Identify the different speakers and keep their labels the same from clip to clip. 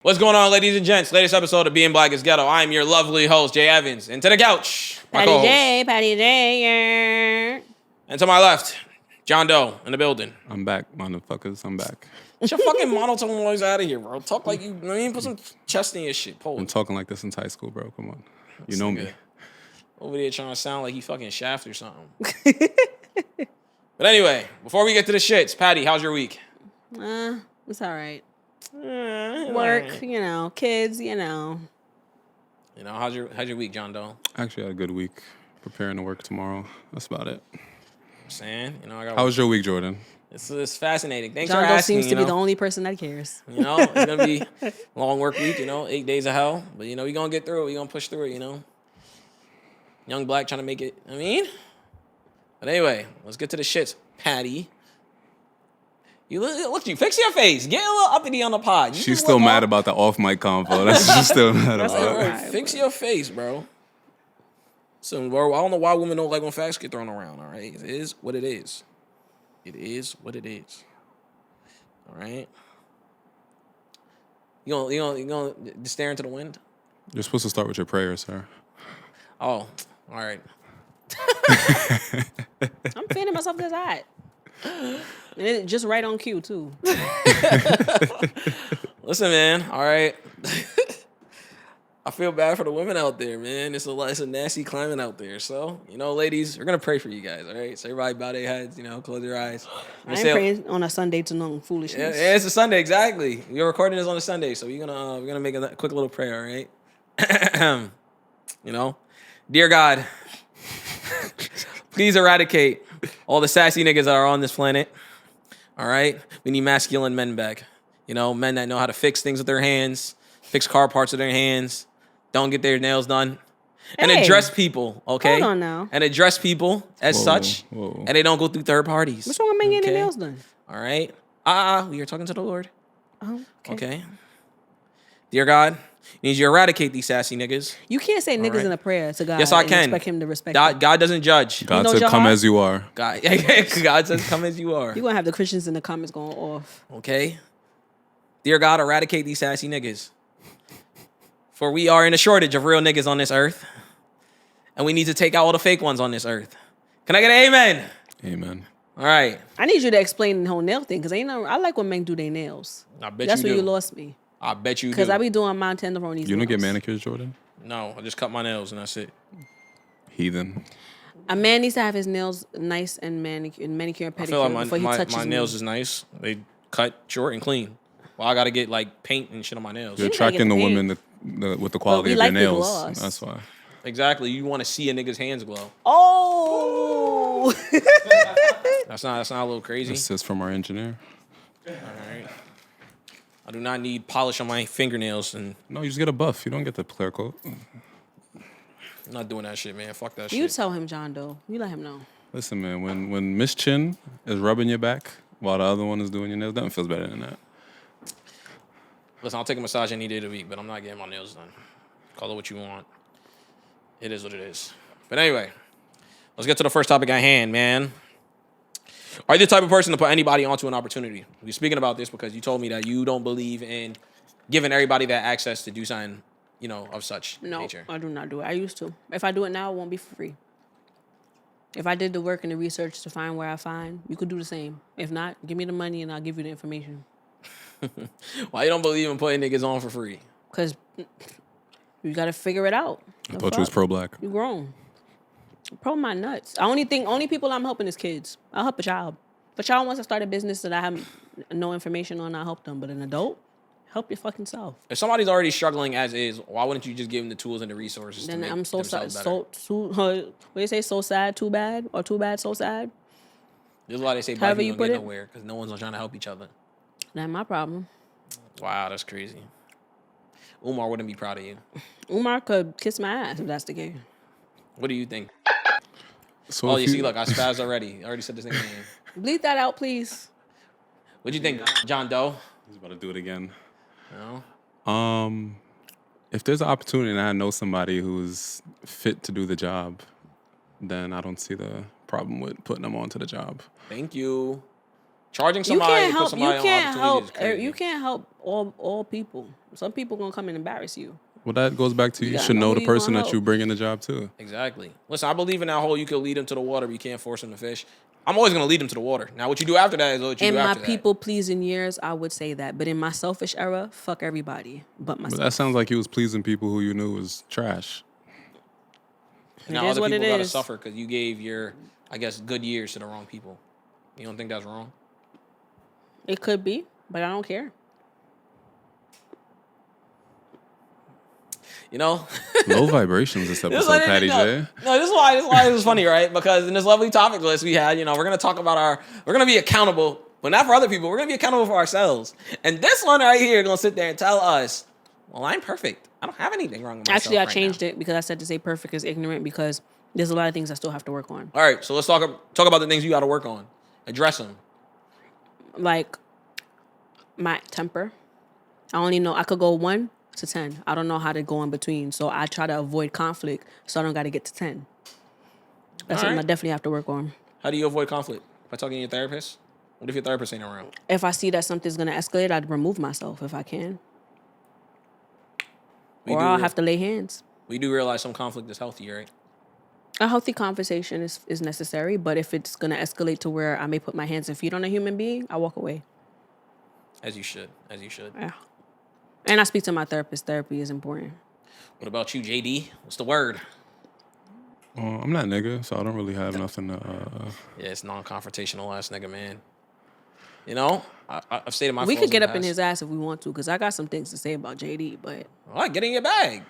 Speaker 1: What's going on, ladies and gents? Latest episode of Being Black is Ghetto. I am your lovely host, Jay Evans. And to the couch, my co-host.
Speaker 2: Patty J.
Speaker 1: And to my left, John Doe in the building.
Speaker 3: I'm back, motherfuckers. I'm back.
Speaker 1: Get your fucking monotone noise out of here, bro. Talk like you, put some chest in your shit. Pull.
Speaker 3: I'm talking like this since high school, bro. Come on. You know me.
Speaker 1: Over there trying to sound like he fucking Shaft or something. But anyway, before we get to the shits, Patty, how's your week?
Speaker 2: It's all right. Work, kids,
Speaker 1: You know, how's your week, John Doe?
Speaker 3: I actually had a good week. Preparing to work tomorrow. That's about it.
Speaker 1: I'm saying,
Speaker 3: How was your week, Jordan?
Speaker 1: It's fascinating. Thanks
Speaker 2: John
Speaker 1: for
Speaker 2: Doe
Speaker 1: asking.
Speaker 2: seems to be the only person that cares.
Speaker 1: It's gonna be a long work week. 8 days of hell, but we're gonna get through it. We're gonna push through it. Young black trying to make it. But anyway, let's get to the shits, Patty. Look, you fix your face. Get a little uppity on the pod.
Speaker 3: She's still mad about the off mic convo. That's what she's still mad about.
Speaker 1: Fix your face, bro. So, bro, I don't know why women don't like when facts get thrown around. All right, it is what it is. It is what it is. All right. You gonna just stare into the wind?
Speaker 3: You're supposed to start with your prayer, sir.
Speaker 1: Oh, all right.
Speaker 2: I'm feeding myself this hot. And it just right on cue, too.
Speaker 1: Listen, man, all right. I feel bad for the women out there, man. It's a nasty climate out there. So, ladies, we're going to pray for you guys, all right? So everybody bow their heads, close your eyes.
Speaker 2: I ain't praying on a Sunday to no foolishness.
Speaker 1: Yeah, it's a Sunday, exactly. We're recording this on a Sunday, so we're gonna make a quick little prayer, all right? Dear God, please eradicate all the sassy niggas that are on this planet. All right? We need masculine men back. Men that know how to fix things with their hands, fix car parts with their hands, don't get their nails done. And address people, okay?
Speaker 2: Hold on now.
Speaker 1: And address people as such, and they don't go through third parties.
Speaker 2: What's wrong with men getting their nails done?
Speaker 1: All right? We are talking to the Lord.
Speaker 2: Oh,
Speaker 1: Okay? Dear God, you need you to eradicate these sassy niggas.
Speaker 2: You can't say niggas in a prayer to God.
Speaker 1: Yes, I can.
Speaker 2: Expect him to respect
Speaker 1: God doesn't judge.
Speaker 3: God said, come as you are.
Speaker 1: God says, come as you are.
Speaker 2: You're going to have the Christians in the comments going off.
Speaker 1: Okay? Dear God, eradicate these sassy niggas. For we are in a shortage of real niggas on this earth. And we need to take out all the fake ones on this earth. Can I get an amen?
Speaker 3: Amen.
Speaker 1: All right.
Speaker 2: I need you to explain the whole nail thing, because I like when men do their nails.
Speaker 1: I bet
Speaker 2: That's
Speaker 1: you do.
Speaker 2: where you lost me.
Speaker 1: I bet you do.
Speaker 2: Because I be doing my tenderonis.
Speaker 3: You don't get manicures, Jordan?
Speaker 1: No, I just cut my nails and that's it.
Speaker 3: Heathen.
Speaker 2: A man needs to have his nails nice and manicure and pedicure
Speaker 1: I feel like
Speaker 2: before he touches
Speaker 1: my
Speaker 2: me.
Speaker 1: nails is nice. They cut short and clean. Well, I got to get paint and shit on my nails.
Speaker 3: You're
Speaker 2: You gotta
Speaker 3: attracting
Speaker 2: get
Speaker 3: the
Speaker 2: the
Speaker 3: women with the quality of
Speaker 2: like
Speaker 3: your
Speaker 2: the
Speaker 3: nails.
Speaker 2: gloss.
Speaker 3: That's why.
Speaker 1: Exactly. You want to see a nigga's hands glow.
Speaker 2: Oh!
Speaker 1: That's not a little crazy.
Speaker 3: This is from our engineer.
Speaker 1: All right. I do not need polish on my fingernails, and
Speaker 3: No, you just get a buff. You don't get the clear coat.
Speaker 1: I'm not doing that shit, man. Fuck that
Speaker 2: You
Speaker 1: shit.
Speaker 2: tell him, John Doe. You let him know.
Speaker 3: Listen, man, when Miss Chin is rubbing your back while the other one is doing your nails, nothing feels better than that.
Speaker 1: Listen, I'll take a massage any day of the week, but I'm not getting my nails done. Call it what you want. It is what it is. But anyway, let's get to the first topic at hand, man. Are you the type of person to put anybody onto an opportunity? We're speaking about this because you told me that you don't believe in giving everybody that access to do something, of such nature.
Speaker 2: No, I do not do it. I used to. If I do it now, it won't be for free. If I did the work and the research to find where I find, you could do the same. If not, give me the money and I'll give you the information.
Speaker 1: Why you don't believe in putting niggas on for free?
Speaker 2: Because you got to figure it out.
Speaker 3: I thought you was pro-black.
Speaker 2: You grown. Pro my nuts. Only people I'm helping is kids. I'll help a child. If a child wants to start a business that I have no information on, I'll help them. But an adult, help your fucking self.
Speaker 1: If somebody's already struggling as is, why wouldn't you just give them the tools and the resources
Speaker 2: Then
Speaker 1: to make
Speaker 2: I'm so sad.
Speaker 1: themselves better?
Speaker 2: What do you say? So sad, too bad, or too bad, so sad.
Speaker 1: This is why they say black
Speaker 2: However
Speaker 1: people
Speaker 2: you
Speaker 1: don't
Speaker 2: put
Speaker 1: get
Speaker 2: it.
Speaker 1: nowhere, because no one's trying to help each other.
Speaker 2: Not my problem.
Speaker 1: Wow, that's crazy. Umar wouldn't be proud of you.
Speaker 2: Umar could kiss my ass if that's the case.
Speaker 1: What do you think?
Speaker 3: So
Speaker 1: You see, look, I spazzed already. I already said this nigga's name.
Speaker 2: Bleep that out, please.
Speaker 1: What'd you think, John Doe?
Speaker 3: He's about to do it again.
Speaker 1: No?
Speaker 3: If there's an opportunity and I know somebody who's fit to do the job, then I don't see the problem with putting them onto the job.
Speaker 1: Thank you. Charging
Speaker 2: You
Speaker 1: somebody
Speaker 2: can't
Speaker 1: to put
Speaker 2: help.
Speaker 1: somebody
Speaker 2: You
Speaker 1: on
Speaker 2: can't
Speaker 1: opportunity
Speaker 2: help.
Speaker 1: is crazy.
Speaker 2: You can't help all people. Some people gonna come and embarrass you.
Speaker 3: Well, that goes back to you
Speaker 2: gotta
Speaker 3: should
Speaker 2: know
Speaker 3: know
Speaker 2: who
Speaker 3: the
Speaker 2: you gonna
Speaker 3: person that
Speaker 2: help.
Speaker 3: you bring in the job too.
Speaker 1: Exactly. Listen, I believe in that whole you can lead them to the water, but you can't force them to fish. I'm always going to lead them to the water. Now, what you do after that is what you
Speaker 2: In
Speaker 1: do
Speaker 2: my
Speaker 1: after
Speaker 2: people pleasing years, I would say that. But in my selfish era, fuck everybody but
Speaker 3: But
Speaker 2: myself.
Speaker 3: that sounds like you was pleasing people who you knew was trash.
Speaker 1: that. Now,
Speaker 2: is
Speaker 1: other
Speaker 2: what
Speaker 1: people
Speaker 2: it
Speaker 1: got to
Speaker 2: is.
Speaker 1: suffer because you gave your, I guess, good years to the wrong people. You don't think that's wrong?
Speaker 2: It could be, but I don't care.
Speaker 1: You know?
Speaker 3: Low vibrations this
Speaker 1: This is
Speaker 3: episode,
Speaker 1: why-
Speaker 3: Patty
Speaker 1: no,
Speaker 3: J.
Speaker 1: No, this is why it was funny, right? Because in this lovely topic list we had, we're gonna talk about we're gonna be accountable, but not for other people. We're gonna be accountable for ourselves. And this one right here gonna sit there and tell us, well, I'm perfect. I don't have anything wrong with myself.
Speaker 2: Actually, I
Speaker 1: right
Speaker 2: changed
Speaker 1: now.
Speaker 2: it because I said to say perfect is ignorant because there's a lot of things I still have to work on.
Speaker 1: All right, so let's talk about the things you got to work on. Address them.
Speaker 2: Like my temper. I only know I could go 1 to 10. I don't know how to go in between. So I try to avoid conflict so I don't got to get to 10. That's
Speaker 1: All
Speaker 2: something
Speaker 1: right.
Speaker 2: I definitely have to work on.
Speaker 1: How do you avoid conflict? By talking to your therapist? What if your therapist ain't around?
Speaker 2: If I see that something's going to escalate, I'd remove myself if I can. Or I'll have to lay hands.
Speaker 1: We do realize some conflict is healthy, right?
Speaker 2: A healthy conversation is necessary, but if it's going to escalate to where I may put my hands and feet on a human being, I walk away.
Speaker 1: As you should.
Speaker 2: Yeah. And I speak to my therapist. Therapy is important.
Speaker 1: What about you, JD? What's the word?
Speaker 3: I'm not nigga, so I don't really have nothing to.
Speaker 1: Yeah, it's non-confrontational ass nigga, man. I've stated my
Speaker 2: We
Speaker 1: flaws
Speaker 2: could get
Speaker 1: the
Speaker 2: up in
Speaker 1: past.
Speaker 2: his ass if we want to, because I got some things to say about JD, but...
Speaker 1: All right, get in your bag.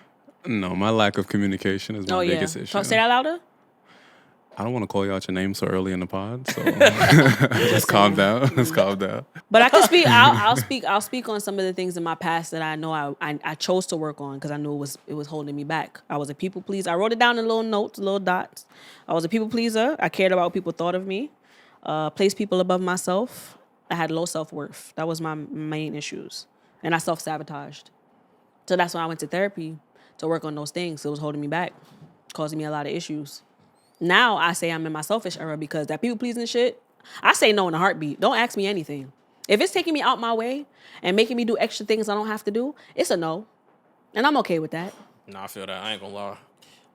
Speaker 3: No, my lack of communication is my biggest issue.
Speaker 2: Say that louder.
Speaker 3: I don't want to call you out your name so early in the pod, so let's calm down. Let's calm down.
Speaker 2: But I can speak. I'll speak on some of the things in my past that I know I chose to work on because I knew it was holding me back. I was a people pleaser. I wrote it down in little notes, little dots. I was a people pleaser. I cared about what people thought of me. Placed people above myself. I had low self-worth. That was my main issues, and I self-sabotaged. So that's why I went to therapy to work on those things. It was holding me back, causing me a lot of issues. Now I say I'm in my selfish era because that people pleasing shit, I say no in a heartbeat. Don't ask me anything. If it's taking me out my way and making me do extra things I don't have to do, it's a no. And I'm okay with that.
Speaker 1: Nah, I feel that. I ain't gonna lie.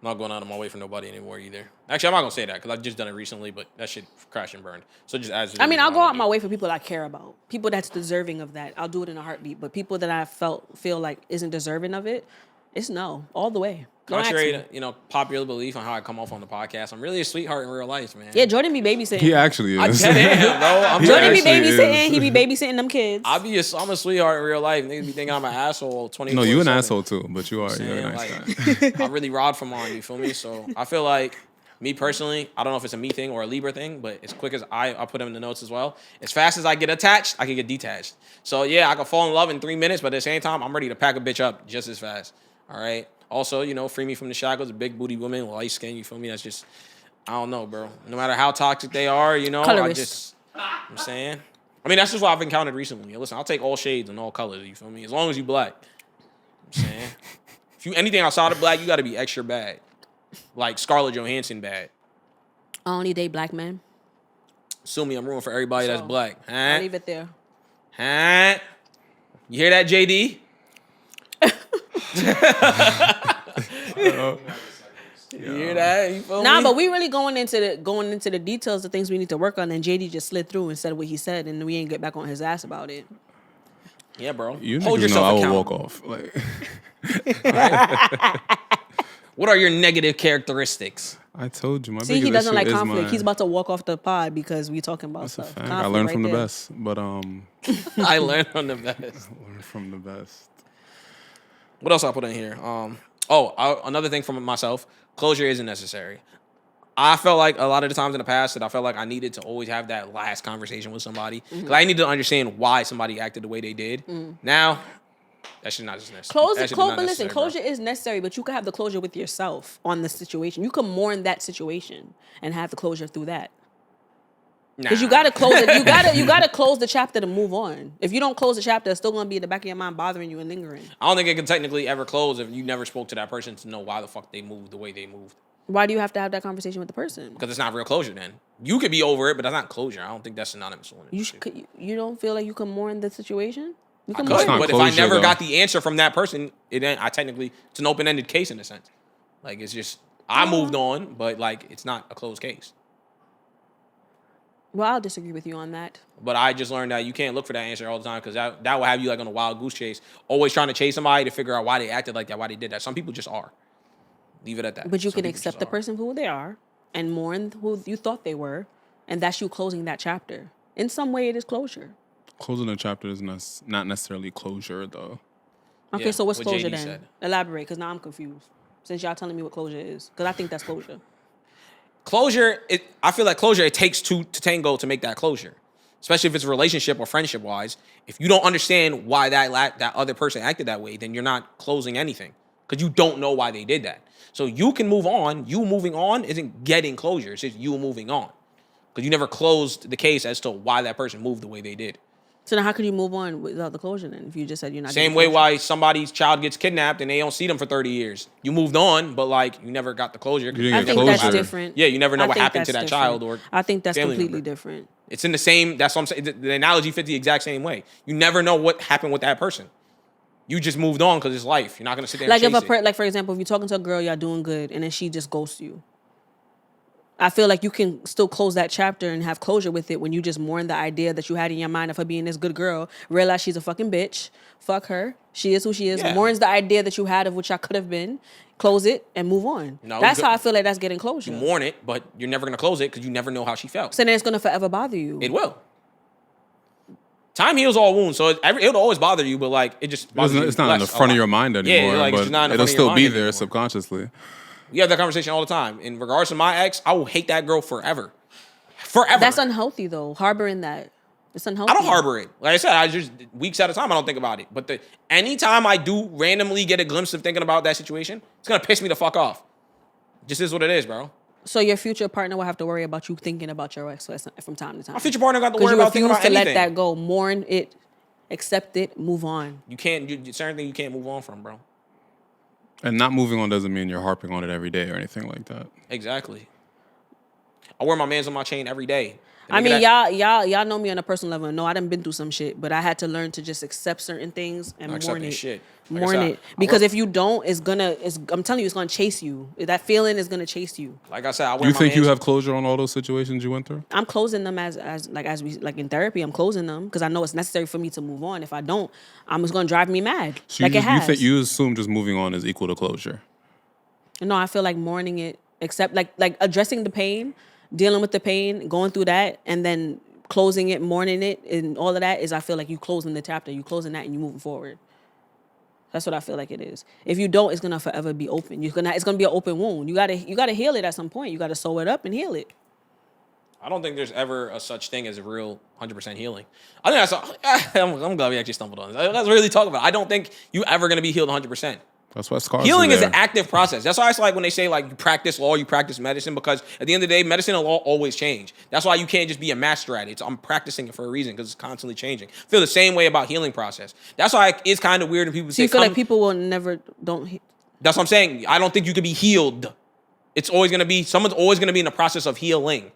Speaker 1: I'm not going out of my way for nobody anymore either. Actually, I'm not gonna say that because I've just done it recently, but that shit crashed and burned. So just as it
Speaker 2: I mean,
Speaker 1: is,
Speaker 2: I'll go
Speaker 1: don't
Speaker 2: out
Speaker 1: do
Speaker 2: my
Speaker 1: it.
Speaker 2: way for people I care about. People that's deserving of that. I'll do it in a heartbeat. But people that I feel like isn't deserving of it, it's no. All the way. Don't ask
Speaker 1: Contrary
Speaker 2: me.
Speaker 1: to popular belief on how I come off on the podcast, I'm really a sweetheart in real life, man.
Speaker 2: Yeah, Jordan be babysitting.
Speaker 3: He actually
Speaker 1: I
Speaker 3: is.
Speaker 1: dead am, bro. I'm
Speaker 3: He
Speaker 2: Jordan be
Speaker 3: actually
Speaker 2: babysitting.
Speaker 3: is.
Speaker 2: He be babysitting them kids.
Speaker 1: I'm a sweetheart in real life. Niggas be thinking I'm an asshole 24/7.
Speaker 3: No, you an asshole too, but you're a
Speaker 1: Saying,
Speaker 3: nice
Speaker 1: like,
Speaker 3: guy.
Speaker 1: I really rod from on, you feel me? So I feel like me personally, I don't know if it's a me thing or a Libra thing, but as quick as I put them in the notes as well. As fast as I get attached, I can get detached. So yeah, I can fall in love in 3 minutes, but at the same time, I'm ready to pack a bitch up just as fast. All right. Also, free me from the shackles. A big booty woman, light skin. You feel me? That's just, I don't know, bro. No matter how toxic they are,
Speaker 2: Colorist.
Speaker 1: I'm saying. I mean, that's just what I've encountered recently. Listen, I'll take all shades and all colors. You feel me? As long as you black. I'm saying. If you anything outside of black, you got to be extra bad, like Scarlett Johansson bad.
Speaker 2: I only date black men.
Speaker 1: Sue me, I'm rooting for everybody that's
Speaker 2: So,
Speaker 1: black.
Speaker 2: I'll
Speaker 1: Huh?
Speaker 2: leave it there.
Speaker 1: Huh? You hear that, JD? You hear that? You feel
Speaker 2: Nah,
Speaker 1: me?
Speaker 2: but we really going into the details of things we need to work on. And JD just slid through and said what he said, and we ain't get back on his ass about it.
Speaker 1: Yeah, bro.
Speaker 3: You
Speaker 1: Hold
Speaker 3: niggas know I
Speaker 1: yourself
Speaker 3: will
Speaker 1: accountable.
Speaker 3: walk off. Like
Speaker 1: What are your negative characteristics?
Speaker 3: I told you, my
Speaker 2: See,
Speaker 3: biggest
Speaker 2: he doesn't
Speaker 3: issue
Speaker 2: like
Speaker 3: is
Speaker 2: conflict.
Speaker 3: my-
Speaker 2: He's about to walk off the pod because we talking about
Speaker 3: That's a
Speaker 2: stuff.
Speaker 3: fact. I
Speaker 2: Conflict
Speaker 3: learned
Speaker 2: right
Speaker 3: from the
Speaker 2: there.
Speaker 3: best, but
Speaker 1: I learned from the best.
Speaker 3: learned from the best.
Speaker 1: What else I put in here? Another thing from myself. Closure isn't necessary. I felt like a lot of the times in the past that I felt like I needed to always have that last conversation with somebody because I needed to understand why somebody acted the way they did. Now, that shit not just necessary.
Speaker 2: But listen, closure is necessary, but you can have the closure with yourself on the situation. You can mourn that situation and have the closure through that. Because you gotta close it. You gotta close the chapter to move on. If you don't close the chapter, it's still gonna be in the back of your mind bothering you and lingering.
Speaker 1: I don't think it can technically ever close if you never spoke to that person to know why the fuck they moved the way they moved.
Speaker 2: Why do you have to have that conversation with the person?
Speaker 1: Because it's not real closure then. You could be over it, but that's not closure. I don't think that's synonymous with it.
Speaker 2: You don't feel like you can mourn the situation? You
Speaker 1: I
Speaker 2: can
Speaker 1: could,
Speaker 2: mourn.
Speaker 1: but if I never got the answer from that person, it's an open-ended case in a sense. Like, it's just, I moved on, but like, it's not a closed case.
Speaker 2: Well, I'll disagree with you on that.
Speaker 1: But I just learned that you can't look for that answer all the time because that will have you like on a wild goose chase, always trying to chase somebody to figure out why they acted like that, why they did that. Some people just are. Leave it at that.
Speaker 2: But you can accept the person for who they are and mourn who you thought they were, and that's you closing that chapter. In some way, it is closure.
Speaker 3: Closing a chapter is not necessarily closure, though.
Speaker 2: Okay, so what's
Speaker 1: what
Speaker 2: closure
Speaker 1: JD
Speaker 2: then?
Speaker 1: said.
Speaker 2: Elaborate, because now I'm confused. Since y'all telling me what closure is, because I think that's closure.
Speaker 1: Closure, I feel like closure, it takes two to tango to make that closure. Especially if it's relationship or friendship wise. If you don't understand why that other person acted that way, then you're not closing anything. Because you don't know why they did that. So you can move on. You moving on isn't getting closure. It's just you moving on. Because you never closed the case as to why that person moved the way they did.
Speaker 2: So now how could you move on without the closure then? If you just said you're not
Speaker 1: Same way why somebody's child gets kidnapped and they don't see them for 30 years. You moved on, but like you never got the closure.
Speaker 3: You didn't
Speaker 2: I
Speaker 3: get
Speaker 2: think
Speaker 3: closure.
Speaker 2: that's different.
Speaker 1: Yeah, you never know
Speaker 2: I
Speaker 1: what
Speaker 2: think
Speaker 1: happened to that
Speaker 2: that's
Speaker 1: child
Speaker 2: different.
Speaker 1: or
Speaker 2: I think that's
Speaker 1: family
Speaker 2: completely
Speaker 1: member.
Speaker 2: different.
Speaker 1: It's in the same, that's what I'm saying. The analogy fits the exact same way. You never know what happened with that person. You just moved on because it's life. You're not going to sit there
Speaker 2: Like
Speaker 1: and
Speaker 2: if
Speaker 1: chase it.
Speaker 2: like for example, if you're talking to a girl, y'all doing good, and then she just ghosts you. I feel like you can still close that chapter and have closure with it when you just mourn the idea that you had in your mind of her being this good girl, realize she's a fucking bitch, fuck her, she is who she is,
Speaker 1: Yeah.
Speaker 2: mourns the idea that you had of which I could have been, close it and move on.
Speaker 1: No,
Speaker 2: that's how I feel like that's getting closure.
Speaker 1: You mourn it, but you're never going to close it because you never know how she felt.
Speaker 2: So then it's going to forever bother you.
Speaker 1: It will. Time heals all wounds, so it'll always bother you, but like it just bothers you
Speaker 3: It's not in the
Speaker 1: less,
Speaker 3: front
Speaker 1: a
Speaker 3: of your
Speaker 1: lot.
Speaker 3: mind anymore,
Speaker 1: Yeah, like it's
Speaker 3: but
Speaker 1: not in the
Speaker 3: it'll
Speaker 1: front of
Speaker 3: still
Speaker 1: your
Speaker 3: be
Speaker 1: mind
Speaker 3: there
Speaker 1: anymore.
Speaker 3: subconsciously.
Speaker 1: We have that conversation all the time. In regards to my ex, I will hate that girl forever. Forever.
Speaker 2: That's unhealthy though, harboring that. It's unhealthy.
Speaker 1: I don't harbor it. Like I said, I just weeks at a time I don't think about it. But anytime I do randomly get a glimpse of thinking about that situation, it's gonna piss me the fuck off. Just is what it is, bro.
Speaker 2: So your future partner will have to worry about you thinking about your ex from time to time.
Speaker 1: My future partner got to
Speaker 2: Because
Speaker 1: worry
Speaker 2: you
Speaker 1: about thinking
Speaker 2: refuse
Speaker 1: about
Speaker 2: to
Speaker 1: anything.
Speaker 2: let that go, mourn it, accept it, move on.
Speaker 1: You can't. Certain thing you can't move on from, bro.
Speaker 3: And not moving on doesn't mean you're harping on it every day or anything like that.
Speaker 1: Exactly. I wear my mans on my chain every day.
Speaker 2: I mean, y'all know me on a personal level. No, I done been through some shit, but I had to learn to just accept certain things and mourn
Speaker 1: accepting
Speaker 2: it.
Speaker 1: shit. Like I
Speaker 2: Mourn
Speaker 1: said,
Speaker 2: it. Because if you don't, I'm telling you, it's gonna chase you. That feeling is gonna chase you.
Speaker 1: Like I said, I wear
Speaker 3: You
Speaker 1: my
Speaker 3: think you
Speaker 1: mans-
Speaker 3: have closure on all those situations you went through?
Speaker 2: I'm closing them as we in therapy. I'm closing them because I know it's necessary for me to move on. If I don't, it's gonna drive me mad.
Speaker 3: So
Speaker 2: like it has.
Speaker 3: you assume just moving on is equal to closure.
Speaker 2: No, I feel like mourning it, except like addressing the pain, dealing with the pain, going through that, and then closing it, mourning it, and all of that is I feel like you closing the chapter, you closing that, and you moving forward. That's what I feel like it is. If you don't, it's gonna forever be open. It's gonna be an open wound. You gotta heal it at some point. You gotta sew it up and heal it.
Speaker 1: I don't think there's ever a such thing as a real 100% healing. I think I'm glad we actually stumbled on this. Let's really talk about it. I don't think you ever gonna be healed 100%.
Speaker 3: That's why scars
Speaker 1: Healing
Speaker 3: are
Speaker 1: is
Speaker 3: there.
Speaker 1: an active process. That's why it's like when they say like you practice law, you practice medicine, because at the end of the day, medicine and law always change. That's why you can't just be a master at it. I'm practicing it for a reason because it's constantly changing. I feel the same way about healing process. That's why it's kind of weird when people
Speaker 2: So
Speaker 1: say,
Speaker 2: you feel like people will never
Speaker 1: That's what I'm saying. I don't think you could be healed. It's always going to be, someone's always going to be in the process of healing.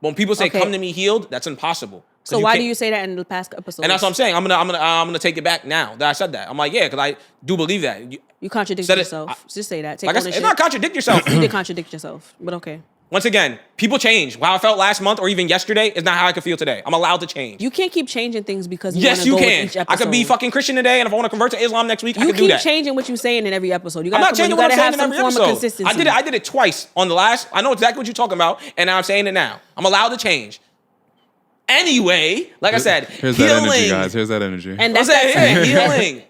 Speaker 1: But when people say,
Speaker 2: Okay.
Speaker 1: come to me healed, that's impossible.
Speaker 2: So why do you say that in the past episode?
Speaker 1: And that's what I'm saying. I'm gonna take it back now that I said that. I'm like, yeah, because I do believe that.
Speaker 2: You contradict
Speaker 1: said it-
Speaker 2: yourself. Just say that. Take
Speaker 1: Like I said,
Speaker 2: ownership.
Speaker 1: it's not contradict yourself.
Speaker 2: You did contradict yourself, but okay.
Speaker 1: Once again, people change. How I felt last month or even yesterday is not how I could feel today. I'm allowed to change.
Speaker 2: You can't keep changing things because you
Speaker 1: Yes,
Speaker 2: want to
Speaker 1: you
Speaker 2: go
Speaker 1: can.
Speaker 2: with each episode.
Speaker 1: I could be fucking Christian today, and if I want to convert to Islam next week, I
Speaker 2: You
Speaker 1: can do
Speaker 2: keep
Speaker 1: that.
Speaker 2: changing what you're saying in every episode. You
Speaker 1: I'm
Speaker 2: gotta,
Speaker 1: not changing
Speaker 2: you
Speaker 1: what I'm
Speaker 2: gotta
Speaker 1: saying
Speaker 2: have
Speaker 1: in
Speaker 2: some
Speaker 1: every
Speaker 2: form of
Speaker 1: episode.
Speaker 2: consistency.
Speaker 1: I did it twice on the last. I know exactly what you're talking about, and now I'm saying it now. I'm allowed to change. Anyway, like I said,
Speaker 3: Here's
Speaker 1: healing.
Speaker 3: that energy, guys. Here's that energy.
Speaker 2: And
Speaker 1: I'm
Speaker 2: that's
Speaker 1: saying,
Speaker 2: that
Speaker 1: yeah, healing.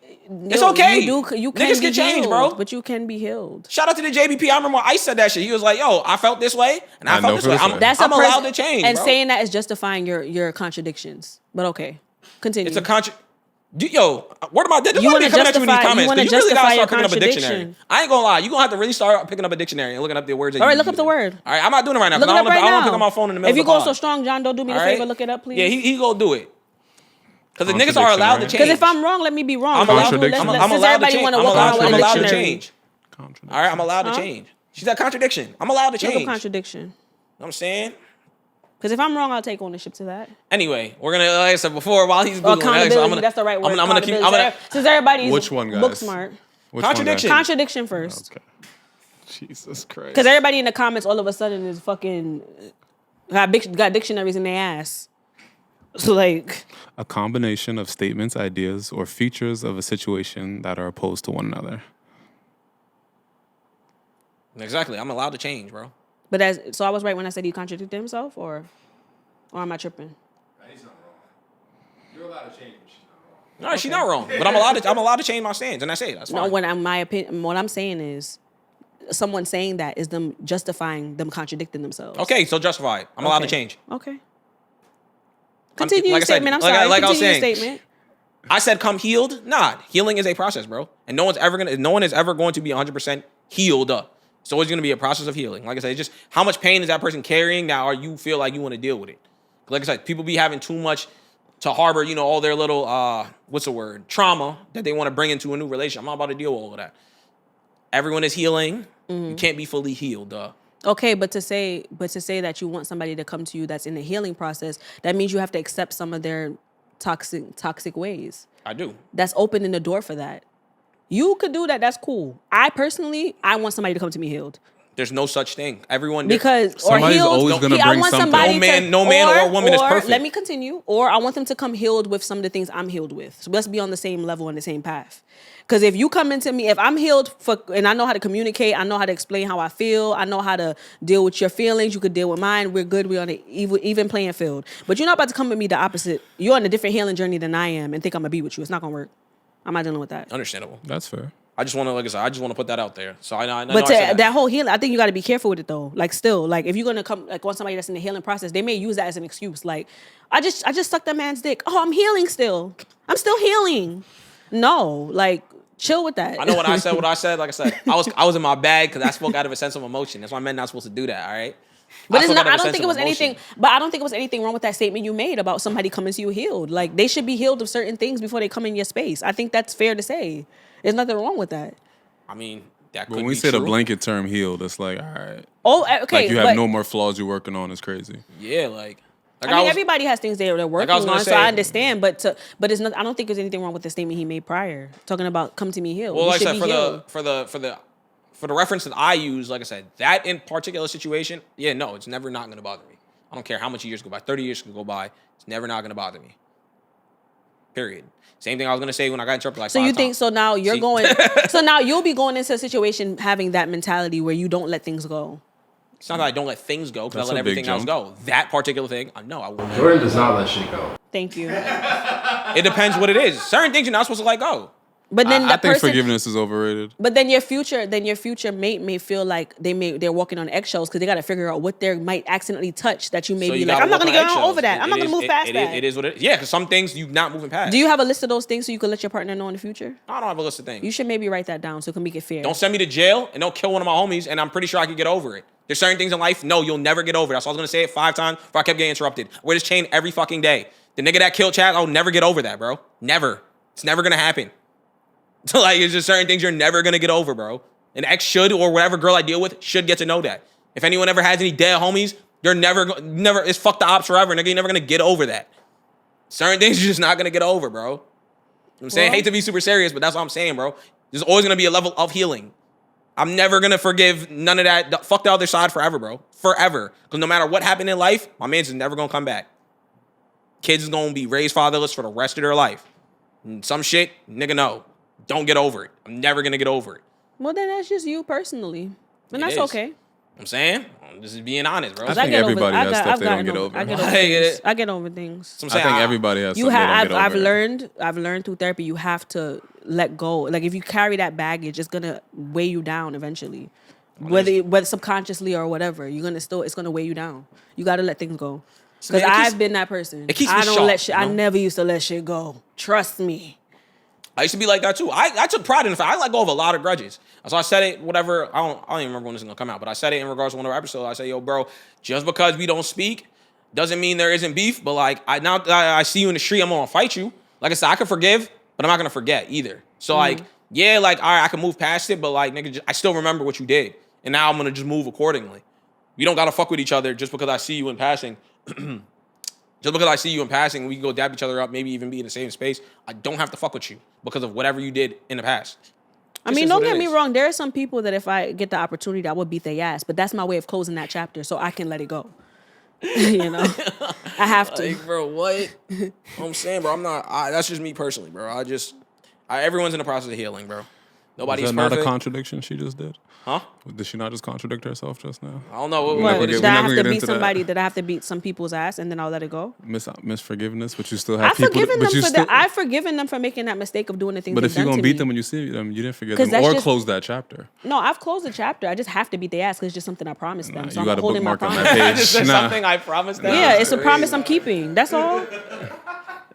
Speaker 1: It's okay.
Speaker 2: You can
Speaker 1: Niggas
Speaker 2: be
Speaker 1: can change,
Speaker 2: healed,
Speaker 1: bro.
Speaker 2: But you can be healed.
Speaker 1: Shout out to the JBP. I remember when Ice said that shit. He was like, yo, I felt this way, and I felt this way. I'm allowed to change,
Speaker 2: And
Speaker 1: bro.
Speaker 2: saying that is justifying your contradictions. But okay, continue.
Speaker 1: It's a Yo, word of my dick. This
Speaker 2: You
Speaker 1: is why
Speaker 2: wanna
Speaker 1: they coming at you with these
Speaker 2: justify- you
Speaker 1: comments.
Speaker 2: wanna
Speaker 1: 'Cause you really
Speaker 2: justify
Speaker 1: gotta
Speaker 2: your
Speaker 1: start picking up a dictionary.
Speaker 2: contradiction.
Speaker 1: I ain't gonna lie. You gonna have to really start picking up a dictionary and looking up the words.
Speaker 2: All right, look up the word.
Speaker 1: All right, I'm not doing it right now.
Speaker 2: Look it
Speaker 1: I
Speaker 2: up
Speaker 1: don't
Speaker 2: right
Speaker 1: want to
Speaker 2: now.
Speaker 1: pick up my phone in the middle
Speaker 2: If you
Speaker 1: of the
Speaker 2: go
Speaker 1: pod.
Speaker 2: so strong, John, don't do me the
Speaker 1: All right?
Speaker 2: favor. Look it up, please.
Speaker 1: Yeah, he gonna do it. Because the niggas are
Speaker 3: Contradiction,
Speaker 1: allowed to
Speaker 3: right?
Speaker 1: change.
Speaker 2: Because if I'm wrong, let me be wrong.
Speaker 1: I'm allowed,
Speaker 3: Contradiction.
Speaker 1: I'm
Speaker 2: Since
Speaker 1: allowed to
Speaker 2: everybody
Speaker 1: change.
Speaker 2: want to
Speaker 1: I'm
Speaker 2: walk
Speaker 1: allowed,
Speaker 2: around with
Speaker 1: I'm
Speaker 2: a
Speaker 1: allowed to
Speaker 2: dictionary.
Speaker 1: change. All right, I'm allowed to change. She's a contradiction. I'm allowed to change.
Speaker 2: Look
Speaker 1: You
Speaker 2: up
Speaker 1: know
Speaker 2: contradiction.
Speaker 1: what I'm saying?
Speaker 2: Because if I'm wrong, I'll take ownership to that.
Speaker 1: Anyway, we're gonna, like I said before, while he's
Speaker 2: Or
Speaker 1: googling,
Speaker 2: accountability, that's the right word.
Speaker 1: I'm gonna
Speaker 2: Since everybody's
Speaker 3: Which one, guys?
Speaker 2: book smart.
Speaker 3: Which one,
Speaker 1: Contradiction.
Speaker 3: guys?
Speaker 2: Contradiction first.
Speaker 3: Okay. Jesus Christ.
Speaker 2: Because everybody in the comments all of a sudden is fucking got dictionaries in their ass. So like
Speaker 3: A combination of statements, ideas, or features of a situation that are opposed to one another.
Speaker 1: Exactly. I'm allowed to change, bro.
Speaker 2: But so I was right when I said he contradicted himself, or am I tripping?
Speaker 4: He's not wrong. You're allowed to change, but she's not wrong.
Speaker 1: No, she's not wrong. But I'm allowed to change my stance, and I say that's fine.
Speaker 2: No, my opinion, what I'm saying is, someone saying that is them justifying them contradicting themselves.
Speaker 1: Okay, so justify it. I'm allowed to change.
Speaker 2: Okay. Continue your
Speaker 1: like I said,
Speaker 2: statement. I'm
Speaker 1: like I-
Speaker 2: sorry.
Speaker 1: like I was
Speaker 2: Continue your
Speaker 1: saying.
Speaker 2: statement.
Speaker 1: I said come healed. Nah, healing is a process, bro. And no one is ever going to be 100% healed up. It's always going to be a process of healing. Like I said, it's just how much pain is that person carrying now, or you feel like you want to deal with it. Like I said, people be having too much to harbor, all their little, trauma that they want to bring into a new relationship. I'm not about to deal with all of that. Everyone is healing. You can't be fully healed.
Speaker 2: Okay, but to say that you want somebody to come to you that's in the healing process, that means you have to accept some of their toxic ways.
Speaker 1: I do.
Speaker 2: That's opening the door for that. You could do that. That's cool. I want somebody to come to me healed.
Speaker 1: There's no such thing. Everyone
Speaker 2: Because
Speaker 3: Somebody's
Speaker 2: healed.
Speaker 3: always gonna
Speaker 2: I
Speaker 3: bring
Speaker 2: want
Speaker 3: something.
Speaker 2: somebody
Speaker 1: No man or woman is perfect.
Speaker 2: Let me continue. Or I want them to come healed with some of the things I'm healed with. So let's be on the same level and the same path. Because if you come into me, if I'm healed and I know how to communicate, I know how to explain how I feel, I know how to deal with your feelings, you could deal with mine. We're good. We're on an even playing field. But you're not about to come with me the opposite. You're on a different healing journey than I am and think I'm gonna be with you. It's not gonna work. I'm not dealing with that.
Speaker 1: Understandable.
Speaker 3: That's fair.
Speaker 1: I just want to, like I said, I just want to put that out there. So I know.
Speaker 2: But
Speaker 1: I said
Speaker 2: that whole healing, I think you got to be careful with it though. Like still, like if you're gonna come like on somebody that's in the healing process, they may use that as an excuse. Like I just sucked that man's dick. Oh, I'm healing still. I'm still healing. No, like chill with that.
Speaker 1: I know what I said. Like I said, I was in my bag because I spoke out of a sense of emotion. That's why men not supposed to do that. All right.
Speaker 2: But
Speaker 1: spoke out of
Speaker 2: I
Speaker 1: a
Speaker 2: don't
Speaker 1: sense
Speaker 2: think it
Speaker 1: of
Speaker 2: was
Speaker 1: emotion.
Speaker 2: anything. But I don't think it was anything wrong with that statement you made about somebody coming to you healed. Like they should be healed of certain things before they come in your space. I think that's fair to say. There's nothing wrong with that.
Speaker 1: I mean, that could
Speaker 3: When
Speaker 1: be
Speaker 3: we say
Speaker 1: true.
Speaker 3: the blanket term healed, it's like, all right.
Speaker 2: Oh, okay.
Speaker 3: Like you have
Speaker 2: but,
Speaker 3: no more flaws you're working on. It's crazy.
Speaker 1: Yeah, like
Speaker 2: I mean, everybody has things they're working
Speaker 1: was gonna
Speaker 2: on, so
Speaker 1: say-
Speaker 2: I understand. But it's not. I don't think there's anything wrong with the statement he made prior, talking about "come to me healed."
Speaker 1: Well,
Speaker 2: You
Speaker 1: like I
Speaker 2: should
Speaker 1: said,
Speaker 2: be healed.
Speaker 1: for the reference that I use, like I said, that in particular situation, yeah, no, it's never not gonna bother me. I don't care how much years go by. 30 years could go by. It's never not gonna bother me. Period. Same thing I was gonna say when I got interrupted like
Speaker 2: So
Speaker 1: 5
Speaker 2: you think
Speaker 1: times.
Speaker 2: so now you're
Speaker 1: See?
Speaker 2: going. So now you'll be going into a situation having that mentality where you don't let things go.
Speaker 1: It's not that I don't let things go because
Speaker 3: That's
Speaker 1: I let
Speaker 3: a big
Speaker 1: everything else
Speaker 3: jump.
Speaker 1: go. That particular thing, no, I won't.
Speaker 4: Jordan does not let shit go.
Speaker 2: Thank you.
Speaker 1: It depends what it is. Certain things you're not supposed to let go.
Speaker 2: But then
Speaker 3: I
Speaker 2: that
Speaker 3: think
Speaker 2: person.
Speaker 3: forgiveness is overrated.
Speaker 2: But then your future mate may feel like they're walking on eggshells because they got to figure out what they might accidentally touch that you may
Speaker 1: So
Speaker 2: be
Speaker 1: you
Speaker 2: like,
Speaker 1: gotta
Speaker 2: I'm not
Speaker 1: walk
Speaker 2: gonna
Speaker 1: on
Speaker 2: get on
Speaker 1: eggshells.
Speaker 2: over that. I'm not gonna move past that.
Speaker 1: It is what it is. Yeah, because some things you're not moving past.
Speaker 2: Do you have a list of those things so you can let your partner know in the future?
Speaker 1: I don't have a list of things.
Speaker 2: You should maybe write that down so it can make it fair.
Speaker 1: Don't send me to jail and don't kill one of my homies, and I'm pretty sure I could get over it. There's certain things in life, no, you'll never get over. That's why I was gonna say it 5 times before I kept getting interrupted. I wear this chain every fucking day. The nigga that killed Chad, I'll never get over that, bro. Never. It's never gonna happen. So like, it's just certain things you're never gonna get over, bro. An ex should, or whatever girl I deal with, should get to know that. If anyone ever has any dead homies, they're never, it's fuck the ops forever, nigga. You're never gonna get over that. Certain things you're just not gonna get over, bro. You know what I'm saying?
Speaker 2: Well-
Speaker 1: Hate to be super serious, but that's what I'm saying, bro. There's always gonna be a level of healing. I'm never gonna forgive none of that. Fuck the other side forever, bro. Forever. Because no matter what happened in life, my man's is never gonna come back. Kids is gonna be raised fatherless for the rest of their life. And some shit, nigga, no. Don't get over it. I'm never gonna get over it.
Speaker 2: Well, then that's just you personally, and
Speaker 1: It
Speaker 2: that's
Speaker 1: is.
Speaker 2: okay.
Speaker 1: I'm saying? I'm just being honest, bro.
Speaker 3: I think everybody has stuff they don't
Speaker 2: gotten
Speaker 3: get over.
Speaker 2: I get
Speaker 1: I
Speaker 2: over
Speaker 1: get
Speaker 2: things.
Speaker 1: it.
Speaker 2: I get over things.
Speaker 1: So I'm
Speaker 3: I
Speaker 1: saying,
Speaker 3: think everybody has
Speaker 2: You
Speaker 3: something
Speaker 2: have.
Speaker 3: they don't get over.
Speaker 2: I've learned through therapy. You have to let go. Like if you carry that baggage, it's gonna weigh you down eventually. Whether subconsciously or whatever, it's gonna weigh you down. You got to let things go. Because
Speaker 1: Man, it keeps-
Speaker 2: I've been that person.
Speaker 1: it keeps me
Speaker 2: I don't
Speaker 1: sharp,
Speaker 2: let shit.
Speaker 1: you
Speaker 2: I
Speaker 1: know?
Speaker 2: never used to let shit go. Trust me.
Speaker 1: I used to be like that too. I took pride in the fact I let go of a lot of grudges. So I said it, whatever. I don't even remember when this is gonna come out, but I said it in regards to one of our episodes. I said, yo, bro, just because we don't speak doesn't mean there isn't beef. But like, now that I see you in the street, I'm gonna fight you. Like I said, I can forgive, but I'm not gonna forget either. So like, yeah, like, all right, I can move past it, but like, nigga, I still remember what you did, and now I'm gonna just move accordingly. We don't gotta fuck with each other just because I see you in passing Just because I see you in passing, we can go dab each other up, maybe even be in the same space. I don't have to fuck with you because of whatever you did in the past.
Speaker 2: I mean, don't get me wrong. There are some people that if I get the opportunity, I would beat their ass. But that's my way of closing that chapter, so I can let it go. You know, I have to.
Speaker 1: Like, bro, what? I'm saying, bro, I'm not. That's just me personally, bro. Everyone's in the process of healing, bro. Nobody's
Speaker 3: Is that not
Speaker 1: perfect.
Speaker 3: a contradiction she just did?
Speaker 1: Huh?
Speaker 3: Did she not just contradict herself just now?
Speaker 1: I don't know.
Speaker 3: We're
Speaker 2: What,
Speaker 3: never
Speaker 2: did
Speaker 3: we're
Speaker 2: I
Speaker 3: never
Speaker 2: have to
Speaker 3: get
Speaker 2: beat
Speaker 3: into
Speaker 2: somebody?
Speaker 3: that.
Speaker 2: Did I have to beat some people's ass and then I'll let it go?
Speaker 3: Miss forgiveness, but you still have
Speaker 2: I've
Speaker 3: people.
Speaker 2: forgiven
Speaker 3: But
Speaker 2: them
Speaker 3: you
Speaker 2: for
Speaker 3: still.
Speaker 2: that. I've forgiven them for making that mistake of doing the things.
Speaker 3: But if
Speaker 2: they've
Speaker 3: you're
Speaker 2: done
Speaker 3: gonna
Speaker 2: to
Speaker 3: beat
Speaker 2: me.
Speaker 3: them when you see them, you didn't forgive
Speaker 2: 'Cause
Speaker 3: them
Speaker 2: that's
Speaker 3: or
Speaker 2: just-
Speaker 3: close that chapter.
Speaker 2: No, I've closed the chapter. I just have to beat their ass because it's just something I promised them. So
Speaker 3: you
Speaker 2: I'm
Speaker 3: got a
Speaker 2: holding my
Speaker 3: bookmark on
Speaker 2: promise.
Speaker 3: that
Speaker 1: I just said
Speaker 3: page. Nah.
Speaker 1: something I promised them.
Speaker 2: Yeah, it's a promise I'm keeping. That's all.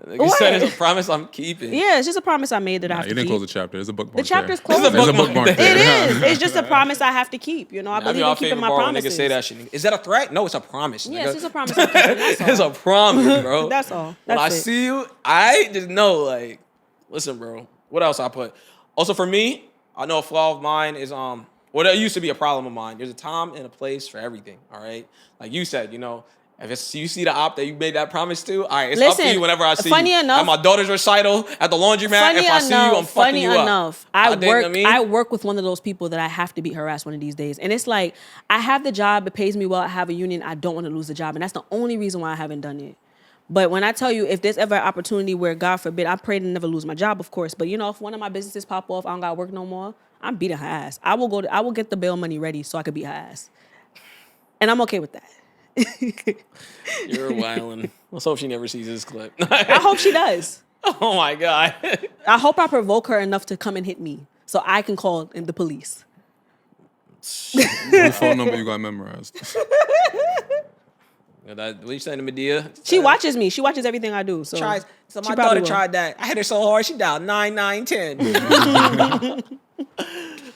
Speaker 1: You said it's a promise I'm keeping.
Speaker 2: Yeah, it's just a promise I made that I
Speaker 3: Nah,
Speaker 2: have
Speaker 3: you
Speaker 2: to
Speaker 3: didn't
Speaker 2: keep.
Speaker 3: close the chapter. There's a bookmark.
Speaker 2: The chapter's
Speaker 3: there.
Speaker 2: closed.
Speaker 3: There's a bookmark
Speaker 1: It
Speaker 3: there.
Speaker 2: It is. It's just a promise I have to keep. You know, I
Speaker 1: I
Speaker 2: believe
Speaker 1: mean,
Speaker 2: in
Speaker 1: I'll
Speaker 2: keeping
Speaker 1: favor
Speaker 2: my
Speaker 1: borrow when
Speaker 2: promises.
Speaker 1: niggas say that shit. Is that a threat? No, it's a promise.
Speaker 2: Yeah,
Speaker 1: nigga.
Speaker 2: it's just a promise I'm keeping. That's all.
Speaker 1: It's a promise, bro.
Speaker 2: That's all.
Speaker 1: When I
Speaker 2: That's it.
Speaker 1: see you, I just know, like, listen, bro. What else I put? Also, for me, I know a flaw of mine is well, that used to be a problem of mine. There's a time and a place for everything. All right, like you said, you know. If it's, you see the op that you made that promise to, all right, it's up to
Speaker 2: Listen,
Speaker 1: you whenever I see
Speaker 2: funny
Speaker 1: you.
Speaker 2: enough-
Speaker 1: At my daughter's recital, at the laundromat, if I see you, I'm fucking you up.
Speaker 2: I work with one of those people that I have to beat her ass one of these days. And it's like, I have the job, it pays me well, I have a union, I don't want to lose the job. And that's the only reason why I haven't done it. But when I tell you, if there's ever an opportunity where, God forbid, I pray to never lose my job, of course. But you know, if one of my businesses pop off, I don't got to work no more, I'm beating her ass. I will get the bail money ready so I could beat her ass. And I'm okay with that.
Speaker 1: You're wildin'. Let's hope she never sees this clip.
Speaker 2: I hope she does.
Speaker 1: Oh my God.
Speaker 2: I hope I provoke her enough to come and hit me so I can call in the police.
Speaker 3: What phone number you got memorized?
Speaker 1: What you saying to Medea?
Speaker 2: She watches me. She watches everything I do. So,
Speaker 1: So my
Speaker 2: she
Speaker 1: daughter
Speaker 2: probably will.
Speaker 1: tried that. I hit her so hard, she dialed 9910.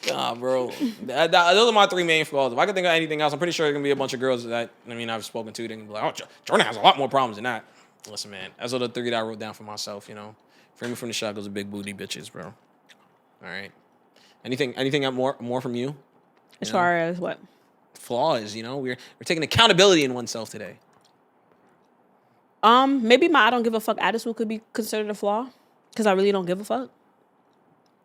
Speaker 1: Nah, bro. Those are my three main flaws. If I could think of anything else, I'm pretty sure there's gonna be a bunch of girls that I've spoken to. They can be like, "Oh, Jordan has a lot more problems than that." Listen, man, those are the three that I wrote down for myself. You know, free me from the shackles of big booty bitches, bro. All right. Anything more from you?
Speaker 2: As far as what?
Speaker 1: Flaws. You know, we're taking accountability in oneself today.
Speaker 2: Maybe my I don't give a fuck attitude could be considered a flaw because I really don't give a fuck.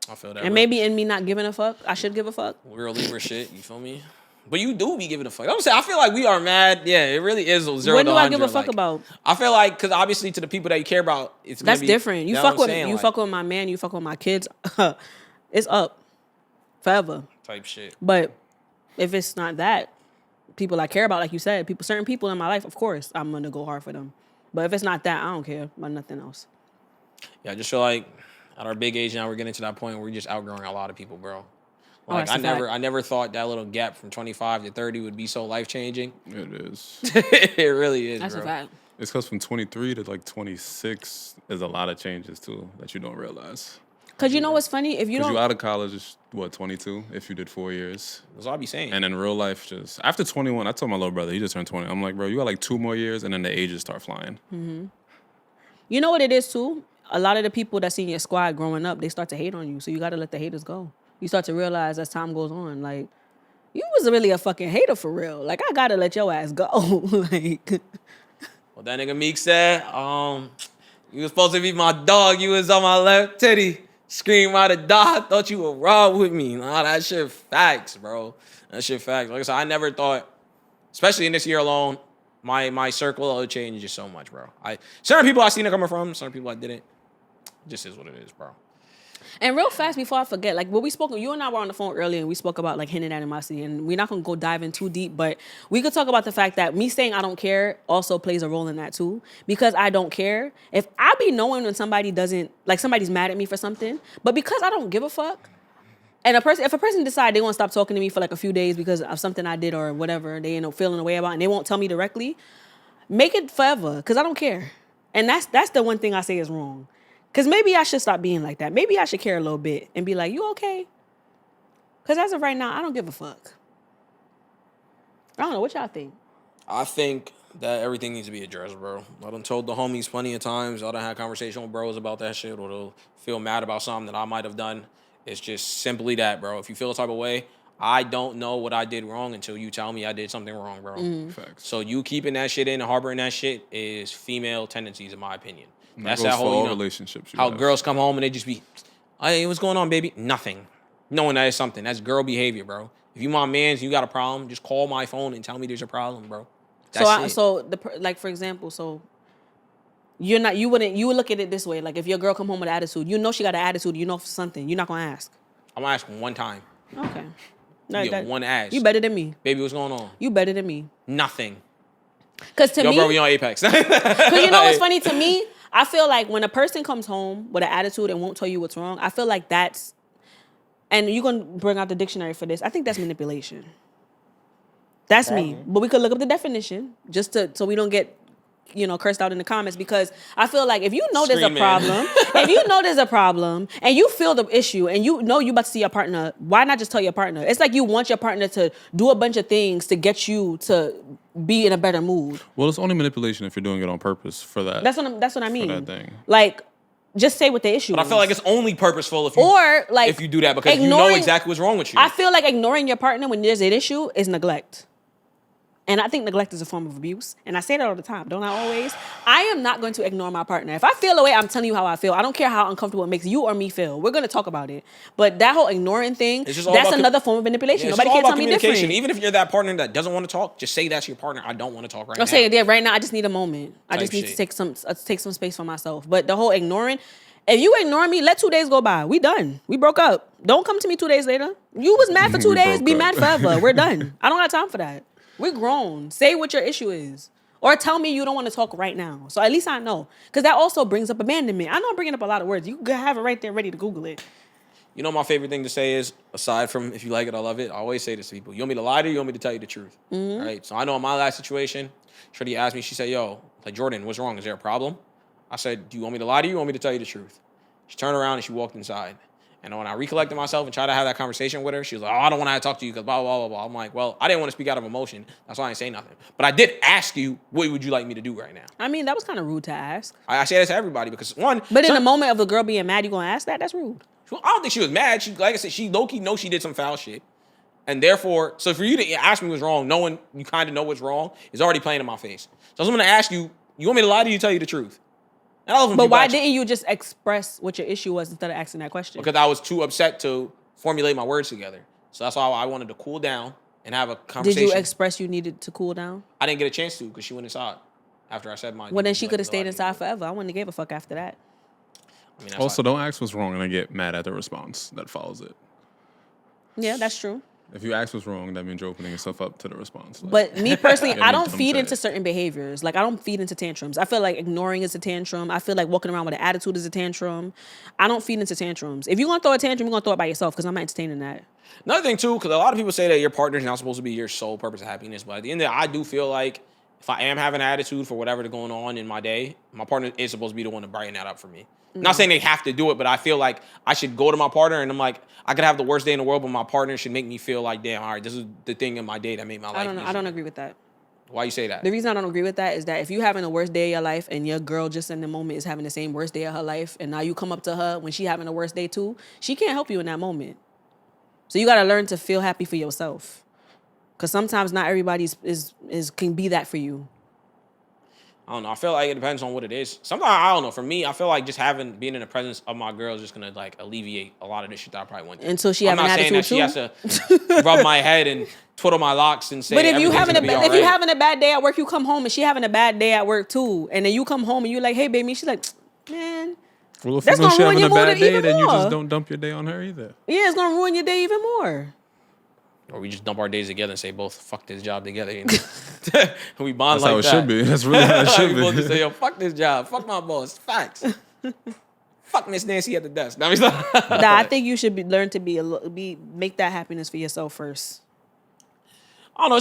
Speaker 1: I feel that.
Speaker 2: And maybe in me not giving a fuck, I should give a fuck.
Speaker 1: Real Libra shit, you feel me? But you do be giving a fuck. I'm saying, I feel like we are mad. Yeah, it really is a 0
Speaker 2: When
Speaker 1: to
Speaker 2: do
Speaker 1: 100.
Speaker 2: I give a fuck
Speaker 1: like,
Speaker 2: about?
Speaker 1: I feel like, because obviously to the people that you care about, it's gonna
Speaker 2: That's
Speaker 1: be
Speaker 2: different. You
Speaker 1: know
Speaker 2: fuck
Speaker 1: what
Speaker 2: with
Speaker 1: I'm saying?
Speaker 2: you
Speaker 1: Like,
Speaker 2: fuck with my man. You fuck with my kids. It's up forever.
Speaker 1: type shit.
Speaker 2: But if it's not that, people I care about, like you said, certain people in my life, of course, I'm gonna go hard for them. But if it's not that, I don't care about nothing else.
Speaker 1: Yeah, I just feel like at our big age now, we're getting to that point where we're just outgrowing a lot of people, bro. Like
Speaker 2: that's a fact.
Speaker 1: I never thought that little gap from 25 to 30 would be so life changing.
Speaker 3: It is.
Speaker 1: It really is,
Speaker 2: That's
Speaker 1: bro.
Speaker 2: a fact.
Speaker 3: It's because from 23 to like 26, there's a lot of changes too that you don't realize.
Speaker 2: Cause you know what's funny? If you
Speaker 3: Because
Speaker 2: don't,
Speaker 3: you out of college is what, 22? If you did 4 years.
Speaker 1: That's all I be saying.
Speaker 3: And in real life, just after 21, I told my little brother, he just turned 20. I'm like, bro, you got like 2 more years and then the ages start flying.
Speaker 2: you know what it is too? A lot of the people that's in your squad growing up, they start to hate on you. So you got to let the haters go. You start to realize as time goes on, like, you was really a fucking hater for real. Like, I got to let your ass go. Like,
Speaker 1: What that nigga Meek said, you was supposed to be my dog. You was on my left titty. Scream out of dog. Thought you would rob with me. Nah, that shit facts, bro. That shit facts. Like I said, I never thought, especially in this year alone, my circle of change just so much, bro. Certain people I seen it coming from, certain people I didn't. It just is what it is, bro.
Speaker 2: and real fast before I forget, like what we spoke, you and I were on the phone earlier and we spoke about like hidden animosity, and we're not gonna go dive in too deep, but we could talk about the fact that me saying I don't care also plays a role in that too. Because I don't care. If I be knowing when somebody doesn't, like somebody's mad at me for something, but because I don't give a fuck, and if a person decide they want to stop talking to me for like a few days because of something I did or whatever, they end up feeling a way about it, and they won't tell me directly, make it forever, because I don't care. And that's the one thing I say is wrong. Because maybe I should stop being like that. Maybe I should care a little bit and be like, you okay? Because as of right now, I don't give a fuck. I don't know. What y'all think?
Speaker 1: I think that everything needs to be addressed, bro. I done told the homies plenty of times. I done had conversation with bros about that shit, or they'll feel mad about something that I might have done. It's just simply that, bro. If you feel a type of way, I don't know what I did wrong until you tell me I did something wrong, bro.
Speaker 3: Facts.
Speaker 1: So you keeping that shit in and harboring that shit is female tendencies, in my opinion.
Speaker 3: And
Speaker 1: That's
Speaker 3: that goes
Speaker 1: that
Speaker 3: for
Speaker 1: whole,
Speaker 3: all relationships. You
Speaker 1: how
Speaker 3: have.
Speaker 1: girls come home and they just be, hey, what's going on, baby? Nothing. Knowing that is something. That's girl behavior, bro. If you my mans, you got a problem, just call my phone and tell me there's a problem, bro. That's it.
Speaker 2: Like for example, you would look at it this way, like if your girl come home with an attitude, you know she got an attitude, you know for something, you're not gonna ask.
Speaker 1: I'm gonna ask one time.
Speaker 2: Okay.
Speaker 1: One ask.
Speaker 2: You better than me.
Speaker 1: Baby, what's going on?
Speaker 2: You better than me.
Speaker 1: Nothing.
Speaker 2: Cause to
Speaker 1: Yo,
Speaker 2: me,
Speaker 1: bro, we on Apex.
Speaker 2: cause you know what's funny to me? I feel like when a person comes home with an attitude and won't tell you what's wrong, I feel like that's, and you're gonna bring out the dictionary for this. I think that's manipulation. That's me. But we could look up the definition so we don't get, cursed out in the comments, because I feel like if you know there's a
Speaker 1: Screaming.
Speaker 2: problem, if you know there's a problem and you feel the issue and you know you about to see your partner, why not just tell your partner? It's like you want your partner to do a bunch of things to get you to be in a better mood.
Speaker 3: Well, it's only manipulation if you're doing it on purpose for that.
Speaker 2: That's what I mean.
Speaker 3: that thing.
Speaker 2: Like, just say what the issue is.
Speaker 1: But I feel like it's only purposeful if you if you do that, because you know exactly what's wrong with you.
Speaker 2: I feel like ignoring your partner when there's an issue is neglect. And I think neglect is a form of abuse. And I say that all the time, don't I always? I am not going to ignore my partner. If I feel a way, I'm telling you how I feel. I don't care how uncomfortable it makes you or me feel. We're going to talk about it. But that whole ignoring thing, that's another form of manipulation. Nobody can tell me different.
Speaker 1: Even if you're that partner that doesn't want to talk, just say that's your partner. I don't want to talk right now.
Speaker 2: I'm saying, yeah, right now I just need a moment. I just need to take some space for myself. But the whole ignoring, if you ignore me, let 2 days go by. We done. We broke up. Don't come to me 2 days later. You was mad for 2 days. Be mad forever. We're done. I don't have time for that. We're grown. Say what your issue is. Or tell me you don't want to talk right now. So at least I know. Because that also brings up abandonment. I know I'm bringing up a lot of words. You can have it right there ready to Google it.
Speaker 1: You know my favorite thing to say is, aside from if you like it, I love it, I always say this to people. You want me to lie to you? You want me to tell you the truth? All right? So I know in my last situation, Shorty asked me, she said, yo, like, Jordan, what's wrong? Is there a problem? I said, do you want me to lie to you? You want me to tell you the truth? She turned around and she walked inside. And when I recollected myself and tried to have that conversation with her, she was like, oh, I don't want to talk to you because blah, blah, blah, blah. I'm like, well, I didn't want to speak out of emotion. That's why I didn't say nothing. But I did ask you, what would you like me to do right now?
Speaker 2: I mean, that was kind of rude to ask.
Speaker 1: I say that to everybody because, one...
Speaker 2: But in the moment of the girl being mad, you going to ask that? That's rude.
Speaker 1: I don't think she was mad. She, like I said, she low-key knows she did some foul shit. And therefore, so for you to ask me what's wrong, knowing you kind of know what's wrong, is already playing in my face. So I'm going to ask you, you want me to lie to you, tell you the truth?
Speaker 2: But why didn't you just express what your issue was instead of asking that question?
Speaker 1: Because I was too upset to formulate my words together. So that's why I wanted to cool down and have a conversation.
Speaker 2: Did you express you needed to cool down?
Speaker 1: I didn't get a chance to because she went inside after I said my...
Speaker 2: Well, then she could have stayed inside forever. I wouldn't have gave a fuck after that.
Speaker 3: I mean, also, don't ask what's wrong and then get mad at the response that follows it.
Speaker 2: Yeah, that's true.
Speaker 3: If you ask what's wrong, that means you're opening yourself up to the response. Like,
Speaker 2: but me personally, I don't feed into certain behaviors. Like, I don't feed into tantrums. I feel like ignoring is a tantrum. I feel like walking around with an attitude is a tantrum. I don't feed into tantrums. If you're going to throw a tantrum, you're going to throw it by yourself because I'm not entertaining that.
Speaker 1: Another thing, too, because a lot of people say that your partner's not supposed to be your sole purpose of happiness. But at the end of the day, I do feel like if I am having an attitude for whatever's going on in my day, my partner is supposed to be the one to brighten that up for me. I'm not saying they have to do it, but I feel like I should go to my partner and I'm like, I could have the worst day in the world, but my partner should make me feel like, damn, all right, this is the thing in my day that made my life easier.
Speaker 2: I don't agree with that.
Speaker 1: Why you say that?
Speaker 2: The reason I don't agree with that is that if you're having the worst day of your life and your girl just in the moment is having the same worst day of her life, and now you come up to her when she having the worst day too, she can't help you in that moment. So you got to learn to feel happy for yourself. Because sometimes not everybody can be that for you.
Speaker 1: I don't know. I feel like it depends on what it is. Sometimes, I don't know. For me, I feel like just being in the presence of my girl is just going to like alleviate a lot of this shit that I probably went through.
Speaker 2: Until she have an attitude too?
Speaker 1: I'm not saying that she has to rub my head and twiddle my locks and say,
Speaker 2: but if you having a bad day at work, you come home and she having a bad day at work too. And then you come home and you're like, hey, baby. She's like, man,
Speaker 3: well, if
Speaker 2: that's going to ruin your mood even more.
Speaker 3: Then you just don't dump your day on her either.
Speaker 2: Yeah, it's going to ruin your day even more.
Speaker 1: Or we just dump our days together and say both fuck this job together. You know? We bond
Speaker 3: That's
Speaker 1: like
Speaker 3: how it
Speaker 1: that.
Speaker 3: should be. That's really how it should
Speaker 1: We
Speaker 3: be.
Speaker 1: both just say, yo, fuck this job. Fuck my boss. Facts. Fuck Miss Nancy at the desk. Nah,
Speaker 2: I think you should learn to make that happiness for yourself first.
Speaker 1: I don't know.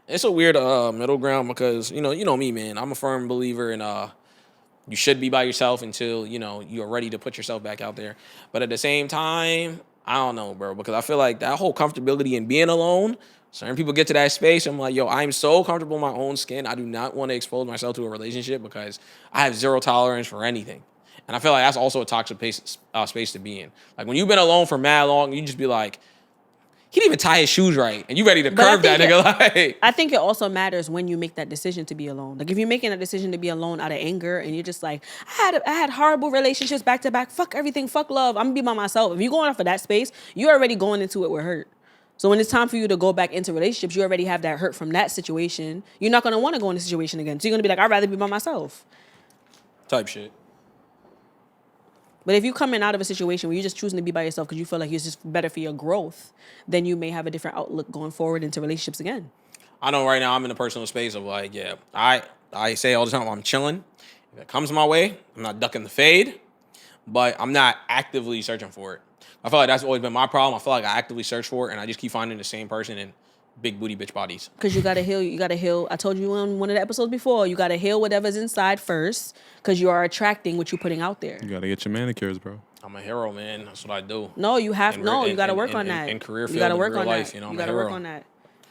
Speaker 1: It's a weird middle ground because, you know me, man. I'm a firm believer in you should be by yourself until, you're ready to put yourself back out there. But at the same time, I don't know, bro, because I feel like that whole comfortability in being alone, certain people get to that space. I'm like, yo, I'm so comfortable in my own skin. I do not want to expose myself to a relationship because I have zero tolerance for anything. And I feel like that's also a toxic space to be in. Like when you've been alone for mad long, you just be like, he didn't even tie his shoes right, and you ready to
Speaker 2: But I
Speaker 1: curve that
Speaker 2: think
Speaker 1: nigga like.
Speaker 2: I think it also matters when you make that decision to be alone. Like if you're making a decision to be alone out of anger and you're just like, I had horrible relationships back to back. Fuck everything. Fuck love. I'm gonna be by myself. If you're going off of that space, you're already going into it with hurt. So when it's time for you to go back into relationships, you already have that hurt from that situation. You're not gonna want to go in a situation again. So you're gonna be like, I'd rather be by myself.
Speaker 1: Type shit.
Speaker 2: But if you're coming out of a situation where you're just choosing to be by yourself because you feel like it's just better for your growth, then you may have a different outlook going forward into relationships again.
Speaker 1: I know right now I'm in a personal space of like, yeah, I say all the time I'm chilling. If it comes my way, I'm not ducking the fade, but I'm not actively searching for it. I feel like that's always been my problem. I feel like I actively search for it, and I just keep finding the same person in big booty bitch bodies.
Speaker 2: Because you gotta heal. You gotta heal. I told you on one of the episodes before. You gotta heal whatever's inside first, because you are attracting what you're putting out there.
Speaker 3: You gotta get your manicures, bro.
Speaker 1: I'm a hero, man. That's what I do.
Speaker 2: No, you have
Speaker 1: In
Speaker 2: no.
Speaker 1: re-
Speaker 2: You gotta
Speaker 1: in-
Speaker 2: work
Speaker 1: in-
Speaker 2: on
Speaker 1: in-
Speaker 2: that.
Speaker 1: in career
Speaker 2: you
Speaker 1: field,
Speaker 2: gotta
Speaker 1: in
Speaker 2: work
Speaker 1: real
Speaker 2: on
Speaker 1: life,
Speaker 2: that.
Speaker 1: you know, I'm
Speaker 2: you
Speaker 1: a
Speaker 2: gotta work
Speaker 1: hero.
Speaker 2: on that.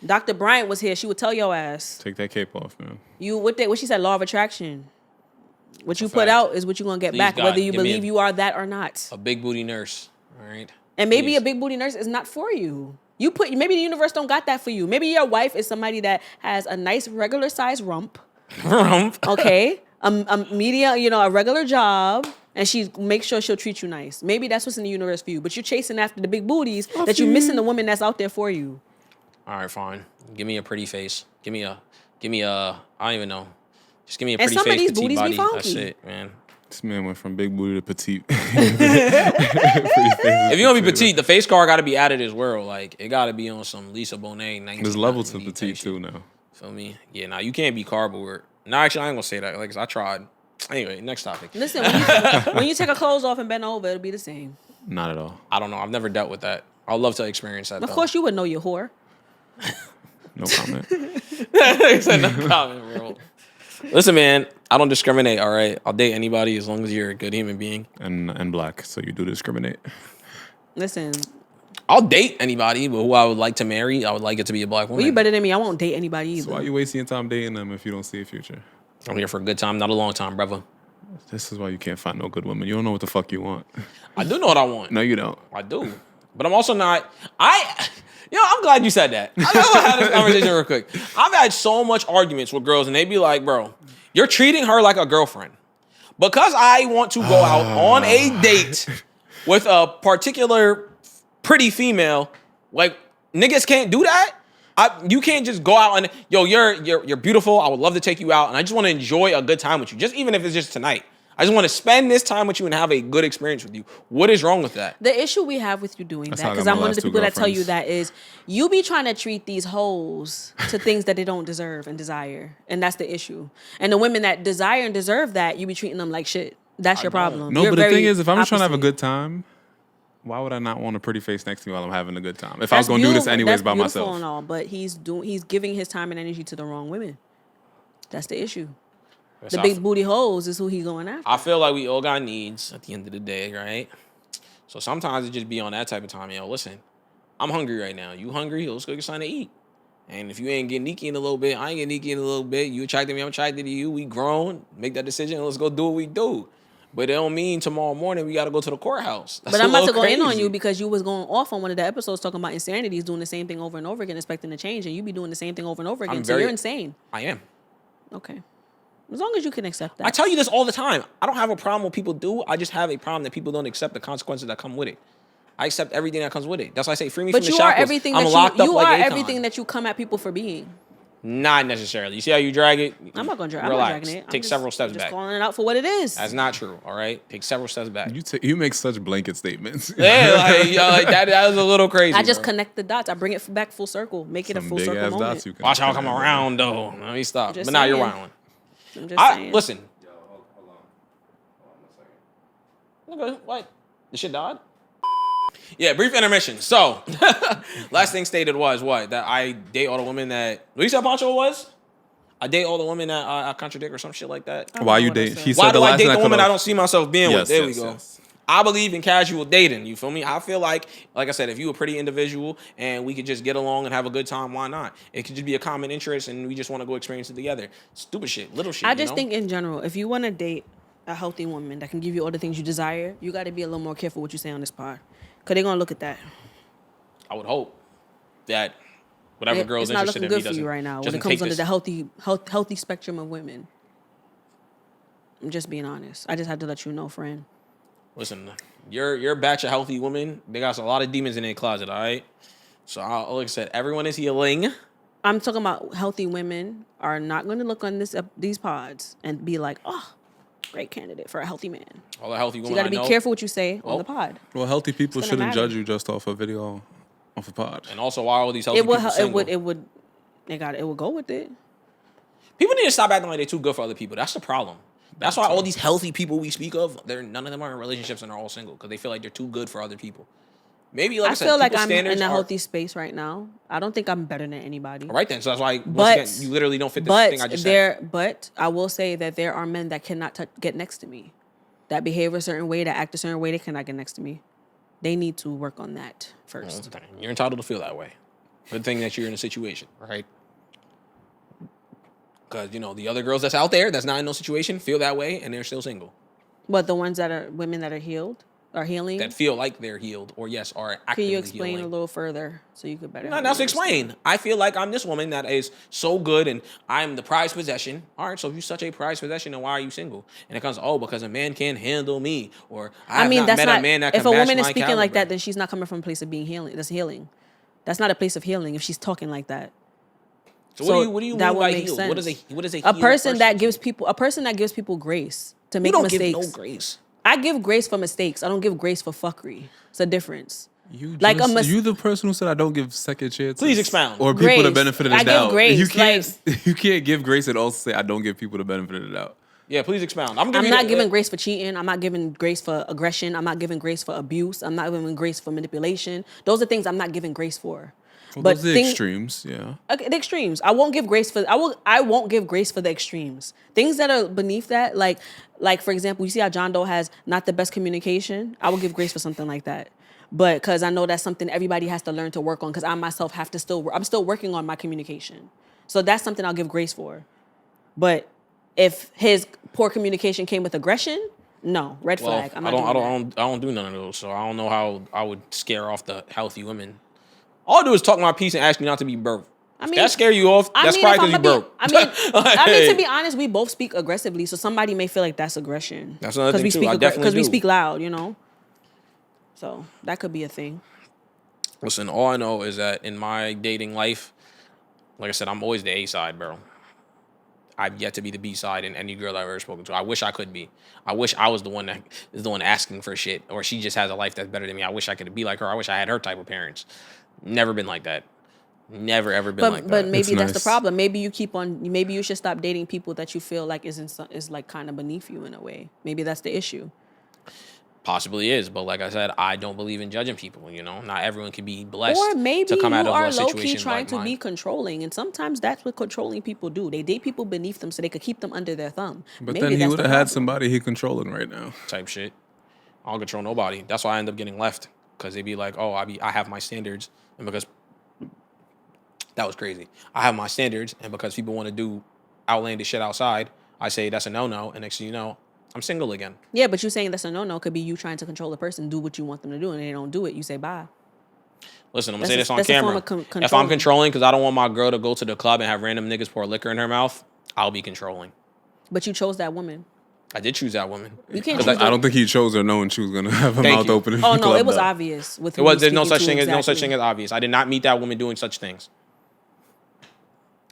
Speaker 2: Dr. Bryant was here. She would tell your ass.
Speaker 3: Take that cape off, man.
Speaker 2: You what she said? Law of attraction. What you
Speaker 1: a
Speaker 2: put
Speaker 1: fact.
Speaker 2: out is what you're gonna get
Speaker 1: Please,
Speaker 2: back,
Speaker 1: God,
Speaker 2: whether you
Speaker 1: give me
Speaker 2: believe you are that or not.
Speaker 1: A big booty nurse. All right.
Speaker 2: And maybe
Speaker 1: Please.
Speaker 2: a big booty nurse is not for you. Maybe the universe don't got that for you. Maybe your wife is somebody that has a nice regular size rump. Okay, a medium, a regular job, and she makes sure she'll treat you nice. Maybe that's what's in the universe for you. But you're chasing after the big booties that you're missing the woman that's out there for you.
Speaker 1: All right, fine. Give me a pretty face. Give me a. I don't even know. Just give me a
Speaker 2: And
Speaker 1: pretty
Speaker 2: some of
Speaker 1: face,
Speaker 2: these
Speaker 1: petite
Speaker 2: booties be
Speaker 1: body. That's
Speaker 2: funky.
Speaker 1: it, man.
Speaker 3: This man went from big booty to petite.
Speaker 1: If you're gonna be petite, the face card got to be added as well. Like it got to be on some Lisa Bonet.
Speaker 3: There's levels to petite too now.
Speaker 1: Feel me? Yeah. Nah, you can't be cardboard. No, actually, I ain't gonna say that. Like, 'cause I tried. Anyway, next topic.
Speaker 2: Listen, when you take her clothes off and bend over, it'll be the same.
Speaker 3: Not at all.
Speaker 1: I don't know. I've never dealt with that. I'd love to experience that.
Speaker 2: Of course, you would know your whore.
Speaker 3: No comment.
Speaker 1: He said no comment, bro. Listen, man, I don't discriminate, all right? I'll date anybody as long as you're a good human being.
Speaker 3: And black, so you do discriminate.
Speaker 2: Listen,
Speaker 1: I'll date anybody, but who I would like to marry, I would like it to be a black woman.
Speaker 2: well, you better than me. I won't date anybody either.
Speaker 3: So why are you wasting your time dating them if you don't see a future?
Speaker 1: I'm here for a good time, not a long time, brother.
Speaker 3: This is why you can't find no good woman. You don't know what the fuck you want.
Speaker 1: I do know what I want.
Speaker 3: No, you don't.
Speaker 1: I do. But I'm also not... I'm glad you said that. I want to have this conversation real quick. I've had so much arguments with girls, and they be like, bro, you're treating her like a girlfriend. Because I want to go out on a date with a particular pretty female, like, niggas can't do that. You can't just go out and, you're beautiful. I would love to take you out, and I just want to enjoy a good time with you, just even if it's just tonight. I just want to spend this time with you and have a good experience with you. What is wrong with that?
Speaker 2: The issue we have with you doing
Speaker 3: That's
Speaker 2: that,
Speaker 3: how I got
Speaker 2: because
Speaker 3: my
Speaker 2: I'm one of
Speaker 3: last
Speaker 2: the
Speaker 3: two
Speaker 2: people that tell you
Speaker 3: girlfriends.
Speaker 2: that is, you be trying to treat these hoes to things that they don't deserve and desire. And that's the issue. And the women that desire and deserve that, you be treating them like shit. That's your problem.
Speaker 3: No,
Speaker 2: You're
Speaker 3: but the
Speaker 2: very
Speaker 3: thing is, if I'm just trying to have a
Speaker 2: opposite.
Speaker 3: good time, why would I not want a pretty face next to me while I'm having a good time? If I
Speaker 2: That's
Speaker 3: was going to do this
Speaker 2: beautiful.
Speaker 3: anyways
Speaker 2: That's
Speaker 3: by
Speaker 2: beautiful
Speaker 3: myself.
Speaker 2: and all, but he's giving his time and energy to the wrong women. That's the issue. The big booty hoes is who he's going after.
Speaker 1: I feel like we all got needs at the end of the day, right? So sometimes it just be on that type of time. Listen, I'm hungry right now. You hungry? Let's go get something to eat. And if you ain't getting Nikki in a little bit, I ain't getting Nikki in a little bit. You attracted me, I'm attracted to you. We grown. Make that decision. Let's go do what we do. But it don't mean tomorrow morning we got to go to the courthouse. That's
Speaker 2: But I'm
Speaker 1: a
Speaker 2: about to
Speaker 1: little
Speaker 2: go in on
Speaker 1: crazy.
Speaker 2: you because you was going off on one of the episodes talking about insanities, doing the same thing over and over again, expecting to change, and you be doing the same thing over and over again. So you're insane.
Speaker 1: I am.
Speaker 2: Okay. As long as you can accept that.
Speaker 1: I tell you this all the time. I don't have a problem with people do. I just have a problem that people don't accept the consequences that come with it. I accept everything that comes with it. That's why I say free me
Speaker 2: But
Speaker 1: from the
Speaker 2: you are
Speaker 1: shackles.
Speaker 2: everything
Speaker 1: I'm
Speaker 2: that
Speaker 1: locked up
Speaker 2: you
Speaker 1: like
Speaker 2: are
Speaker 1: Akon.
Speaker 2: everything that you come at people for being.
Speaker 1: Not necessarily. You see how you drag it?
Speaker 2: I'm not gonna drag. I'm not
Speaker 1: Relax.
Speaker 2: dragging it.
Speaker 1: Take several steps
Speaker 2: just
Speaker 1: back.
Speaker 2: calling it out for what it is.
Speaker 1: That's not true. All right, take several steps back.
Speaker 3: You make such blanket statements.
Speaker 1: Yeah, like that was a little crazy.
Speaker 2: I just
Speaker 1: bro.
Speaker 2: connect the dots. I bring it back full circle. Make it a
Speaker 3: Some
Speaker 2: full
Speaker 3: big
Speaker 2: circle
Speaker 3: ass
Speaker 2: moment.
Speaker 3: dots you can
Speaker 1: Watch how I come
Speaker 3: connect.
Speaker 1: around though. Let me stop.
Speaker 2: Just
Speaker 1: But now you're
Speaker 2: saying.
Speaker 1: wilding.
Speaker 2: I'm just saying.
Speaker 1: Listen.
Speaker 4: Yo, hold on. Hold on a second.
Speaker 1: Nigga, what? The shit died? Yeah, brief intermission. So, last thing stated was what? That I date all the women that... What you said, Pancho, was? I date all the women that I contradict or some shit like that.
Speaker 2: I don't
Speaker 3: Why
Speaker 2: know
Speaker 3: you
Speaker 2: what I
Speaker 3: date?
Speaker 2: said.
Speaker 3: He
Speaker 1: Why
Speaker 3: said the
Speaker 1: do I
Speaker 3: last
Speaker 1: date
Speaker 3: thing
Speaker 1: the
Speaker 3: cut
Speaker 1: women I
Speaker 3: off.
Speaker 1: don't see myself being with?
Speaker 3: Yes,
Speaker 1: There
Speaker 3: yes,
Speaker 1: we go.
Speaker 3: yes.
Speaker 1: I believe in casual dating. You feel me? I feel like I said, if you a pretty individual and we could just get along and have a good time, why not? It could just be a common interest and we just want to go experience it together. Stupid shit, little shit.
Speaker 2: I
Speaker 1: you
Speaker 2: just
Speaker 1: know?
Speaker 2: think in general, if you want to date a healthy woman that can give you all the things you desire, you got to be a little more careful what you say on this pod. Because they're going to look at that.
Speaker 1: I would hope. that whatever girl's
Speaker 2: It's not
Speaker 1: interested
Speaker 2: looking
Speaker 1: in me
Speaker 2: good for you
Speaker 1: doesn't.
Speaker 2: right now when
Speaker 1: doesn't
Speaker 2: it comes
Speaker 1: take
Speaker 2: under
Speaker 1: this.
Speaker 2: the healthy spectrum of women. I'm just being honest. I just had to let you know, friend.
Speaker 1: Listen, your batch of healthy women, they got a lot of demons in their closet, all right? So, like I said, everyone is healing.
Speaker 2: I'm talking about healthy women are not going to look on these pods and be like, oh, great candidate for a healthy man.
Speaker 1: All the healthy
Speaker 2: So
Speaker 1: women
Speaker 2: you got to
Speaker 1: I
Speaker 2: be
Speaker 1: know.
Speaker 2: careful what you say on
Speaker 1: Well,
Speaker 2: the pod.
Speaker 3: Well, healthy people
Speaker 2: It's gonna
Speaker 3: shouldn't
Speaker 2: matter.
Speaker 3: judge you just off a video, off a pod.
Speaker 1: And also, why are all these healthy
Speaker 2: It
Speaker 1: people
Speaker 2: would,
Speaker 1: single?
Speaker 2: it would, it would go with it.
Speaker 1: People need to stop acting like they're too good for other people. That's the problem. That's why all these healthy people we speak of, none of them are in relationships and they're all single because they feel like they're too good for other people. Maybe like I said,
Speaker 2: feel like
Speaker 1: people's
Speaker 2: I'm in
Speaker 1: standards
Speaker 2: a
Speaker 1: are
Speaker 2: healthy space right now. I don't think I'm better than anybody.
Speaker 1: all right then. So that's why once
Speaker 2: But
Speaker 1: again, you literally don't fit this thing I just said.
Speaker 2: But I will say that there are men that cannot get next to me, that behave a certain way, that act a certain way. They cannot get next to me. They need to work on that first.
Speaker 1: You're entitled to feel that way. Good thing that you're in a situation, right? Because the other girls that's out there that's not in no situation feel that way and they're still single.
Speaker 2: But the ones that are women that are healed, are healing.
Speaker 1: That feel like they're healed or yes are
Speaker 2: Can
Speaker 1: actively
Speaker 2: you explain
Speaker 1: healing.
Speaker 2: a little further so you could better?
Speaker 1: Not enough to explain. I feel like I'm this woman that is so good and I'm the prized possession. All right, so if you're such a prized possession, then why are you single? And it comes, because a man can't handle me, or I have not
Speaker 2: that's
Speaker 1: met
Speaker 2: not.
Speaker 1: a man that can
Speaker 2: If a
Speaker 1: match
Speaker 2: woman is
Speaker 1: my
Speaker 2: speaking like
Speaker 1: caliber.
Speaker 2: that, then she's not coming from a place of being healing. That's healing. That's not a place of healing if she's talking like that.
Speaker 1: So what do you
Speaker 2: that
Speaker 1: mean
Speaker 2: would
Speaker 1: by
Speaker 2: make
Speaker 1: healed?
Speaker 2: sense.
Speaker 1: What is a
Speaker 2: A
Speaker 1: healed
Speaker 2: person that
Speaker 1: do?
Speaker 2: gives people grace to
Speaker 1: You
Speaker 2: make
Speaker 1: don't
Speaker 2: mistakes.
Speaker 1: give no grace.
Speaker 2: I give grace for mistakes. I don't give grace for fuckery. It's a difference.
Speaker 3: You
Speaker 2: Like
Speaker 3: you the person who said I don't give second chances.
Speaker 1: Please expound.
Speaker 3: Or people the
Speaker 2: Grace.
Speaker 3: benefit of the
Speaker 2: I give
Speaker 3: doubt.
Speaker 2: grace,
Speaker 3: You can't you can't give grace and also say I don't give people the benefit of the doubt.
Speaker 1: Yeah, please expound.
Speaker 2: I'm not giving grace for cheating. I'm not giving grace for aggression. I'm not giving grace for abuse. I'm not giving grace for manipulation. Those are things I'm not giving grace for.
Speaker 3: Well,
Speaker 2: But
Speaker 3: those are the extremes, yeah.
Speaker 2: Okay, the extremes. I won't give grace for. I won't give grace for the extremes. Things that are beneath that, like for example, you see how John Doe has not the best communication. I will give grace for something like that. But because I know that's something everybody has to learn to work on. Because I myself have to I'm still working on my communication. So that's something I'll give grace for. But if his poor communication came with aggression, no, red flag. I'm not doing that.
Speaker 1: I don't do none of those, so I don't know how I would scare off the healthy women. All I do is talk my piece and ask you not to be broke. If that scare you off, that's probably because you broke.
Speaker 2: I mean, to be honest, we both speak aggressively, so somebody may feel like that's aggression.
Speaker 1: That's another thing too. I definitely
Speaker 2: because we
Speaker 1: do.
Speaker 2: speak loud, So that could be a thing.
Speaker 1: Listen, all I know is that in my dating life, like I said, I'm always the A side, bro. I've yet to be the B side in any girl I've ever spoken to. I wish I could be. I wish I was the one that is the one asking for shit, or she just has a life that's better than me. I wish I could be like her. I wish I had her type of parents. Never been like that. Never ever been like that.
Speaker 2: But maybe
Speaker 3: It's
Speaker 2: that's the
Speaker 3: nice.
Speaker 2: problem. Maybe you should stop dating people that you feel like is like kind of beneath you in a way. Maybe that's the issue.
Speaker 1: Possibly is, but like I said, I don't believe in judging people. Not everyone can be blessed
Speaker 2: Or maybe
Speaker 1: to come
Speaker 2: you
Speaker 1: out of
Speaker 2: are
Speaker 1: a
Speaker 2: low
Speaker 1: situation
Speaker 2: key trying
Speaker 1: like
Speaker 2: to
Speaker 1: mine.
Speaker 2: be controlling, and sometimes that's what controlling people do. They date people beneath them so they could keep them under their thumb.
Speaker 3: But
Speaker 2: Maybe
Speaker 3: then he
Speaker 2: that's
Speaker 3: would
Speaker 2: the
Speaker 3: have had
Speaker 2: problem.
Speaker 3: somebody he controlling right now.
Speaker 1: Type shit. I don't control nobody. That's why I end up getting left, because they be like, I have my standards, and because that was crazy. I have my standards, and because people want to do outlandish shit outside, I say that's a no-no, and next thing you know, I'm single again.
Speaker 2: Yeah, but you saying that's a no-no could be you trying to control a person, do what you want them to do, and they don't do it. You say bye.
Speaker 1: Listen, I'm gonna
Speaker 2: That's
Speaker 1: say
Speaker 2: a-
Speaker 1: this on
Speaker 2: that's a form
Speaker 1: camera.
Speaker 2: of
Speaker 1: If I'm
Speaker 2: controlling.
Speaker 1: controlling because I don't want my girl to go to the club and have random niggas pour liquor in her mouth, I'll be controlling.
Speaker 2: But you chose that woman.
Speaker 1: I did choose that woman.
Speaker 2: You can't
Speaker 1: 'Cause
Speaker 2: choose
Speaker 3: I don't think he chose her knowing she was gonna have her
Speaker 1: Thank
Speaker 3: mouth
Speaker 1: you.
Speaker 3: open. In
Speaker 2: Oh
Speaker 3: the
Speaker 2: no,
Speaker 3: club,
Speaker 2: it was
Speaker 3: though.
Speaker 2: obvious with
Speaker 1: It was. There's no
Speaker 2: speaking
Speaker 1: such
Speaker 2: to
Speaker 1: thing as no such
Speaker 2: exactly.
Speaker 1: thing as obvious. I did not meet that woman doing such things.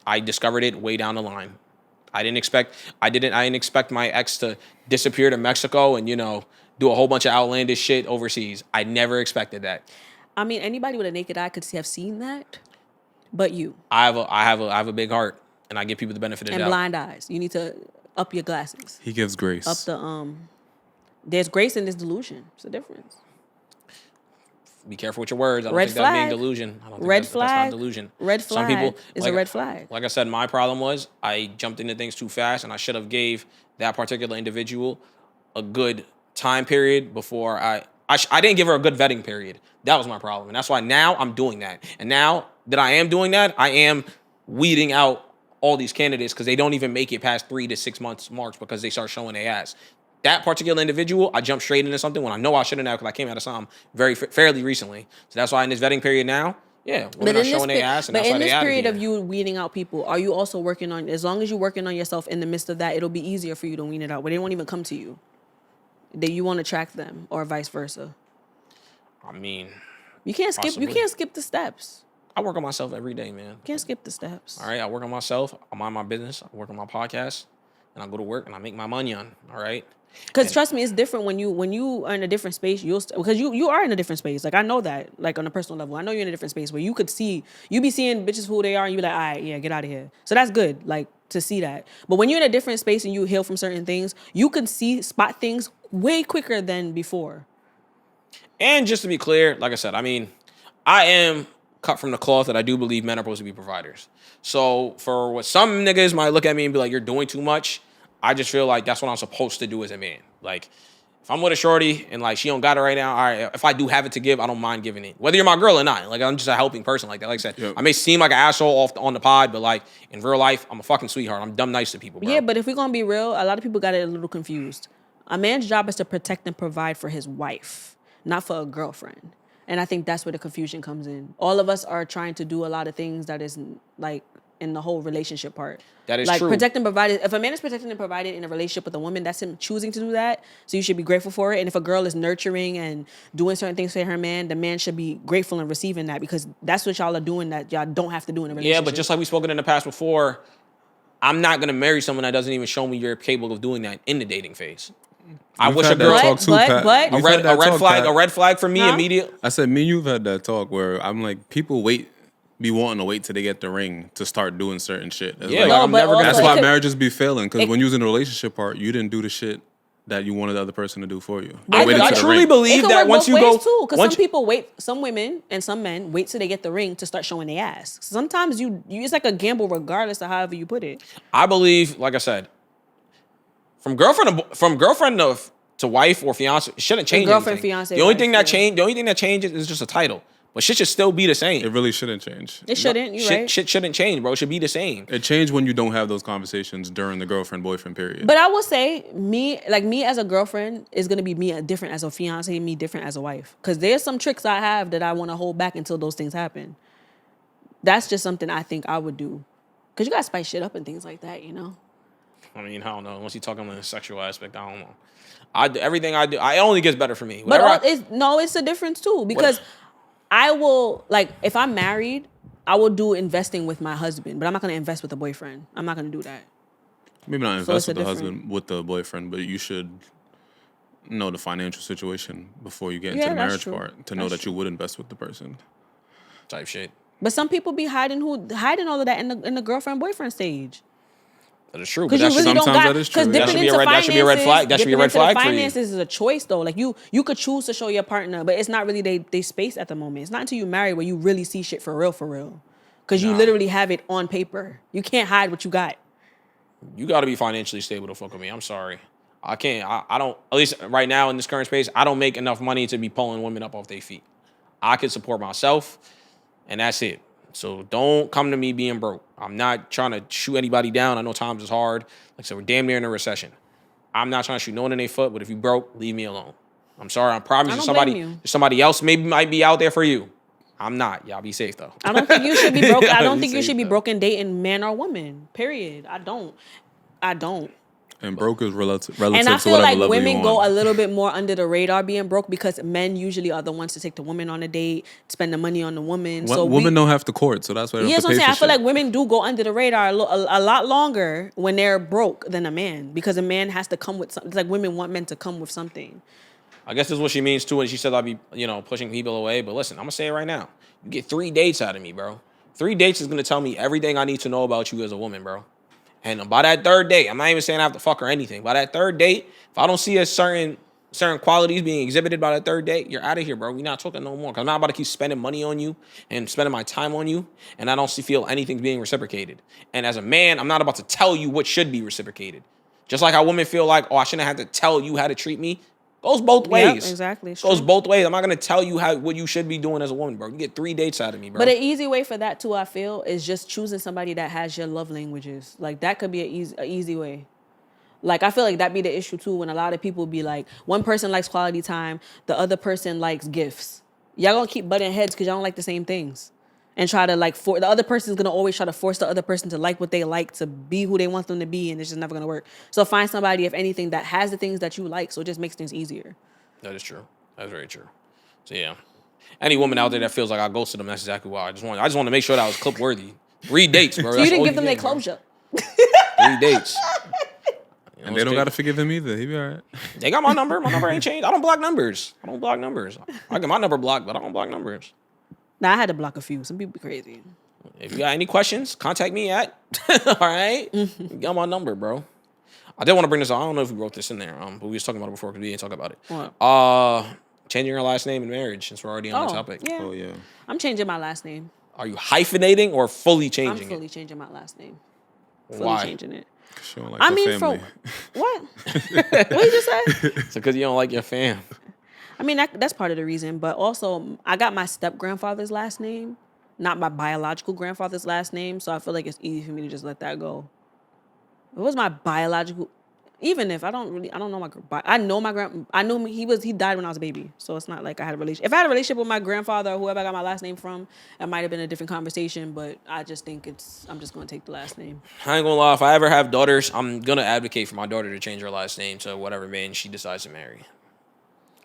Speaker 1: I discovered it way down the line. I didn't expect my ex to disappear to Mexico and do a whole bunch of outlandish shit overseas. I never expected that.
Speaker 2: I mean, anybody with a naked eye could have seen that, but you
Speaker 1: I have a big heart, and I give people the benefit of the
Speaker 2: and
Speaker 1: doubt.
Speaker 2: blind eyes. You need to up your glasses.
Speaker 3: He gives grace.
Speaker 2: Up the There's grace in this delusion. It's a difference.
Speaker 1: Be careful with your words. I don't
Speaker 2: Red
Speaker 1: think that being
Speaker 2: flag.
Speaker 1: delusion. I don't think
Speaker 2: Red
Speaker 1: that's
Speaker 2: flag.
Speaker 1: not delusion.
Speaker 2: Red
Speaker 1: Some
Speaker 2: flag
Speaker 1: people
Speaker 2: is a red flag.
Speaker 1: Like I said, my problem was I jumped into things too fast, and I should have gave that particular individual a good time period before I didn't give her a good vetting period. That was my problem, and that's why now I'm doing that. And now that I am doing that, I am weeding out all these candidates because they don't even make it past 3 to 6 months marks because they start showing their ass. That particular individual, I jumped straight into something when I know I shouldn't have because I came out of something fairly recently. So that's why in this vetting period now, Yeah, women are showing their ass, and that's why
Speaker 2: in
Speaker 1: they
Speaker 2: this
Speaker 1: out of
Speaker 2: period
Speaker 1: here.
Speaker 2: of you weeding out people, are you also working on? As long as you're working on yourself in the midst of that, it'll be easier for you to wean it out. Where they won't even come to you. That you won't attract them, or vice versa.
Speaker 1: I mean,
Speaker 2: You can't skip. You
Speaker 1: possibly.
Speaker 2: can't skip the steps.
Speaker 1: I work on myself every day, man.
Speaker 2: You can't skip the steps.
Speaker 1: All right, I work on myself. I mind my business. I work on my podcast, and I go to work and I make my money on. All right.
Speaker 2: Because trust me, it's different when you are in a different space. Because you are in a different space. Like I know that. Like on a personal level, I know you're in a different space where you could see you be seeing bitches who they are, and you be like, all right, yeah, get out of here. So that's good. Like to see that. But when you're in a different space and you heal from certain things, you can spot things way quicker than before.
Speaker 1: And just to be clear, like I said, I mean, I am cut from the cloth that I do believe men are supposed to be providers. So for what some niggas might look at me and be like, you're doing too much, I just feel like that's what I'm supposed to do as a man. Like, if I'm with a shorty and like she don't got it right now, all right, if I do have it to give, I don't mind giving it. Whether you're my girl or not. Like, I'm just a helping person like that. Like I said,
Speaker 3: Yep.
Speaker 1: I may seem like an asshole on the pod, but like in real life, I'm a fucking sweetheart. I'm dumb nice to people, bro.
Speaker 2: Yeah, but if we're gonna be real, a lot of people got it a little confused. A man's job is to protect and provide for his wife, not for a girlfriend. And I think that's where the confusion comes in. All of us are trying to do a lot of things that is like in the whole relationship part.
Speaker 1: That is
Speaker 2: like
Speaker 1: true.
Speaker 2: protect and provide. If a man is protecting and provided in a relationship with a woman, that's him choosing to do that. So you should be grateful for it. And if a girl is nurturing and doing certain things for her man, the man should be grateful and receiving that because that's what y'all are doing that y'all don't have to do in a relationship.
Speaker 1: Yeah, but just like we've spoken in the past before, I'm not gonna marry someone that doesn't even show me you're capable of doing that in the dating phase. I
Speaker 3: We've
Speaker 1: wish a
Speaker 3: had that
Speaker 1: girl
Speaker 3: talk too,
Speaker 2: but-
Speaker 3: Pat.
Speaker 2: but-
Speaker 3: We've
Speaker 1: a
Speaker 3: had that
Speaker 1: red
Speaker 3: talk,
Speaker 1: flag,
Speaker 3: Pat.
Speaker 1: a red flag for me
Speaker 2: Huh?
Speaker 1: immediate.
Speaker 3: I said, me and you've had that talk where I'm like, people be wanting to wait till they get the ring to start doing certain shit. It's
Speaker 1: Yeah,
Speaker 3: like,
Speaker 1: like,
Speaker 2: No,
Speaker 1: I'm
Speaker 2: but
Speaker 1: never gonna.
Speaker 3: that's
Speaker 2: also
Speaker 3: why
Speaker 2: it could-
Speaker 3: marriages be failing. Because
Speaker 2: it-
Speaker 3: when you was in the relationship part, you didn't do the shit that you wanted the other person to do for you.
Speaker 2: But
Speaker 3: You waited
Speaker 1: I
Speaker 3: to the
Speaker 1: truly
Speaker 3: ring.
Speaker 2: It
Speaker 1: believe
Speaker 2: could
Speaker 1: that
Speaker 2: work
Speaker 1: once
Speaker 2: both
Speaker 1: you
Speaker 2: ways
Speaker 1: go,
Speaker 2: too, because
Speaker 1: once
Speaker 2: some people wait, some women and some men wait till they get the ring to start showing their ass. Sometimes you it's like a gamble, regardless of however you put it.
Speaker 1: I believe, like I said, from girlfriend to wife or fiance, it shouldn't change.
Speaker 2: girlfriend,
Speaker 1: anything.
Speaker 2: fiance,
Speaker 1: The only
Speaker 2: wife,
Speaker 1: thing that
Speaker 2: yeah.
Speaker 1: the only thing that changes is just a title, but shit should still be the same.
Speaker 3: It really shouldn't change.
Speaker 2: It shouldn't. You're right.
Speaker 1: Shit shouldn't change, bro. It should be the same.
Speaker 3: It changed when you don't have those conversations during the girlfriend-boyfriend period.
Speaker 2: But I will say, me as a girlfriend is gonna be me different as a fiance, me different as a wife. Because there's some tricks I have that I want to hold back until those things happen. That's just something I think I would do. Because you gotta spice shit up and things like that, you know.
Speaker 1: I mean, I don't know. Once you talk about the sexual aspect, I don't know. Everything I do, it only gets better for me.
Speaker 2: But
Speaker 1: Whatever
Speaker 2: it's a difference too because I will if I'm married, I will do investing with my husband, but I'm not gonna invest with a boyfriend. I'm not gonna do that.
Speaker 3: Maybe not
Speaker 2: So it's
Speaker 3: invest
Speaker 2: a
Speaker 3: with the
Speaker 2: different-
Speaker 3: husband, with the boyfriend, but you should know the financial situation before you get
Speaker 2: Yeah,
Speaker 3: into the
Speaker 2: that's
Speaker 3: marriage
Speaker 2: true.
Speaker 3: part to know
Speaker 2: That's
Speaker 3: that you would invest with the person.
Speaker 1: type shit.
Speaker 2: But some people be hiding all of that in the girlfriend boyfriend stage.
Speaker 1: That is true. But
Speaker 2: Because you
Speaker 1: that
Speaker 2: really
Speaker 1: should,
Speaker 2: don't
Speaker 3: sometimes
Speaker 2: got
Speaker 3: that is
Speaker 2: because
Speaker 3: true.
Speaker 2: dipping
Speaker 1: That should be a
Speaker 2: into
Speaker 1: red- that should be a red
Speaker 2: finances-
Speaker 1: flag. That should be a
Speaker 2: dipping
Speaker 1: red
Speaker 2: into the
Speaker 1: flag for you.
Speaker 2: finances is a choice though. Like you could choose to show your partner, but it's not really they space at the moment. It's not until you marry where you really see shit for real. Because you
Speaker 1: Nah.
Speaker 2: literally have it on paper. You can't hide what you got.
Speaker 1: you got to be financially stable to fuck with me. I'm sorry. I can't. I don't. At least right now in this current space, I don't make enough money to be pulling women up off their feet. I can support myself, and that's it. So don't come to me being broke. I'm not trying to shoot anybody down. I know times is hard. Like I said, we're damn near in a recession. I'm not trying to shoot no one in their foot, but if you broke, leave me alone. I'm sorry. I promise
Speaker 2: I
Speaker 1: you
Speaker 2: don't
Speaker 1: somebody,
Speaker 2: blame you.
Speaker 1: somebody else might be out there for you. I'm not. Y'all be safe though.
Speaker 2: I don't think you should be broke. I don't
Speaker 1: You
Speaker 2: think you
Speaker 1: say
Speaker 2: should be
Speaker 1: so.
Speaker 2: broken dating man or woman. Period. I don't.
Speaker 3: And broke is relative
Speaker 2: And I
Speaker 3: to
Speaker 2: feel
Speaker 3: whatever
Speaker 2: like
Speaker 3: level
Speaker 2: women
Speaker 3: you're
Speaker 2: go a
Speaker 3: on.
Speaker 2: little bit more under the radar being broke because men usually are the ones to take the woman on a date, spend the money on the woman. So
Speaker 3: Women don't have to court, so that's why they
Speaker 2: yeah,
Speaker 3: don't
Speaker 2: that's what
Speaker 3: have
Speaker 2: I'm
Speaker 3: to
Speaker 2: saying.
Speaker 3: pay
Speaker 2: I
Speaker 3: for
Speaker 2: feel like
Speaker 3: shit.
Speaker 2: women do go under the radar a lot longer when they're broke than a man because a man has to come with something. It's like women want men to come with something.
Speaker 1: I guess this is what she means too when she said I'd be, pushing people away. But listen, I'm gonna say it right now. You get 3 dates out of me, bro. 3 dates is gonna tell me everything I need to know about you as a woman, bro. And by that third date, I'm not even saying I have to fuck or anything. By that third date, if I don't see a certain qualities being exhibited by that third date, you're out of here, bro. We're not talking no more. Cause I'm not about to keep spending money on you and spending my time on you, and I don't feel anything's being reciprocated. And as a man, I'm not about to tell you what should be reciprocated. Just like how women feel like, oh, I shouldn't have to tell you how to treat me. Goes both ways.
Speaker 2: exactly. It's
Speaker 1: Goes
Speaker 2: true.
Speaker 1: both ways. I'm not gonna tell you what you should be doing as a woman, bro. You get 3 dates out of me, bro.
Speaker 2: But an easy way for that too, I feel, is just choosing somebody that has your love languages. Like that could be a easy way. Like I feel like that be the issue too when a lot of people be like, one person likes quality time, the other person likes gifts. Y'all gonna keep butting heads because y'all don't like the same things. and try to like for the other person's gonna always try to force the other person to like what they like, to be who they want them to be, and it's just never gonna work. So find somebody, if anything, that has the things that you like, so it just makes things easier.
Speaker 1: That is true. That's very true. So yeah, any woman out there that feels like I ghosted them, that's exactly why. I just want to make sure that I was clip worthy. 3 dates, bro.
Speaker 2: So
Speaker 1: That's
Speaker 2: you didn't
Speaker 1: all
Speaker 2: give them their
Speaker 1: get, bro.
Speaker 2: closure.
Speaker 1: 3 dates. You know,
Speaker 3: And they don't got to forgive him either. He be all right.
Speaker 1: They got my number. My number ain't changed. I don't block numbers. I get my number blocked, but I don't block numbers.
Speaker 2: Now I had to block a few. Some people be crazy.
Speaker 1: If you got any questions, contact me at. All right, you got my number, bro. I did want to bring this up. I don't know if we wrote this in there, but we was talking about it before because we didn't talk about it.
Speaker 2: What?
Speaker 1: Changing your last name in marriage, since we're already on the topic.
Speaker 2: Yeah.
Speaker 3: Oh, yeah.
Speaker 2: I'm changing my last name.
Speaker 1: Are you hyphenating or fully
Speaker 2: I'm
Speaker 1: changing
Speaker 2: fully
Speaker 1: it?
Speaker 2: changing my last name. Fully
Speaker 1: Why?
Speaker 2: changing it.
Speaker 3: She don't like
Speaker 2: I
Speaker 3: her
Speaker 2: mean,
Speaker 3: family.
Speaker 2: what? What did you just say?
Speaker 1: It's because you don't like your fam.
Speaker 2: I mean, that's part of the reason. But also, I got my step-grandfather's last name, not my biological grandfather's last name. So I feel like it's easy for me to just let that go. If it was my biological, even if I don't know I knew him, he died when I was a baby. So it's not like I had a relationship. If I had a relationship with my grandfather or whoever I got my last name from, it might have been a different conversation. But I just think I'm just going to take the last name.
Speaker 1: I ain't gonna lie. If I ever have daughters, I'm gonna advocate for my daughter to change her last name to whatever man she decides to marry.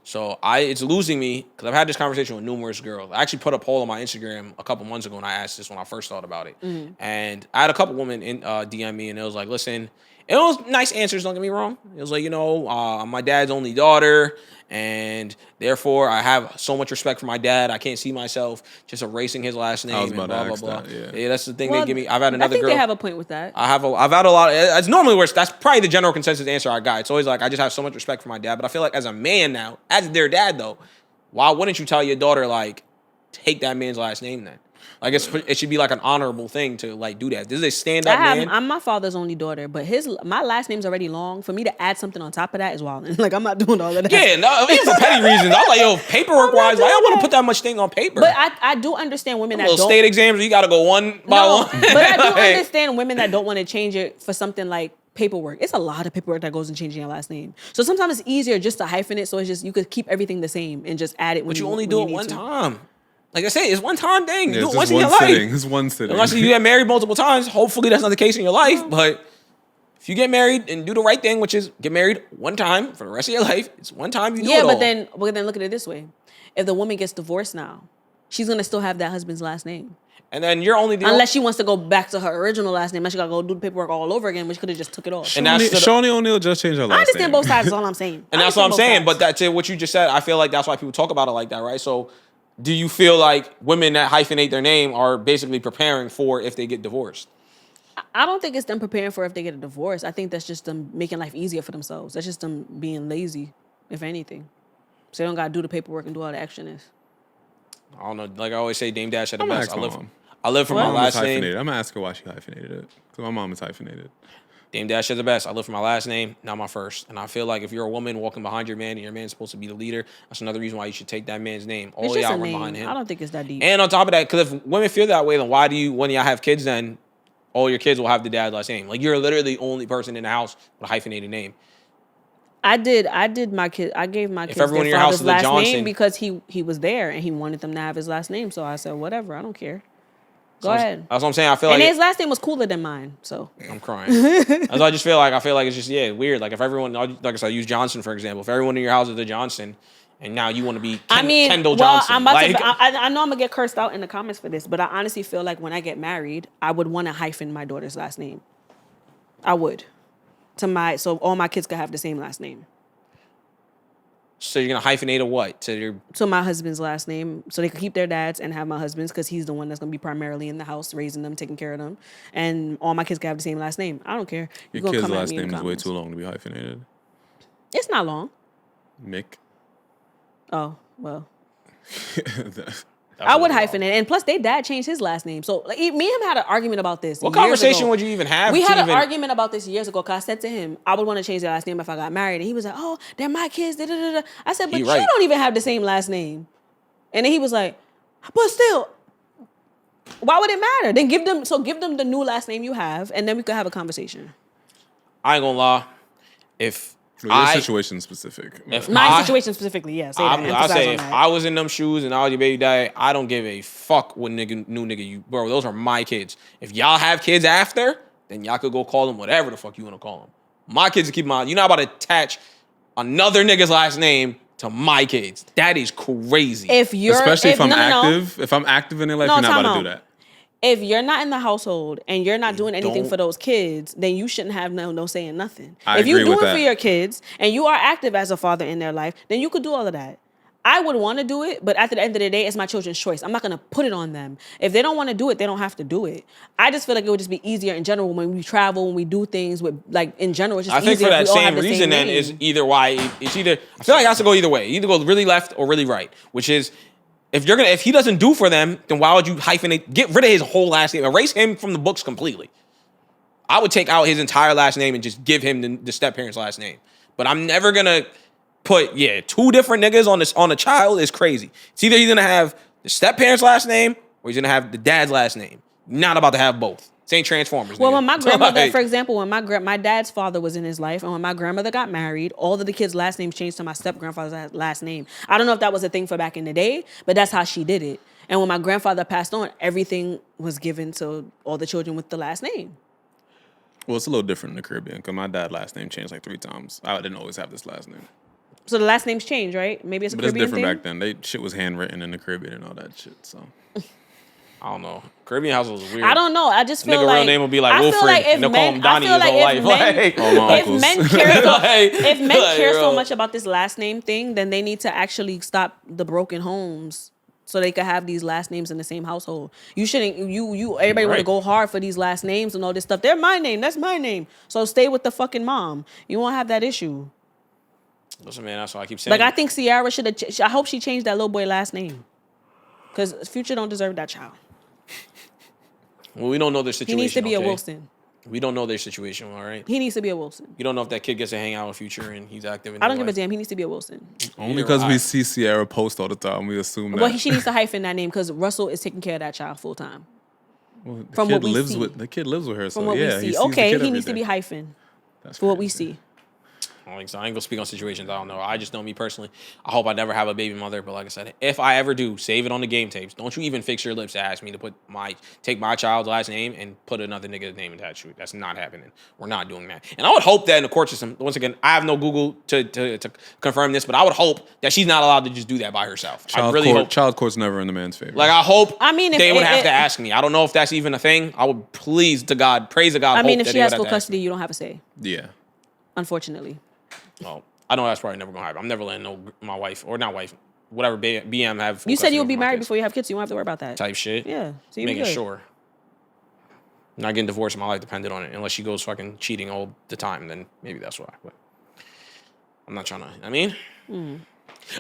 Speaker 1: So it's losing me because I've had this conversation with numerous girls. I actually put a poll on my Instagram a couple months ago and I asked this when I first thought about it. And I had a couple women in DM me and it was like, listen, it was nice answers, don't get me wrong. It was like, I'm my dad's only daughter and therefore I have so much respect for my dad. I can't see myself just erasing his last name
Speaker 3: I was
Speaker 1: and
Speaker 3: about to
Speaker 1: blah,
Speaker 3: ask
Speaker 1: blah, blah.
Speaker 3: that,
Speaker 1: Yeah, that's the thing
Speaker 2: Well,
Speaker 1: they give me. I've had another
Speaker 2: I think
Speaker 1: girl.
Speaker 2: they have a point with that.
Speaker 1: I've had a lot. It's normally where that's probably the general consensus answer I got. It's always like I just have so much respect for my dad, but I feel like as a man now, as their dad though, why wouldn't you tell your daughter like take that man's last name then? Like it should be like an honorable thing to like do that. This is a stand up man.
Speaker 2: I'm my father's only daughter, but my last name's already long. For me to add something on top of that is wild. Like I'm not doing all of that.
Speaker 1: Yeah, no, even for petty reasons. I was like, yo, paperwork wise, why I want to put that much thing on paper?
Speaker 2: But I do understand women that
Speaker 1: little
Speaker 2: don't.
Speaker 1: state exams, you got to go one by
Speaker 2: No,
Speaker 1: one.
Speaker 2: but I do
Speaker 1: Like,
Speaker 2: understand women that don't want to change it for something like paperwork. It's a lot of paperwork that goes in changing your last name. So sometimes it's easier just to hyphen it, so it's just you could keep everything the same and just add it.
Speaker 1: But you only do it one
Speaker 2: to.
Speaker 1: time. Like I said, it's one time thing. You
Speaker 3: Yeah,
Speaker 1: do
Speaker 3: it's
Speaker 1: it once
Speaker 3: just
Speaker 1: in your
Speaker 3: one
Speaker 1: life.
Speaker 3: sitting. It's one sitting.
Speaker 1: Unless you get married multiple times. Hopefully that's not the case in your life. But if you get married and do the right thing, which is get married one time for the rest of your life, it's one time you do it all.
Speaker 2: But then look at it this way: if the woman gets divorced now, she's gonna still have that husband's last name.
Speaker 1: And then you're only the
Speaker 2: Unless she wants to go back to her original last name, then she gotta go do the paperwork all over again, but she could have just took it off.
Speaker 1: And that's
Speaker 3: Shawnee O'Neal just changed her last
Speaker 2: I understand
Speaker 3: name.
Speaker 2: both sides. Is all I'm saying.
Speaker 1: And that's what I'm saying. But that's it. What you just said, I feel like that's why people talk about it like that, right? So do you feel like women that hyphenate their name are basically preparing for if they get divorced?
Speaker 2: I don't think it's them preparing for if they get a divorce. I think that's just them making life easier for themselves. That's just them being lazy, if anything. So they don't gotta do the paperwork and do all the extraness.
Speaker 1: I don't know. Like I always say, Dame Dash said the
Speaker 3: I'm gonna
Speaker 1: best.
Speaker 3: ask my mom.
Speaker 1: I live for
Speaker 3: My
Speaker 1: my
Speaker 3: mom is
Speaker 1: last
Speaker 3: hyphenated.
Speaker 1: name.
Speaker 3: I'm gonna ask her why she hyphenated it. Because my mom is hyphenated.
Speaker 1: Dame Dash is the best. I live for my last name, not my first. And I feel like if you're a woman walking behind your man and your man's supposed to be the leader, that's another reason why you should take that man's name.
Speaker 2: It's
Speaker 1: All
Speaker 2: just
Speaker 1: y'all
Speaker 2: a
Speaker 1: run
Speaker 2: name.
Speaker 1: behind him.
Speaker 2: I don't think it's that deep.
Speaker 1: And on top of that, because if women feel that way, then why do you, when y'all have kids, then all your kids will have the dad's last name? Like you're literally the only person in the house with a hyphenated name.
Speaker 2: I did my kid. I gave my kids
Speaker 1: everyone
Speaker 2: their
Speaker 1: in your house
Speaker 2: father's
Speaker 1: is a
Speaker 2: last
Speaker 1: Johnson-
Speaker 2: name because he was there and he wanted them to have his last name. So I said, whatever, I don't care. Go ahead.
Speaker 1: That's what I'm saying. I feel
Speaker 2: And
Speaker 1: like
Speaker 2: his last name was cooler than mine. So
Speaker 1: I'm crying. That's what I just feel like. I feel like it's just weird. Like if everyone, like I said, I use Johnson for example. If everyone in your house is a Johnson, and now you want to be Kendall Johnson,
Speaker 2: I'm about
Speaker 1: like,
Speaker 2: to. I know I'm gonna get cursed out in the comments for this, but I honestly feel like when I get married, I would want to hyphen my daughter's last name. I would, so all my kids could have the same last name.
Speaker 1: so you're gonna hyphenate a what to your?
Speaker 2: So my husband's last name, so they could keep their dad's and have my husband's because he's the one that's gonna be primarily in the house, raising them, taking care of them, and all my kids can have the same last name. I don't care.
Speaker 3: Your
Speaker 2: gonna
Speaker 3: kid's
Speaker 2: come at
Speaker 3: last
Speaker 2: me in
Speaker 3: name
Speaker 2: the
Speaker 3: is way
Speaker 2: comments.
Speaker 3: too long to be hyphenated.
Speaker 2: It's not long.
Speaker 3: Mick.
Speaker 2: Oh well. I would hyphen it, and plus, their dad changed his last name. So, like, me and him had an argument about this.
Speaker 1: What
Speaker 2: years
Speaker 1: conversation
Speaker 2: ago.
Speaker 1: would you even have?
Speaker 2: We
Speaker 1: to
Speaker 2: had an
Speaker 1: even-
Speaker 2: argument about this years ago. Cause I said to him, I would want to change their last name if I got married, and he was like, "Oh, they're my kids." Da, da, da, da. I said, "But
Speaker 1: He
Speaker 2: you
Speaker 1: right.
Speaker 2: don't even have the same last name." And then he was like, "But still, why would it matter? Then give them the new last name you have, and then we could have a conversation."
Speaker 1: I ain't gonna lie. If
Speaker 3: Well, your situation specific.
Speaker 1: If
Speaker 2: My
Speaker 1: I-
Speaker 2: situation specifically, yeah. Say
Speaker 1: I'll
Speaker 2: that. Emphasize
Speaker 1: say
Speaker 2: on
Speaker 1: if
Speaker 2: that.
Speaker 1: I was in them shoes and I was your baby daddy, I don't give a fuck what new nigga you, bro. Those are my kids. If y'all have kids after, then y'all could go call them whatever the fuck you want to call them. My kids keep my. You're not about to attach another nigga's last name to my kids. That is crazy.
Speaker 2: If you're
Speaker 3: Especially if I'm
Speaker 2: no,
Speaker 3: active. If I'm active in their life,
Speaker 2: No,
Speaker 3: you're not
Speaker 2: time
Speaker 3: about to
Speaker 2: out.
Speaker 3: do that.
Speaker 2: If you're not in the household and you're not doing anything
Speaker 1: don't-
Speaker 2: for those kids, then you shouldn't have no saying nothing.
Speaker 3: I
Speaker 2: If you're
Speaker 3: agree with
Speaker 2: doing for
Speaker 3: that.
Speaker 2: your kids and you are active as a father in their life, then you could do all of that. I would want to do it, but at the end of the day, it's my children's choice. I'm not gonna put it on them. If they don't want to do it, they don't have to do it. I just feel like it would just be easier in general when we travel, when we do things with like in general. It's just
Speaker 1: I think
Speaker 2: easier
Speaker 1: for
Speaker 2: if
Speaker 1: that
Speaker 2: we all have
Speaker 1: same
Speaker 2: the
Speaker 1: reason, then
Speaker 2: name.
Speaker 1: is either why it's either. I feel like it has to go either way. You either go really left or really right, which is if he doesn't do for them, then why would you hyphenate? Get rid of his whole last name, erase him from the books completely. I would take out his entire last name and just give him the step parent's last name. But I'm never gonna put two different niggas on a child is crazy. It's either he's gonna have the step parent's last name or he's gonna have the dad's last name. Not about to have both. It ain't Transformers.
Speaker 2: Well,
Speaker 1: nigga.
Speaker 2: when my grandmother,
Speaker 1: Like,
Speaker 2: for example, when my dad's father was in his life, and when my grandmother got married, all of the kids' last names changed to my step grandfather's last name. I don't know if that was a thing for back in the day, but that's how she did it. And when my grandfather passed on, everything was given to all the children with the last name.
Speaker 3: Well, it's a little different in the Caribbean because my dad's last name changed like 3 times. I didn't always have this last name.
Speaker 2: So the last names change, right? Maybe it's a
Speaker 3: But it's
Speaker 2: Caribbean
Speaker 3: different
Speaker 2: thing.
Speaker 3: back then. Shit was handwritten in the Caribbean and all that shit. So
Speaker 1: I don't know. Caribbean household is weird.
Speaker 2: I don't know. I just feel
Speaker 1: Nigga
Speaker 2: like
Speaker 1: real name will be like
Speaker 2: I feel
Speaker 1: Wilfred,
Speaker 2: like if
Speaker 1: and they'll call him Donnie his whole life. Like,
Speaker 3: all my
Speaker 2: if
Speaker 3: uncles.
Speaker 2: men care so,
Speaker 1: Like,
Speaker 2: if men
Speaker 1: like,
Speaker 2: care so
Speaker 1: bro.
Speaker 2: much about this last name thing, then they need to actually stop the broken homes so they could have these last names in the same household. You shouldn't. Everybody want to
Speaker 1: Right.
Speaker 2: go hard for these last names and all this stuff. They're my name. That's my name. So stay with the fucking mom. You won't have that issue.
Speaker 1: Listen, man, that's why I keep saying.
Speaker 2: Like I think Ciara should have. I hope she changed that little boy last name, because Future don't deserve that child.
Speaker 1: Well, we don't know their
Speaker 2: He
Speaker 1: situation.
Speaker 2: needs to be a
Speaker 1: okay?
Speaker 2: Wilson.
Speaker 1: We don't know their situation, all right?
Speaker 2: He needs to be a Wilson.
Speaker 1: You don't know if that kid gets to hang out with Future and he's active in
Speaker 2: I don't
Speaker 1: their
Speaker 2: give a
Speaker 1: life.
Speaker 2: damn. He needs to be a Wilson.
Speaker 3: only
Speaker 1: You're
Speaker 3: because we
Speaker 1: right.
Speaker 3: see Sierra post all the time, we assume that.
Speaker 2: Well, she needs to hyphen that name because Russell is taking care of that child full time.
Speaker 3: Well, the
Speaker 2: from
Speaker 3: kid
Speaker 2: what we
Speaker 3: lives
Speaker 2: see.
Speaker 3: with the kid lives with her. So
Speaker 2: From what
Speaker 3: yeah,
Speaker 2: we
Speaker 3: he
Speaker 2: see,
Speaker 3: sees the
Speaker 2: okay,
Speaker 3: kid
Speaker 2: he
Speaker 3: every
Speaker 2: needs to
Speaker 3: day.
Speaker 2: be hyphen
Speaker 3: That's
Speaker 2: for what we
Speaker 3: crazy.
Speaker 2: see.
Speaker 1: I don't think so. I ain't gonna speak on situations I don't know. I just know me personally. I hope I never have a baby mother, but like I said, if I ever do, save it on the game tapes. Don't you even fix your lips to ask me to take my child's last name and put another nigga's name attached to it. That's not happening. We're not doing that. And I would hope that in the court system, once again, I have no Google to confirm this, but I would hope that she's not allowed to just do that by herself. I really hope.
Speaker 3: Child court's never in the man's favor.
Speaker 1: Like I hope.
Speaker 2: I mean, if
Speaker 1: they would
Speaker 2: it-
Speaker 1: have
Speaker 2: it-
Speaker 1: to ask me. I don't know if that's even a thing. I would praise to God.
Speaker 2: I mean,
Speaker 1: hope
Speaker 2: if
Speaker 1: that
Speaker 2: she
Speaker 1: they
Speaker 2: has
Speaker 1: would
Speaker 2: full
Speaker 1: have to ask
Speaker 2: custody,
Speaker 1: me.
Speaker 2: you don't have a say.
Speaker 3: yeah.
Speaker 2: Unfortunately,
Speaker 1: Well, I know that's probably never gonna happen. I'm never letting my wife or not wife, whatever BM have. Full
Speaker 2: you said
Speaker 1: custody
Speaker 2: you'll
Speaker 1: over
Speaker 2: be
Speaker 1: my
Speaker 2: married
Speaker 1: kids.
Speaker 2: before you have kids. So you won't have to worry about that.
Speaker 1: Type shit.
Speaker 2: Yeah, so you be
Speaker 1: Making
Speaker 2: good.
Speaker 1: sure. Not getting divorced, my life depended on it. Unless she goes fucking cheating all the time, then maybe that's why. But I'm not trying to. I mean,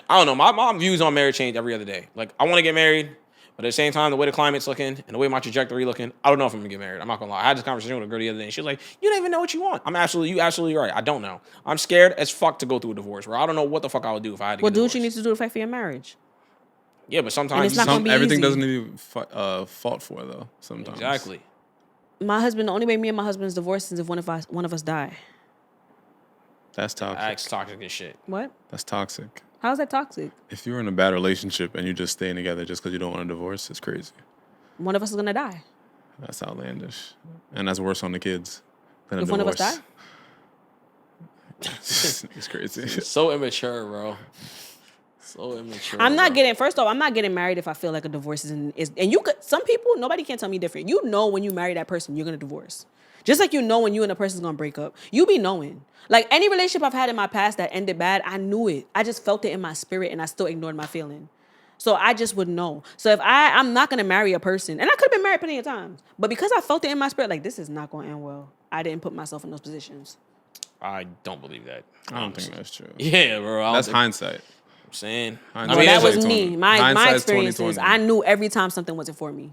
Speaker 1: I don't know. My views on marriage change every other day. Like I want to get married, but at the same time, the way the climate's looking and the way my trajectory looking, I don't know if I'm gonna get married. I'm not gonna lie. I had this conversation with a girl the other day, and she was like, "You don't even know what you want." You absolutely right. I don't know. I'm scared as fuck to go through a divorce. Where I don't know what the fuck I would do if I had to.
Speaker 2: Well,
Speaker 1: get
Speaker 2: do what
Speaker 1: divorced.
Speaker 2: you need to do to fight for your marriage.
Speaker 1: Yeah, but sometimes
Speaker 2: it's not gonna be
Speaker 3: Everything
Speaker 2: easy.
Speaker 3: doesn't need to be fought for though. Sometimes
Speaker 1: exactly.
Speaker 2: My husband, the only way me and my husband's divorced is if one of us die.
Speaker 3: That's toxic.
Speaker 1: That's toxic as shit.
Speaker 2: What?
Speaker 3: That's toxic.
Speaker 2: How's that toxic?
Speaker 3: If you're in a bad relationship and you're just staying together just because you don't want a divorce, it's crazy.
Speaker 2: One of us is gonna die.
Speaker 3: That's outlandish, and that's worse on the kids than a
Speaker 2: If one of us
Speaker 3: divorce.
Speaker 2: die?
Speaker 3: It's crazy.
Speaker 1: So immature, bro. So immature.
Speaker 2: I'm not
Speaker 1: bro.
Speaker 2: getting. First off, I'm not getting married if I feel like a divorce is. And you could. Some people, nobody can tell me different. You know when you marry that person, you're gonna divorce. Just like you know when you and a person's gonna break up. You be knowing. Like any relationship I've had in my past that ended bad, I knew it. I just felt it in my spirit, and I still ignored my feeling. So I just would know. So if I'm not gonna marry a person, and I could have been married plenty of times, but because I felt it in my spirit, like this is not gonna end well, I didn't put myself in those positions.
Speaker 1: I don't believe that.
Speaker 3: I don't think that's true.
Speaker 1: Yeah, bro. I don't
Speaker 3: That's
Speaker 1: think-
Speaker 3: hindsight.
Speaker 1: I'm saying.
Speaker 3: Hindsight.
Speaker 2: Well, that
Speaker 3: it's
Speaker 2: was
Speaker 3: like
Speaker 2: me.
Speaker 3: 20.
Speaker 2: My
Speaker 3: Hindsight's
Speaker 2: experiences.
Speaker 3: 20/20.
Speaker 2: I knew every time something wasn't for me.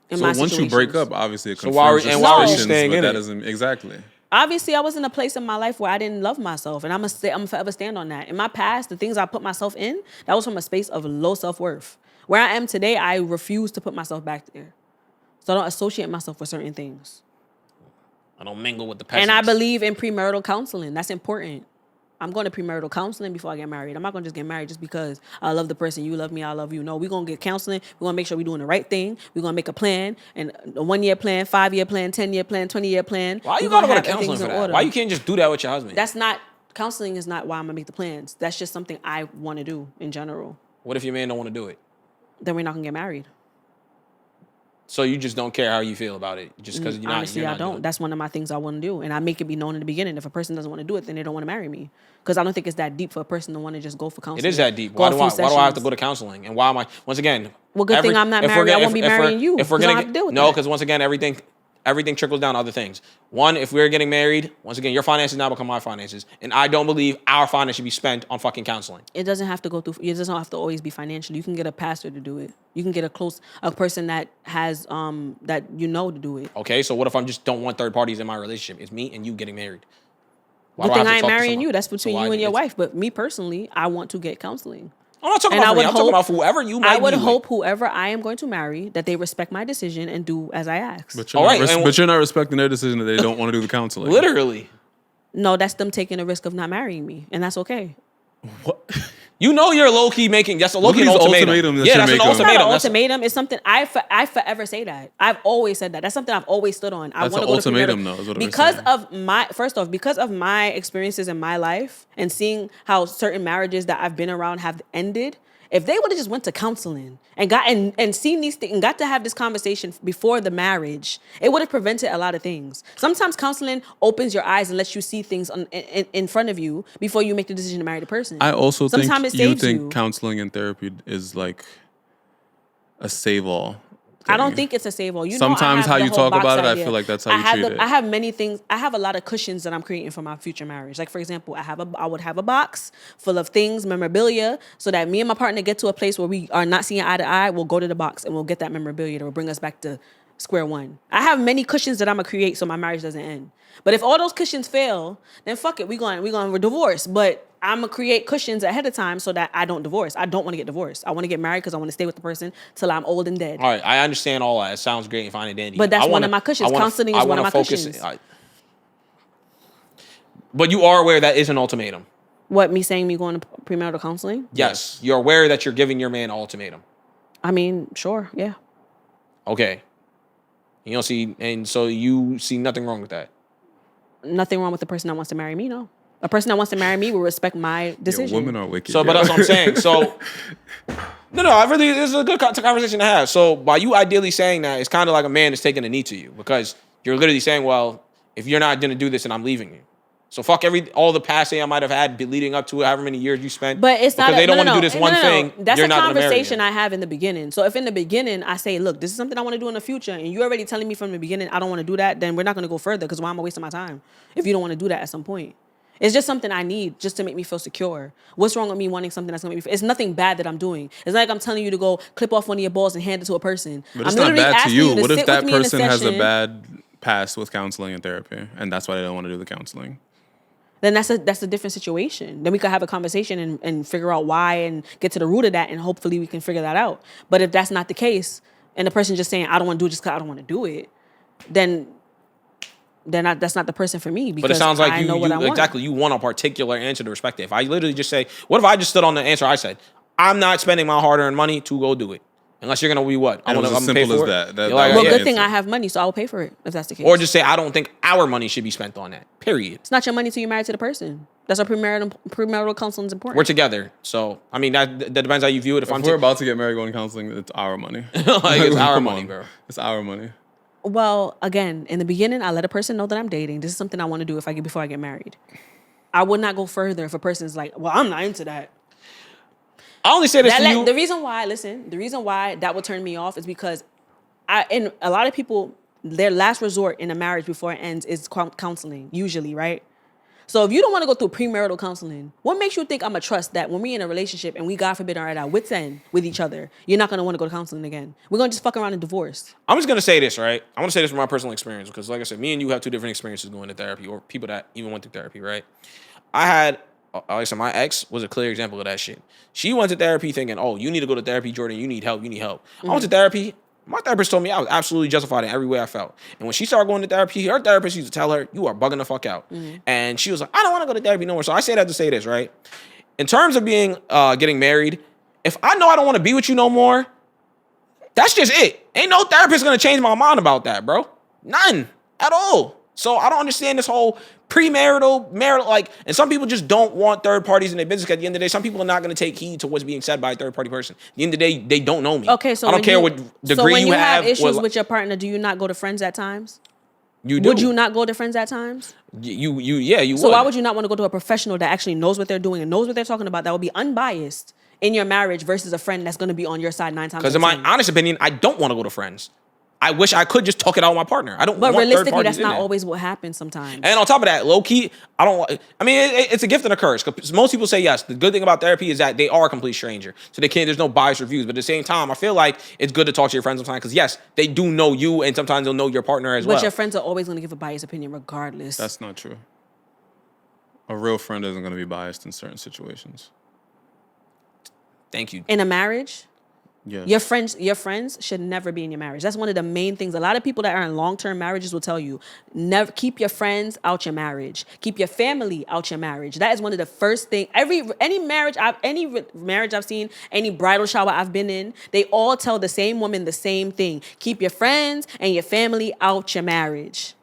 Speaker 2: In
Speaker 3: So
Speaker 2: my
Speaker 3: once you break
Speaker 2: situations.
Speaker 3: up, obviously it
Speaker 1: So why were-
Speaker 3: confirms
Speaker 1: and
Speaker 3: your
Speaker 1: why were you
Speaker 3: suspicions,
Speaker 1: staying
Speaker 3: but
Speaker 1: in
Speaker 3: that
Speaker 1: it?
Speaker 3: doesn't exactly.
Speaker 2: Obviously, I was in a place in my life where I didn't love myself, and I'm forever stand on that. In my past, the things I put myself in, that was from a space of low self-worth. Where I am today, I refuse to put myself back there. So I don't associate myself with certain things.
Speaker 1: I don't mingle with the peasants.
Speaker 2: And I believe in premarital counseling. That's important. I'm going to premarital counseling before I get married. I'm not going to just get married just because I love the person, you love me, I love you. No, we're going to get counseling. We're going to make sure we're doing the right thing. We're going to make a plan, and a 1-year plan, 5-year plan, 10-year plan, 20-year plan.
Speaker 1: Why you
Speaker 2: We're
Speaker 1: gotta
Speaker 2: gonna
Speaker 1: go to
Speaker 2: have
Speaker 1: counseling
Speaker 2: things
Speaker 1: for
Speaker 2: in
Speaker 1: that?
Speaker 2: order.
Speaker 1: Why you can't just do that with your husband?
Speaker 2: That's not, counseling is not why I'm going to make the plans. That's just something I want to do in general.
Speaker 1: What if your man don't want to do it?
Speaker 2: Then we're not going to get married.
Speaker 1: So you just don't care how you feel about it, just because you're not.
Speaker 2: Honestly,
Speaker 1: you're
Speaker 2: I
Speaker 1: not
Speaker 2: don't.
Speaker 1: doing it.
Speaker 2: That's one of my things I want to do, and I make it be known in the beginning. If a person doesn't want to do it, then they don't want to marry me. Because I don't think it's that deep for a person to want to just go for counseling.
Speaker 1: It is that deep.
Speaker 2: Go
Speaker 1: Why
Speaker 2: a
Speaker 1: do
Speaker 2: few
Speaker 1: I have to
Speaker 2: sessions.
Speaker 1: go to counseling? And why am I? Once again,
Speaker 2: Well, good thing I'm not
Speaker 1: if we're
Speaker 2: married.
Speaker 1: gonna-
Speaker 2: I won't be
Speaker 1: if we're-
Speaker 2: marrying you,
Speaker 1: If we're
Speaker 2: 'cause I
Speaker 1: gonna
Speaker 2: don't have to deal with
Speaker 1: no,
Speaker 2: that.
Speaker 1: because once again, everything trickles down to other things. One, if we're getting married, once again, your finances now become my finances, and I don't believe our finances should be spent on fucking counseling.
Speaker 2: It doesn't have to go through. It doesn't have to always be financial. You can get a pastor to do it. You can get a person that has that to do it.
Speaker 1: Okay, so what if I just don't want third parties in my relationship? It's me and you getting married. Why
Speaker 2: Good
Speaker 1: do I
Speaker 2: thing
Speaker 1: have to
Speaker 2: I ain't
Speaker 1: talk to
Speaker 2: marrying
Speaker 1: somebody?
Speaker 2: you. That's
Speaker 1: So
Speaker 2: between
Speaker 1: why
Speaker 2: you and your
Speaker 1: it's-
Speaker 2: wife. But me personally, I want to get counseling.
Speaker 1: I'm not talking
Speaker 2: And
Speaker 1: about
Speaker 2: I
Speaker 1: me.
Speaker 2: would
Speaker 1: I'm talking
Speaker 2: hope-
Speaker 1: about whoever you might
Speaker 2: I would
Speaker 1: be with.
Speaker 2: hope whoever I am going to marry that they respect my decision and do as I ask.
Speaker 3: But you're,
Speaker 1: All
Speaker 3: not
Speaker 1: right, and-
Speaker 3: but you're not respecting their decision that they don't want to do the counseling.
Speaker 1: Literally.
Speaker 2: No, that's them taking the risk of not marrying me, and that's okay.
Speaker 3: What?
Speaker 1: You know you're low key making. That's a low
Speaker 3: Look
Speaker 1: key
Speaker 3: at
Speaker 1: an
Speaker 3: these
Speaker 1: ultimatum.
Speaker 3: ultimatums that
Speaker 1: Yeah,
Speaker 3: you're
Speaker 1: that's an
Speaker 3: making.
Speaker 2: It's not
Speaker 1: ultimatum.
Speaker 2: an
Speaker 1: That's
Speaker 2: ultimatum. It's something I forever say that. I've always said that. That's something I've always stood on. I
Speaker 3: That's
Speaker 2: want
Speaker 3: an
Speaker 2: to go
Speaker 3: ultimatum,
Speaker 2: to
Speaker 3: though, is what we're
Speaker 2: because
Speaker 3: saying.
Speaker 2: because of my experiences in my life and seeing how certain marriages that I've been around have ended. If they would have just went to counseling and got and seen these things and got to have this conversation before the marriage, it would have prevented a lot of things. Sometimes counseling opens your eyes and lets you see things in front of you before you make the decision to marry the person.
Speaker 3: I also
Speaker 2: Sometimes
Speaker 3: think
Speaker 2: it
Speaker 3: you
Speaker 2: saves
Speaker 3: think
Speaker 2: you.
Speaker 3: counseling and therapy is like a save-all.
Speaker 2: I don't
Speaker 3: thing.
Speaker 2: think it's a save all.
Speaker 3: Sometimes how you talk about it, I feel like that's how you treat it.
Speaker 2: I have many things. I have a lot of cushions that I'm creating for my future marriage. Like for example, I would have a box full of things, memorabilia, so that me and my partner get to a place where we are not seeing eye to eye. We'll go to the box and we'll get that memorabilia that will bring us back to square one. I have many cushions that I'm gonna create so my marriage doesn't end. But if all those cushions fail, then fuck it. We're divorce. But I'm gonna create cushions ahead of time so that I don't divorce. I don't want to get divorced. I want to get married because I want to stay with the person till I'm old and dead.
Speaker 1: All right, I understand all that. It sounds great and fine and dandy.
Speaker 2: But that's
Speaker 1: I
Speaker 2: one
Speaker 1: wanna-
Speaker 2: of my cushions.
Speaker 1: I wanna-
Speaker 2: Counseling
Speaker 1: I
Speaker 2: is one
Speaker 1: wanna
Speaker 2: of my
Speaker 1: focus-
Speaker 2: cushions.
Speaker 1: But you are aware that is an ultimatum.
Speaker 2: What, me saying me going to premarital counseling?
Speaker 1: Yes, you're aware that you're giving your man an ultimatum.
Speaker 2: I mean, sure, yeah.
Speaker 1: Okay. You don't see, and so you see nothing wrong with that.
Speaker 2: Nothing wrong with the person that wants to marry me, no. A person that wants to marry me will respect my
Speaker 3: Yo,
Speaker 2: decision.
Speaker 3: women are wicked.
Speaker 1: So, but
Speaker 3: yo.
Speaker 1: that's what I'm saying. So, no, I really, this is a good conversation to have. So, by you ideally saying that, it's kind of like a man is taking a knee to you because you're literally saying, well, if you're not going to do this, then I'm leaving you. So fuck all the passing I might have had leading up to it, however many years you spent.
Speaker 2: But it's not
Speaker 1: because they don't want to
Speaker 2: no,
Speaker 1: do this
Speaker 2: no,
Speaker 1: one
Speaker 2: no.
Speaker 1: thing.
Speaker 2: That's
Speaker 1: you're
Speaker 2: a
Speaker 1: not gonna marry
Speaker 2: conversation
Speaker 1: him.
Speaker 2: I have in the beginning. So if in the beginning I say, look, this is something I want to do in the future, and you're already telling me from the beginning I don't want to do that, then we're not going to go further because why am I wasting my time if you don't want to do that at some point? It's just something I need just to make me feel secure. What's wrong with me wanting something that's going to make me feel? It's nothing bad that I'm doing. It's not like I'm telling you to go clip off one of your balls and hand it to a person.
Speaker 3: But it's
Speaker 2: I'm
Speaker 3: not
Speaker 2: literally
Speaker 3: bad to
Speaker 2: asking
Speaker 3: you.
Speaker 2: to
Speaker 3: What if
Speaker 2: sit
Speaker 3: that
Speaker 2: with me in a
Speaker 3: person has a
Speaker 2: session.
Speaker 3: bad past with counseling and therapy, and that's why they don't want to do the counseling?
Speaker 2: Then that's a different situation. Then we could have a conversation and figure out why and get to the root of that, and hopefully we can figure that out. But if that's not the case, and the person just saying I don't want to do it just because I don't want to do it, then that's not the person for me. Because
Speaker 1: But it sounds like
Speaker 2: I know what I want.
Speaker 1: exactly you want a particular answer to respect it. If I literally just say, what if I just stood on the answer I said? I'm not spending my hard-earned money to go do it. Unless you're gonna be what?
Speaker 3: And it was as
Speaker 1: I'm gonna pay
Speaker 3: simple
Speaker 1: for
Speaker 3: as
Speaker 1: it.
Speaker 3: that.
Speaker 1: You're like,
Speaker 3: That
Speaker 2: Well,
Speaker 3: was
Speaker 1: yeah.
Speaker 2: good thing
Speaker 3: answer.
Speaker 2: I have money, so I will pay for it if that's the case.
Speaker 1: Or just say I don't think our money should be spent on that. Period.
Speaker 2: It's not your money till you're married to the person. That's why premarital counseling is important.
Speaker 1: We're together, so I mean that depends how you view it. If I'm
Speaker 3: If we're about to get married, going to counseling, it's our money.
Speaker 1: like it's our
Speaker 3: Come
Speaker 1: money,
Speaker 3: on.
Speaker 1: bro.
Speaker 3: It's our money.
Speaker 2: Well, again, in the beginning, I let a person know that I'm dating. This is something I want to do before I get married. I would not go further if a person's like, well, I'm not into that.
Speaker 1: I only say this to you.
Speaker 2: The reason why that would turn me off is because and a lot of people, their last resort in a marriage before it ends is counseling, usually, right? So if you don't want to go through premarital counseling, what makes you think I'm going to trust that when we're in a relationship and we, God forbid, are at our wits' end with each other, you're not going to want to go to counseling again? We're going to just fuck around and divorce.
Speaker 1: I'm just gonna say this, right? I want to say this from my personal experience because, like I said, me and you have two different experiences going to therapy, or people that even went through therapy, right? I had, like I said, my ex was a clear example of that shit. She went to therapy thinking, "Oh, you need to go to therapy, Jordan. You need help. You need help." I went to therapy. My therapist told me I was absolutely justified in every way I felt. And when she started going to therapy, her therapist used to tell her, you are bugging the fuck out. And she was like, I don't want to go to therapy no more. So I say that to say this, right? In terms of getting married, if I know I don't want to be with you no more, that's just it. Ain't no therapist going to change my mind about that, bro. None at all. So I don't understand this whole premarital, marital, and some people just don't want third parties in their business. At the end of the day, some people are not going to take heed to what's being said by a third party person. At the end of the day, they don't know me.
Speaker 2: Okay, so
Speaker 1: I don't care what degree
Speaker 2: so when you have issues
Speaker 1: what,
Speaker 2: with your partner, do you not go to friends at times?
Speaker 1: You do.
Speaker 2: Would you not go to friends at times?
Speaker 1: You would.
Speaker 2: So why would you not want to go to a professional that actually knows what they're doing and knows what they're talking about, that will be unbiased in your marriage versus a friend that's going to be on your side 9 times?
Speaker 1: Because in my honest opinion, I don't want to go to friends. I wish I could just talk it out with my partner. I don't.
Speaker 2: But
Speaker 1: want
Speaker 2: realistically,
Speaker 1: third
Speaker 2: that's
Speaker 1: parties
Speaker 2: not
Speaker 1: in
Speaker 2: always what happens sometimes.
Speaker 1: And on top of that, low key, I don't. I mean, it's a gift and a curse. Because most people say yes. The good thing about therapy is that they are a complete stranger, so they can't. There's no biased reviews. But at the same time, I feel like it's good to talk to your friends sometimes. Because yes, they do know you, and sometimes they'll know your partner as well.
Speaker 2: But your friends are always going to give a biased opinion, regardless.
Speaker 3: That's not true. A real friend isn't going to be biased in certain situations.
Speaker 1: Thank you.
Speaker 2: In a marriage.
Speaker 3: Yes.
Speaker 2: Your friends should never be in your marriage. That's one of the main things. A lot of people that are in long-term marriages will tell you, never keep your friends out your marriage. Keep your family out your marriage. That is one of the first things. Any marriage I've seen, any bridal shower I've been in, they all tell the same woman the same thing. Keep your friends and your family out your marriage.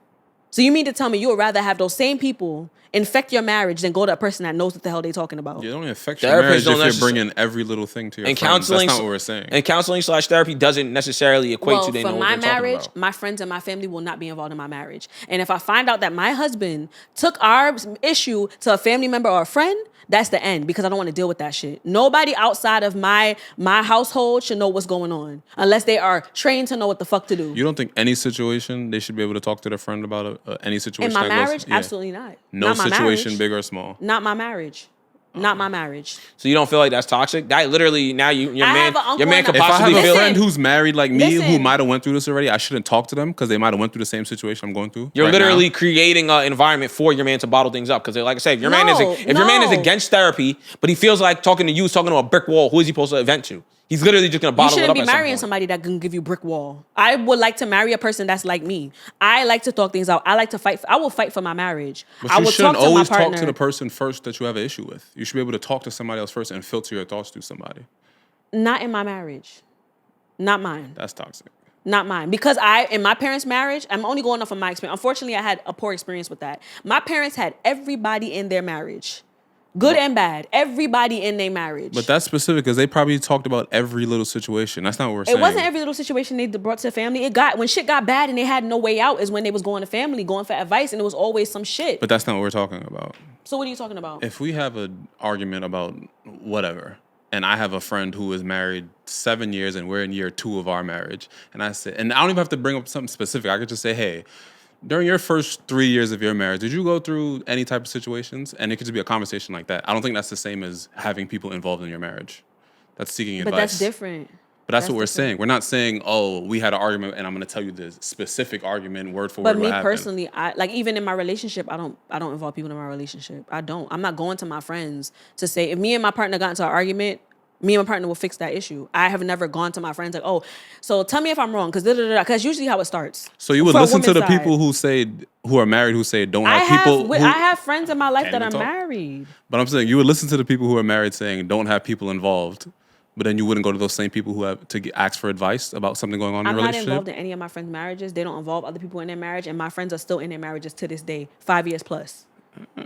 Speaker 2: So you mean to tell me you would rather have those same people infect your marriage than go to a person that knows what the hell they're talking about?
Speaker 3: You don't affect your marriage if you're bringing every little thing to your
Speaker 1: and
Speaker 3: friends.
Speaker 1: counseling.
Speaker 3: That's not what we're saying.
Speaker 1: And counseling/therapy doesn't necessarily equate to they know what they're talking about. For my marriage,
Speaker 2: my friends and my family will not be involved in my marriage. And if I find out that my husband took our issue to a family member or a friend, that's the end, because I don't want to deal with that shit. Nobody outside of my household should know what's going on unless they are trained to know what the fuck to do.
Speaker 3: You don't think any situation they should be able to talk to their friend about any situation?
Speaker 2: In my marriage? Absolutely not.
Speaker 3: No
Speaker 2: not
Speaker 3: situation, big or small.
Speaker 2: Not my marriage. Not my marriage.
Speaker 1: So you don't feel like that's toxic? That literally now your man could
Speaker 3: if
Speaker 1: possibly
Speaker 3: I have
Speaker 1: feel
Speaker 3: a friend who's married like me who might have went through this already, I shouldn't talk to them because they might have went through the same situation I'm going through.
Speaker 1: You're literally creating an environment for your man to bottle things up because, like I said, if your man is against therapy, but he feels like talking to you is talking to a brick wall, who is he supposed to vent to? He's literally just gonna bottle it up.
Speaker 2: You shouldn't be marrying somebody that can give you brick wall. I would like to marry a person that's like me. I like to talk things out. I like to fight. I will fight for my marriage.
Speaker 3: But
Speaker 2: I
Speaker 3: you
Speaker 2: will
Speaker 3: shouldn't
Speaker 2: talk to
Speaker 3: always
Speaker 2: my partner.
Speaker 3: talk to the person first that you have an issue with. You should be able to talk to somebody else first and filter your thoughts through somebody.
Speaker 2: Not in my marriage. Not mine.
Speaker 3: That's toxic.
Speaker 2: Not mine. Because in my parents' marriage, I'm only going off of my experience. Unfortunately, I had a poor experience with that. My parents had everybody in their marriage. Good and bad. Everybody in their marriage.
Speaker 3: But that's specific because they probably talked about every little situation. That's not what we're saying.
Speaker 2: It wasn't every little situation they brought to the family. When shit got bad and they had no way out is when they was going to family, going for advice, and it was always some shit.
Speaker 3: But that's not what we're talking about.
Speaker 2: So what are you talking about?
Speaker 3: If we have an argument about whatever, and I have a friend who is married 7 years and we're in year 2 of our marriage, and I say, and I don't even have to bring up something specific. I could just say, hey, during your first 3 years of your marriage, did you go through any type of situations? And it could just be a conversation like that. I don't think that's the same as having people involved in your marriage. That's seeking advice.
Speaker 2: But that's different.
Speaker 3: But that's what we're saying. We're not saying, oh, we had an argument and I'm going to tell you the specific argument word for word.
Speaker 2: But me personally, even in my relationship, I don't involve people in my relationship. I don't. I'm not going to my friends to say, if me and my partner got into an argument, me and my partner will fix that issue. I have never gone to my friends like, oh, so tell me if I'm wrong, because usually how it starts.
Speaker 3: So you would listen to the people who are married who say don't have people.
Speaker 2: I have friends in my life that are married.
Speaker 3: But I'm saying you would listen to the people who are married saying don't have people involved, but then you wouldn't go to those same people who have to ask for advice about something going on in your relationship.
Speaker 2: I'm not involved in any of my friends' marriages. They don't involve other people in their marriage, and my friends are still in their marriages to this day, 5 years plus,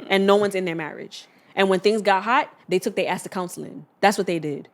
Speaker 2: and no one's in their marriage. And when things got hot, they took their ass to counseling. That's what they did.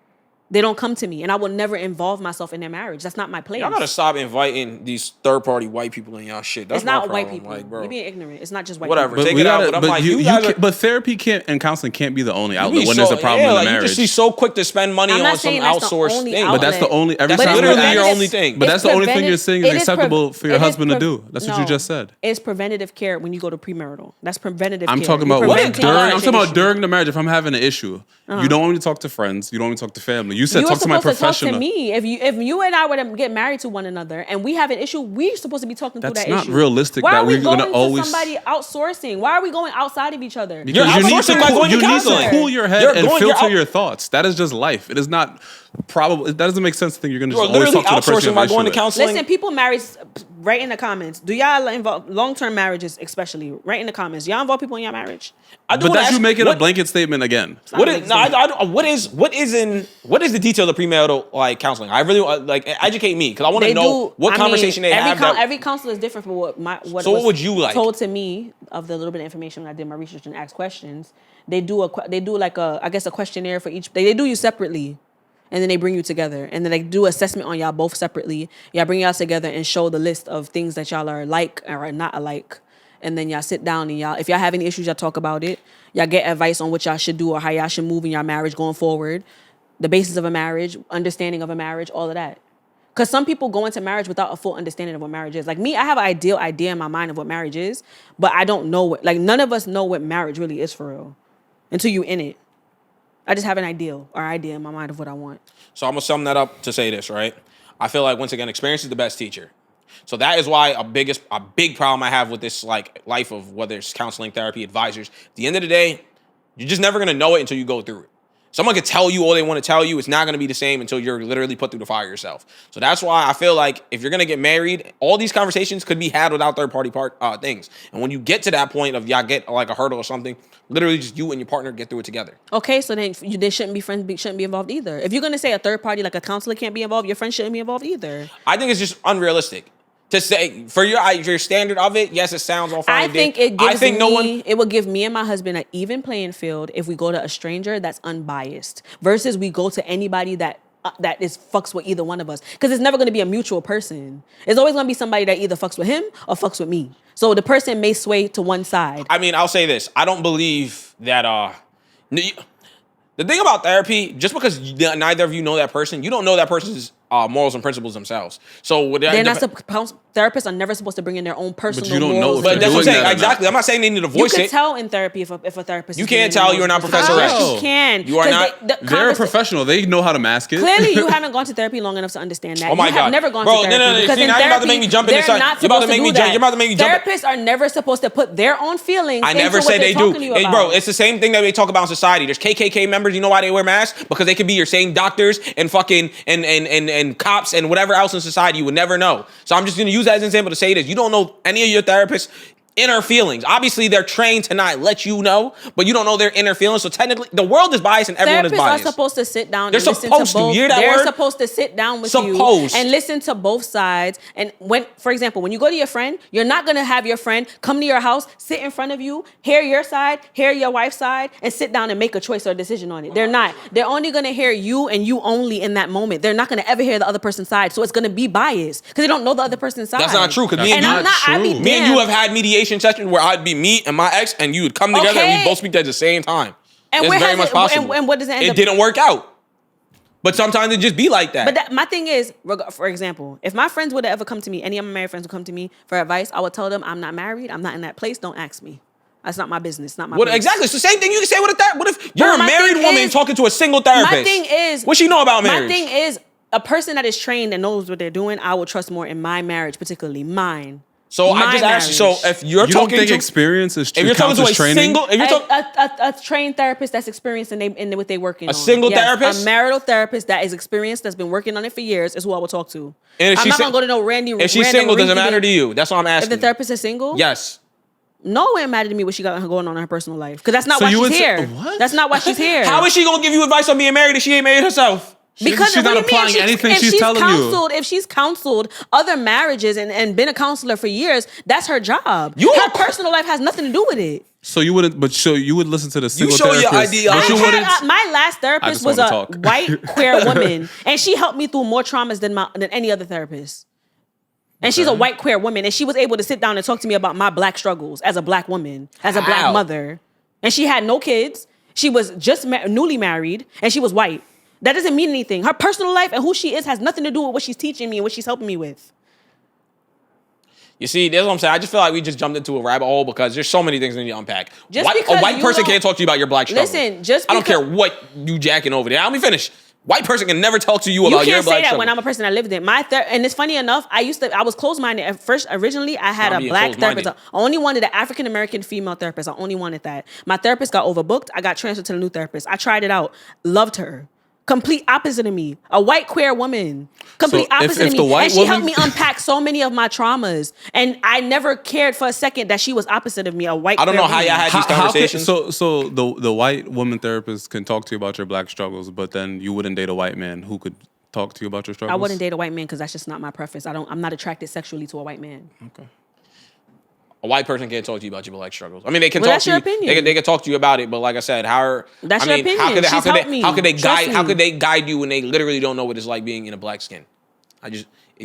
Speaker 2: They don't come to me, and I will never involve myself in their marriage. That's not my place.
Speaker 1: Y'all gotta stop inviting these third-party white people in y'all shit. That's
Speaker 2: it's not
Speaker 1: my
Speaker 2: white
Speaker 1: problem.
Speaker 2: people.
Speaker 1: Like, bro.
Speaker 2: You're being ignorant. It's not just white
Speaker 1: Whatever.
Speaker 2: people.
Speaker 1: Take it out. But I'm like,
Speaker 3: but therapy can't and counseling can't be the only outlet when there's a problem in the marriage.
Speaker 1: You just be so quick to spend money on some outsourced thing.
Speaker 3: But that's the only.
Speaker 1: That's literally your only thing.
Speaker 3: But that's the only thing you're saying is acceptable for your husband to do. That's what you just said.
Speaker 2: It's preventative care when you go to premarital. That's preventative care.
Speaker 3: I'm talking about during the marriage. If I'm having an issue, you don't want me to talk to friends. You don't want me to talk to family. You said talk to my professional.
Speaker 2: Talk to me. If you and I were to get married to one another and we have an issue, we're supposed to be talking through that issue.
Speaker 3: That's not realistic.
Speaker 2: Why
Speaker 3: that
Speaker 2: are we
Speaker 3: we're
Speaker 2: going
Speaker 3: gonna
Speaker 2: to
Speaker 3: always
Speaker 2: somebody outsourcing? Why are we going outside of each other?
Speaker 1: You're
Speaker 3: you need
Speaker 1: outsourcing
Speaker 3: to
Speaker 1: by
Speaker 3: cool,
Speaker 1: going to
Speaker 3: you need
Speaker 1: counseling.
Speaker 3: to cool your head
Speaker 1: You're
Speaker 3: and
Speaker 1: going-
Speaker 3: filter
Speaker 1: you're out-
Speaker 3: your thoughts. That is just life. It is not probable. That doesn't make sense to think you're gonna
Speaker 1: You're
Speaker 3: just always
Speaker 1: literally
Speaker 3: talk to the person
Speaker 1: outsourcing
Speaker 3: you
Speaker 1: by
Speaker 3: have
Speaker 1: going to
Speaker 3: issue with.
Speaker 1: counseling.
Speaker 2: Listen, people married. Write in the comments. Do y'all involve long-term marriages, especially? Write in the comments. Y'all involve people in your marriage?
Speaker 1: I do
Speaker 3: But
Speaker 1: wanna
Speaker 3: that's
Speaker 1: ask-
Speaker 3: you making
Speaker 1: what-
Speaker 3: a blanket statement again.
Speaker 1: What is no? What is the detail of premarital like counseling? I really like educate me because I want to know what conversation they have.
Speaker 2: Every counselor is different for what
Speaker 1: So what would you like?
Speaker 2: told to me of the little bit of information when I did my research and asked questions. They do like a questionnaire for each. They do you separately, and then they bring you together, and then they do assessment on y'all both separately. Y'all bring y'all together and show the list of things that y'all are alike or are not alike. And then y'all sit down and if y'all have any issues, y'all talk about it. Y'all get advice on what y'all should do or how y'all should move in your marriage going forward. The basis of a marriage, understanding of a marriage, all of that. Because some people go into marriage without a full understanding of what marriage is. Like me, I have an ideal idea in my mind of what marriage is, but I don't know none of us know what marriage really is for real until you in it. I just have an idea in my mind of what I want.
Speaker 1: So I'm gonna sum that up to say this, right? I feel like once again, experience is the best teacher. So that is why a big problem I have with this like life of whether it's counseling, therapy, advisors. At the end of the day, you're just never gonna know it until you go through it. Someone could tell you all they want to tell you. It's not going to be the same until you're literally put through the fire yourself. So that's why I feel like if you're going to get married, all these conversations could be had without third-party things. And when you get to that point of y'all get like a hurdle or something, literally just you and your partner get through it together.
Speaker 2: Okay, so then they shouldn't be friends, shouldn't be involved either. If you're going to say a third party like a counselor can't be involved, your friend shouldn't be involved either.
Speaker 1: I think it's just unrealistic. To say for your standard of it, yes, it sounds all fine.
Speaker 2: It would give me and my husband an even playing field if we go to a stranger that's unbiased versus we go to anybody that is fucks with either one of us, because it's never going to be a mutual person. It's always going to be somebody that either fucks with him or fucks with me. So the person may sway to one side.
Speaker 1: I mean, I'll say this: I don't believe that. The thing about therapy, just because neither of you know that person, you don't know that person's morals and principles themselves. So
Speaker 2: therapists are never supposed to bring in their own personal
Speaker 3: But you don't
Speaker 2: morals.
Speaker 3: know.
Speaker 1: But that's what I'm saying.
Speaker 3: That
Speaker 1: Exactly. I'm not saying they need to
Speaker 2: You
Speaker 1: voice
Speaker 2: can
Speaker 1: it.
Speaker 2: tell in therapy if a therapist.
Speaker 1: You
Speaker 2: is
Speaker 1: can't
Speaker 2: bringing in
Speaker 1: tell you're not
Speaker 2: their
Speaker 1: Professor
Speaker 2: morals.
Speaker 1: X.
Speaker 2: Yes, you can.
Speaker 1: You are not.
Speaker 3: They're a professional. They know how to mask it.
Speaker 2: Clearly, you haven't gone to therapy long enough to understand that.
Speaker 1: Oh my
Speaker 2: you
Speaker 1: God.
Speaker 2: have never gone
Speaker 1: Bro,
Speaker 2: to
Speaker 1: no,
Speaker 2: therapy.
Speaker 1: no, no.
Speaker 2: Because
Speaker 1: See,
Speaker 2: in
Speaker 1: now you're about to
Speaker 2: therapy,
Speaker 1: make me jump in
Speaker 2: they're
Speaker 1: the side.
Speaker 2: not
Speaker 1: You're about to
Speaker 2: supposed
Speaker 1: make
Speaker 2: do
Speaker 1: me
Speaker 2: that.
Speaker 1: jump. You're about to make me jump.
Speaker 2: Therapists are never supposed to put their own feelings.
Speaker 1: I never
Speaker 2: into
Speaker 1: said
Speaker 2: what
Speaker 1: they
Speaker 2: they're
Speaker 1: do.
Speaker 2: talking to you
Speaker 1: Hey,
Speaker 2: about.
Speaker 1: bro, it's the same thing that they talk about in society. There's KKK members. You know why they wear masks? Because they could be your same doctors and fucking and cops and whatever else in society. You would never know. So I'm just going to use that as an example to say this. You don't know any of your therapists' inner feelings. Obviously, they're trained to not let you know, but you don't know their inner feelings. So technically, the world is biased and everyone is
Speaker 2: Therapists
Speaker 1: biased.
Speaker 2: are supposed to sit down.
Speaker 1: They're
Speaker 2: and listen
Speaker 1: supposed
Speaker 2: to
Speaker 1: to.
Speaker 2: both.
Speaker 1: You hear that
Speaker 2: They're
Speaker 1: word?
Speaker 2: supposed to sit down with
Speaker 1: Supposed.
Speaker 2: you and listen to both sides. And when, for example, when you go to your friend, you're not gonna have your friend come to your house, sit in front of you, hear your side, hear your wife's side, and sit down and make a choice or a decision on it. They're not. They're only gonna hear you and you only in that moment. They're not gonna ever hear the other person's side. So it's gonna be biased because they don't know the other person's side.
Speaker 1: That's not true. Because me and
Speaker 3: That's
Speaker 1: you,
Speaker 3: not
Speaker 2: I'd be
Speaker 3: true.
Speaker 1: me and you
Speaker 2: damned.
Speaker 1: have had mediation sessions where I'd be me and my ex, and you would come together and we both speak at the same time.
Speaker 2: And
Speaker 1: it's
Speaker 2: where
Speaker 1: very
Speaker 2: has
Speaker 1: much
Speaker 2: it-
Speaker 1: possible.
Speaker 2: and what does it end
Speaker 1: It
Speaker 2: up-
Speaker 1: didn't work out. But sometimes it just be like that.
Speaker 2: But my thing is, for example, if my friends would have ever come to me, any of my married friends would come to me for advice, I would tell them, I'm not married, I'm not in that place, don't ask me. That's not my business, not my business.
Speaker 1: Exactly. It's the same thing you can say with a therapist. What if you're a
Speaker 2: my
Speaker 1: married
Speaker 2: thing
Speaker 1: woman
Speaker 2: is-
Speaker 1: talking to a single therapist?
Speaker 2: My thing is...
Speaker 1: What she know about marriage?
Speaker 2: My thing is, a person that is trained and knows what they're doing, I will trust more in my marriage, particularly mine.
Speaker 1: So I just asked you, so if you're
Speaker 3: You don't
Speaker 1: talking
Speaker 3: think
Speaker 1: to...
Speaker 3: experience is
Speaker 1: if you're talking to a
Speaker 3: training?
Speaker 1: single... If you're talking...
Speaker 2: A trained therapist that's experienced in what they're working on.
Speaker 1: single therapist?
Speaker 2: A marital therapist that is experienced, that's been working on it for years, is who I will talk to.
Speaker 1: And if
Speaker 2: I'm
Speaker 1: she's
Speaker 2: not going
Speaker 1: sing-
Speaker 2: to go to no Randy.
Speaker 1: If she's single, does it matter to you? That's what I'm
Speaker 2: If
Speaker 1: asking.
Speaker 2: the therapist is single?
Speaker 1: Yes.
Speaker 2: No, it matter to me what she got going on in her personal life. Because that's not
Speaker 3: So
Speaker 2: why
Speaker 3: you
Speaker 2: she's
Speaker 3: would say-
Speaker 2: here.
Speaker 3: what?
Speaker 2: That's not why she's here.
Speaker 1: How is she going to give you advice on being married if she ain't married herself?
Speaker 2: Because
Speaker 3: she's
Speaker 2: what
Speaker 3: not
Speaker 2: do you mean?
Speaker 3: applying anything
Speaker 2: If
Speaker 3: she's telling you.
Speaker 2: If she's counseled other marriages and been a counselor for years, that's her job.
Speaker 1: You
Speaker 2: her
Speaker 1: are-
Speaker 2: personal life has nothing to do with it.
Speaker 3: So you wouldn't, you would listen to the single
Speaker 1: show your
Speaker 3: therapist.
Speaker 1: idea.
Speaker 3: But you wouldn't.
Speaker 2: My last therapist
Speaker 3: just
Speaker 2: was a
Speaker 3: wanna talk.
Speaker 2: white queer woman, and she helped me through more traumas than any other therapist. And she's a white queer woman, and she was able to sit down and talk to me about my black struggles as a black woman, as a black
Speaker 1: How?
Speaker 2: mother. And she had no kids. She was just newly married, and she was white. That doesn't mean anything. Her personal life and who she is has nothing to do with what she's teaching me and what she's helping me with.
Speaker 1: You see, that's what I'm saying. I just feel like we just jumped into a rabbit hole because there's so many things we need to unpack.
Speaker 2: Just
Speaker 1: A
Speaker 2: because
Speaker 1: white
Speaker 2: you
Speaker 1: person
Speaker 2: don't-
Speaker 1: can't talk to you about your black struggle.
Speaker 2: Listen, just
Speaker 1: I don't care
Speaker 2: because-
Speaker 1: what you jacking over there. Let me finish. White person can never talk to you
Speaker 2: You
Speaker 1: about your
Speaker 2: can't say
Speaker 1: black
Speaker 2: that
Speaker 1: struggle.
Speaker 2: when I'm a person that lived it. And it's funny enough, I was closed-minded. At first, originally, I had
Speaker 1: Stop
Speaker 2: a
Speaker 1: being
Speaker 2: black
Speaker 1: closed-minded.
Speaker 2: therapist. I only wanted an African-American female therapist. I only wanted that. My therapist got overbooked. I got transferred to the new therapist. I tried it out. Loved her. Complete opposite of me. A white queer woman. Complete
Speaker 3: So if
Speaker 2: opposite of
Speaker 3: the
Speaker 2: me.
Speaker 3: white
Speaker 2: And she helped
Speaker 3: woman-
Speaker 2: me unpack so many of my traumas. And I never cared for a second that she was opposite of me, a white
Speaker 1: I don't
Speaker 2: queer
Speaker 1: know how
Speaker 2: woman.
Speaker 1: y'all had these conversations.
Speaker 3: So the white woman therapist can talk to you about your black struggles, but then you wouldn't date a white man who could talk to you about your struggles?
Speaker 2: I wouldn't date a white man because that's just not my preference. I'm not attracted sexually to a white man.
Speaker 3: Okay.
Speaker 1: A white person can't talk to you about your black struggles. I mean, they can
Speaker 2: Well,
Speaker 1: talk
Speaker 2: that's
Speaker 1: to
Speaker 2: your
Speaker 1: you.
Speaker 2: opinion.
Speaker 1: They can talk to you about it, but like I said,
Speaker 2: That's
Speaker 1: I
Speaker 2: your
Speaker 1: mean,
Speaker 2: opinion.
Speaker 1: How could
Speaker 2: She's helped me.
Speaker 1: how could they
Speaker 2: Trust
Speaker 1: guide? How
Speaker 2: me.
Speaker 1: could they guide you when they literally don't know what it's like being in a black skin?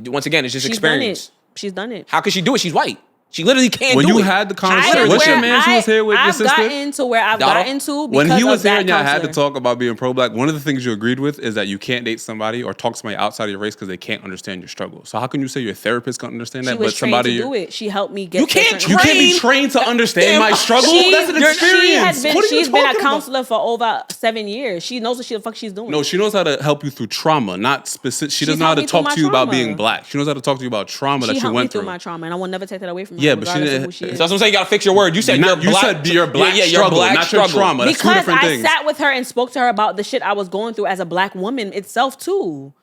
Speaker 1: Once again, it's just
Speaker 2: She's
Speaker 1: experience.
Speaker 2: done it. She's done it.
Speaker 1: How could she do it? She's white. She literally can't
Speaker 3: When
Speaker 1: do
Speaker 3: you
Speaker 1: it.
Speaker 3: had the
Speaker 2: I
Speaker 3: conversation,
Speaker 2: am
Speaker 3: what's your
Speaker 2: where
Speaker 3: man who was here with your
Speaker 2: I've
Speaker 3: sister?
Speaker 2: gotten to where I've
Speaker 1: Dada?
Speaker 2: gotten to because
Speaker 3: When he was
Speaker 2: of
Speaker 3: here
Speaker 2: that
Speaker 3: and y'all had to
Speaker 2: counselor.
Speaker 3: talk about being pro-black, one of the things you agreed with is that you can't date somebody or talk to somebody outside of your race because they can't understand your struggle. So how can you say your therapist can understand
Speaker 2: She
Speaker 3: that,
Speaker 2: was
Speaker 3: but
Speaker 2: trained
Speaker 3: somebody
Speaker 2: to do it. She helped me get.
Speaker 1: You
Speaker 2: to
Speaker 1: can't
Speaker 2: certain-
Speaker 3: you can't be
Speaker 1: Trained?
Speaker 3: trained to understand my struggle? That's an experience. What are you
Speaker 2: She's been a
Speaker 3: talking about?
Speaker 2: counselor for over 7 years. She knows what the fuck she's doing.
Speaker 3: No, she knows how to help you through trauma, not specific. She
Speaker 2: She's
Speaker 3: doesn't know how
Speaker 2: helped
Speaker 3: to
Speaker 2: me through
Speaker 3: talk
Speaker 2: my
Speaker 3: to you about
Speaker 2: trauma.
Speaker 3: being black. She knows how to talk to you about trauma
Speaker 2: she
Speaker 3: that you
Speaker 2: helped me
Speaker 3: went
Speaker 2: through
Speaker 3: through.
Speaker 2: my trauma, and I will never take that away from her.
Speaker 3: Yeah, but she
Speaker 2: regardless of
Speaker 3: didn't-
Speaker 2: who she is.
Speaker 1: So that's what I'm saying. You gotta fix your word. You said
Speaker 3: You said your black
Speaker 1: your
Speaker 3: struggle,
Speaker 1: black
Speaker 3: not your
Speaker 1: struggle.
Speaker 3: trauma. That's two
Speaker 2: Because
Speaker 3: different
Speaker 2: I
Speaker 3: things.
Speaker 2: sat with her and spoke to her about the shit I was going through as a black woman itself too.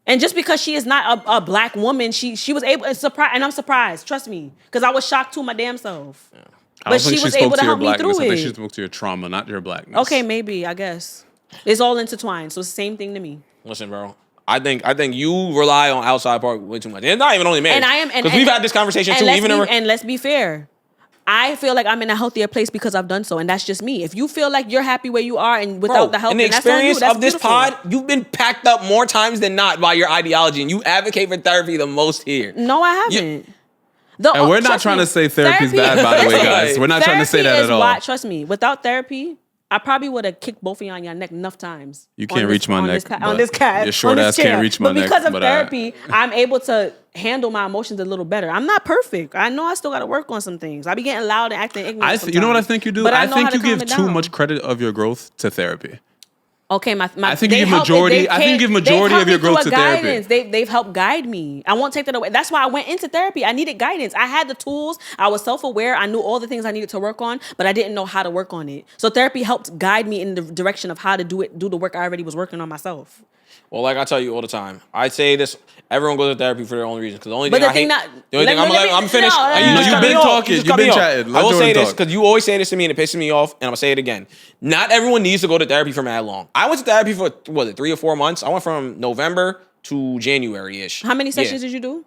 Speaker 2: And just because she is not a black woman, she was able and I'm surprised. Trust me, because I was shocked to my damn self.
Speaker 3: I don't
Speaker 2: But
Speaker 3: think
Speaker 2: she was
Speaker 3: spoke
Speaker 2: able to
Speaker 3: your
Speaker 2: help me
Speaker 3: blackness.
Speaker 2: through
Speaker 3: I think she
Speaker 2: it.
Speaker 3: spoke to your trauma, not your blackness.
Speaker 2: Okay, maybe I guess it's all intertwined, so it's the same thing to me.
Speaker 1: Listen, bro. I think you rely on outside part way too much. And it's not even only marriage.
Speaker 2: And I am,
Speaker 1: because we've had this conversation too.
Speaker 2: And let's be fair. I feel like I'm in a healthier place because I've done so, and that's just me. If you feel like you're happy where you are and without the help,
Speaker 1: in the
Speaker 2: then that's on you.
Speaker 1: experience
Speaker 2: That's
Speaker 1: of this
Speaker 2: beautiful.
Speaker 1: pod, you've been packed up more times than not by your ideology, and you advocate for therapy the most here.
Speaker 2: No, I haven't.
Speaker 3: And we're not
Speaker 2: Trust
Speaker 3: trying
Speaker 2: me,
Speaker 3: to say therapy's bad, by the way, guys. We're not trying to say
Speaker 2: therapy
Speaker 3: that
Speaker 2: is
Speaker 3: at all.
Speaker 2: why- trust me, without therapy, I probably would have kicked both of y'all on your neck enough times.
Speaker 3: You can't reach my neck,
Speaker 2: on
Speaker 3: but
Speaker 2: this cat.
Speaker 3: your short
Speaker 2: on this
Speaker 3: ass can't
Speaker 2: chair.
Speaker 3: reach my
Speaker 2: but
Speaker 3: neck,
Speaker 2: because of
Speaker 3: but
Speaker 2: therapy, I'm able to handle my emotions a little better. I'm not perfect. I know I still got to work on some things. I be getting loud and acting ignorant.
Speaker 3: You know what I think you do?
Speaker 2: But
Speaker 3: I
Speaker 2: know how
Speaker 3: think
Speaker 2: to
Speaker 3: you
Speaker 2: calm
Speaker 3: give
Speaker 2: it
Speaker 3: too
Speaker 2: down.
Speaker 3: much credit of your growth to therapy.
Speaker 2: Okay,
Speaker 3: I think you
Speaker 2: they
Speaker 3: give
Speaker 2: help-
Speaker 3: majority-
Speaker 2: they've
Speaker 3: I think you give
Speaker 2: they've
Speaker 3: majority
Speaker 2: helped
Speaker 3: of your
Speaker 2: me through
Speaker 3: growth
Speaker 2: a
Speaker 3: to therapy.
Speaker 2: guidance. They've helped guide me. I won't take that away. That's why I went into therapy. I needed guidance. I had the tools. I was self-aware. I knew all the things I needed to work on, but I didn't know how to work on it. So therapy helped guide me in the direction of how to do the work I already was working on myself.
Speaker 1: Well, like I tell you all the time, I say this. Everyone goes to therapy for their own reasons. Because the only
Speaker 2: But
Speaker 1: thing
Speaker 2: the
Speaker 1: I hate,
Speaker 2: thing that-
Speaker 1: the only thing I'm finished.
Speaker 2: no,
Speaker 1: and
Speaker 2: no,
Speaker 1: you
Speaker 2: no,
Speaker 1: just
Speaker 2: no,
Speaker 1: cut
Speaker 2: no.
Speaker 1: me
Speaker 3: You've been
Speaker 1: off.
Speaker 3: talking.
Speaker 1: You just
Speaker 3: You've
Speaker 1: cut
Speaker 3: been
Speaker 1: me off.
Speaker 3: chatting. Let
Speaker 1: I will
Speaker 3: Jordan
Speaker 1: say this
Speaker 3: talk.
Speaker 1: because you always say this to me and it pisses me off, and I'm gonna say it again. Not everyone needs to go to therapy for mad long. I went to therapy for 3 or 4 months. I went from November to January-ish.
Speaker 2: How many
Speaker 1: Yeah.
Speaker 2: sessions did you do?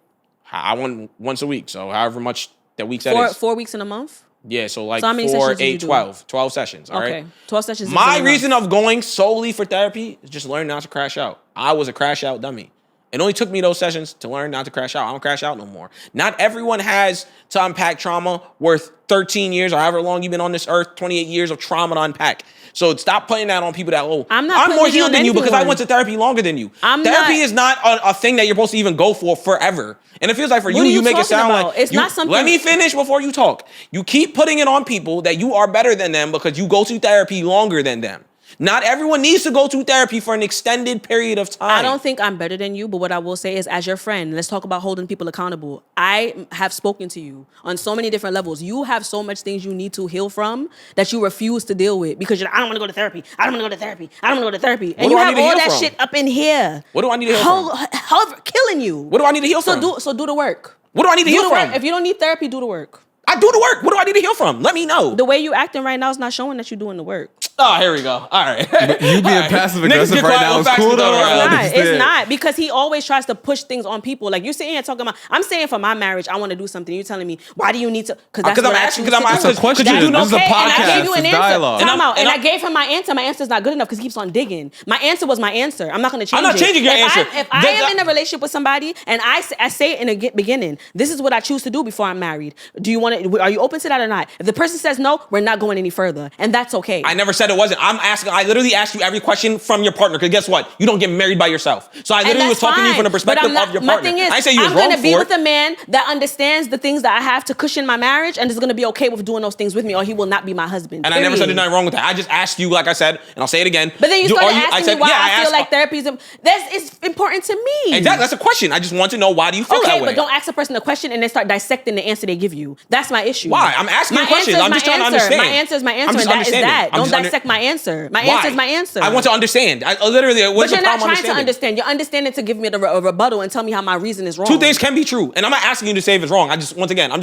Speaker 1: I went once a week, so however much that week that is.
Speaker 2: 4 weeks in a month?
Speaker 1: Yeah, so like
Speaker 2: So how many
Speaker 1: 4,
Speaker 2: sessions did you
Speaker 1: 8,
Speaker 2: do?
Speaker 1: 12 sessions. All right.
Speaker 2: Okay. 12 sessions.
Speaker 1: My
Speaker 2: isn't
Speaker 1: reason
Speaker 2: enough.
Speaker 1: of going solely for therapy is just learn not to crash out. I was a crash out dummy. It only took me those sessions to learn not to crash out. I don't crash out no more. Not everyone has to unpack trauma worth 13 years or however long you've been on this earth, 28 years of trauma to unpack. So stop putting that on people that,
Speaker 2: I'm not putting
Speaker 1: more
Speaker 2: it
Speaker 1: healed
Speaker 2: on
Speaker 1: than you because I
Speaker 2: anyone.
Speaker 1: went to therapy longer than you. Therapy
Speaker 2: not-
Speaker 1: is not a thing that you're supposed to even go for forever. And it feels like for
Speaker 2: What
Speaker 1: you,
Speaker 2: are you
Speaker 1: make it
Speaker 2: talking
Speaker 1: sound
Speaker 2: about?
Speaker 1: like
Speaker 2: It's not something-
Speaker 1: Let me finish before you talk. You keep putting it on people that you are better than them because you go to therapy longer than them. Not everyone needs to go to therapy for an extended period of time.
Speaker 2: I don't think I'm better than you, but what I will say is, as your friend, let's talk about holding people accountable. I have spoken to you on so many different levels. You have so much things you need to heal from that you refuse to deal with because you're like, I don't want to go to therapy. I don't want to go to therapy. I don't want to go to therapy. And
Speaker 1: do
Speaker 2: you
Speaker 1: I
Speaker 2: have
Speaker 1: need to
Speaker 2: all
Speaker 1: heal
Speaker 2: that
Speaker 1: from?
Speaker 2: shit up in here.
Speaker 1: What do I need to heal from?
Speaker 2: However, killing you.
Speaker 1: What do I need to heal from?
Speaker 2: So do the work.
Speaker 1: What do I need to
Speaker 2: Do
Speaker 1: heal
Speaker 2: the work.
Speaker 1: from?
Speaker 2: If you don't need therapy, do the work.
Speaker 1: I do the work. What do I need to heal from? Let me know.
Speaker 2: The way you acting right now is not showing that you're doing the work.
Speaker 1: Oh, here we go. All right.
Speaker 3: You being passive aggressive right now is cool though. I
Speaker 2: It's
Speaker 3: understand.
Speaker 2: not because he always tries to push things on people. Like you're sitting here talking about, I'm saying for my marriage, I want to do something. You're telling me, why do you need to? Because that's
Speaker 1: I'm
Speaker 2: what
Speaker 1: asking-
Speaker 2: I choose
Speaker 1: 'cause I'm
Speaker 2: to do.
Speaker 1: asking
Speaker 3: It's a question.
Speaker 2: That's
Speaker 3: This is a
Speaker 2: okay, and I
Speaker 3: podcast.
Speaker 2: gave you an
Speaker 3: It's
Speaker 2: answer.
Speaker 3: dialogue.
Speaker 2: Time out. And
Speaker 1: I'm-
Speaker 2: I gave him my answer. My answer's not good enough because he keeps on digging. My answer was my answer. I'm not going to change it.
Speaker 1: I'm not changing your answer.
Speaker 2: If I am in a relationship with somebody and I say it in the beginning, this is what I choose to do before I'm married. Do you want to? Are you open to that or not? If the person says no, we're not going any further, and that's okay.
Speaker 1: I never said said it wasn't. I literally asked you every question from your partner, because guess what? You don't get married by yourself. So I literally was talking to you from the perspective of your partner.
Speaker 2: My thing is,
Speaker 1: I say you was
Speaker 2: I'm
Speaker 1: wrong
Speaker 2: going to be
Speaker 1: for
Speaker 2: with
Speaker 1: it.
Speaker 2: a man that understands the things that I have to cushion my marriage and is going to be okay with doing those things with me, or he will not be my husband.
Speaker 1: And I never said there's nothing wrong with that. I just asked you, like I said, and I'll say it again.
Speaker 2: But then you started asking me why I feel
Speaker 1: asked-
Speaker 2: like therapy is important to me.
Speaker 1: Exactly, that's a question. I just want to know, why do you feel that
Speaker 2: Okay,
Speaker 1: way?
Speaker 2: but don't ask a person a question and then start dissecting the answer they give you. That's my issue.
Speaker 1: Why? I'm asking you questions. I'm just trying to understand.
Speaker 2: My answer is my answer,
Speaker 1: I'm just
Speaker 2: and that is
Speaker 1: understanding.
Speaker 2: that.
Speaker 1: I'm
Speaker 2: Don't
Speaker 1: just
Speaker 2: dissect my answer. My
Speaker 1: Why?
Speaker 2: answer is my answer.
Speaker 1: I want to understand. Literally, what's
Speaker 2: But
Speaker 1: the
Speaker 2: you're not
Speaker 1: problem
Speaker 2: trying to understand. You're understanding to give me a rebuttal and tell me how my reason is wrong.
Speaker 1: Two things can be true, and I'm not asking you to say if it's wrong. I'm just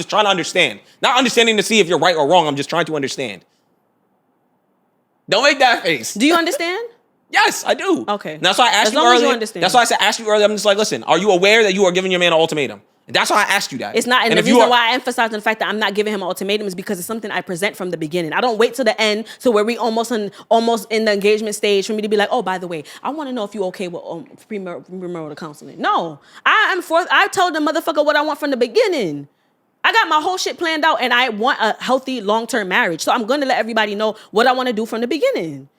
Speaker 1: trying to understand. Not understanding to see if you're right or wrong. I'm just trying to understand. Don't make that face.
Speaker 2: Do you understand?
Speaker 1: Yes, I do.
Speaker 2: Okay.
Speaker 1: And that's why I asked
Speaker 2: As
Speaker 1: you
Speaker 2: long as you
Speaker 1: earlier.
Speaker 2: understand.
Speaker 1: That's why I asked you earlier. I'm just like, listen, are you aware that you are giving your man an ultimatum? And that's why I asked you that.
Speaker 2: It's not, and the
Speaker 1: if you
Speaker 2: reason
Speaker 1: are-
Speaker 2: why I emphasize on the fact that I'm not giving him an ultimatum is because it's something I present from the beginning. I don't wait till the end, to where we almost in the engagement stage for me to be like, oh, by the way, I want to know if you okay with premarital counseling. No, I told the motherfucker what I want from the beginning. I got my whole shit planned out, and I want a healthy long-term marriage. So I'm gonna let everybody know what I want to do from the beginning.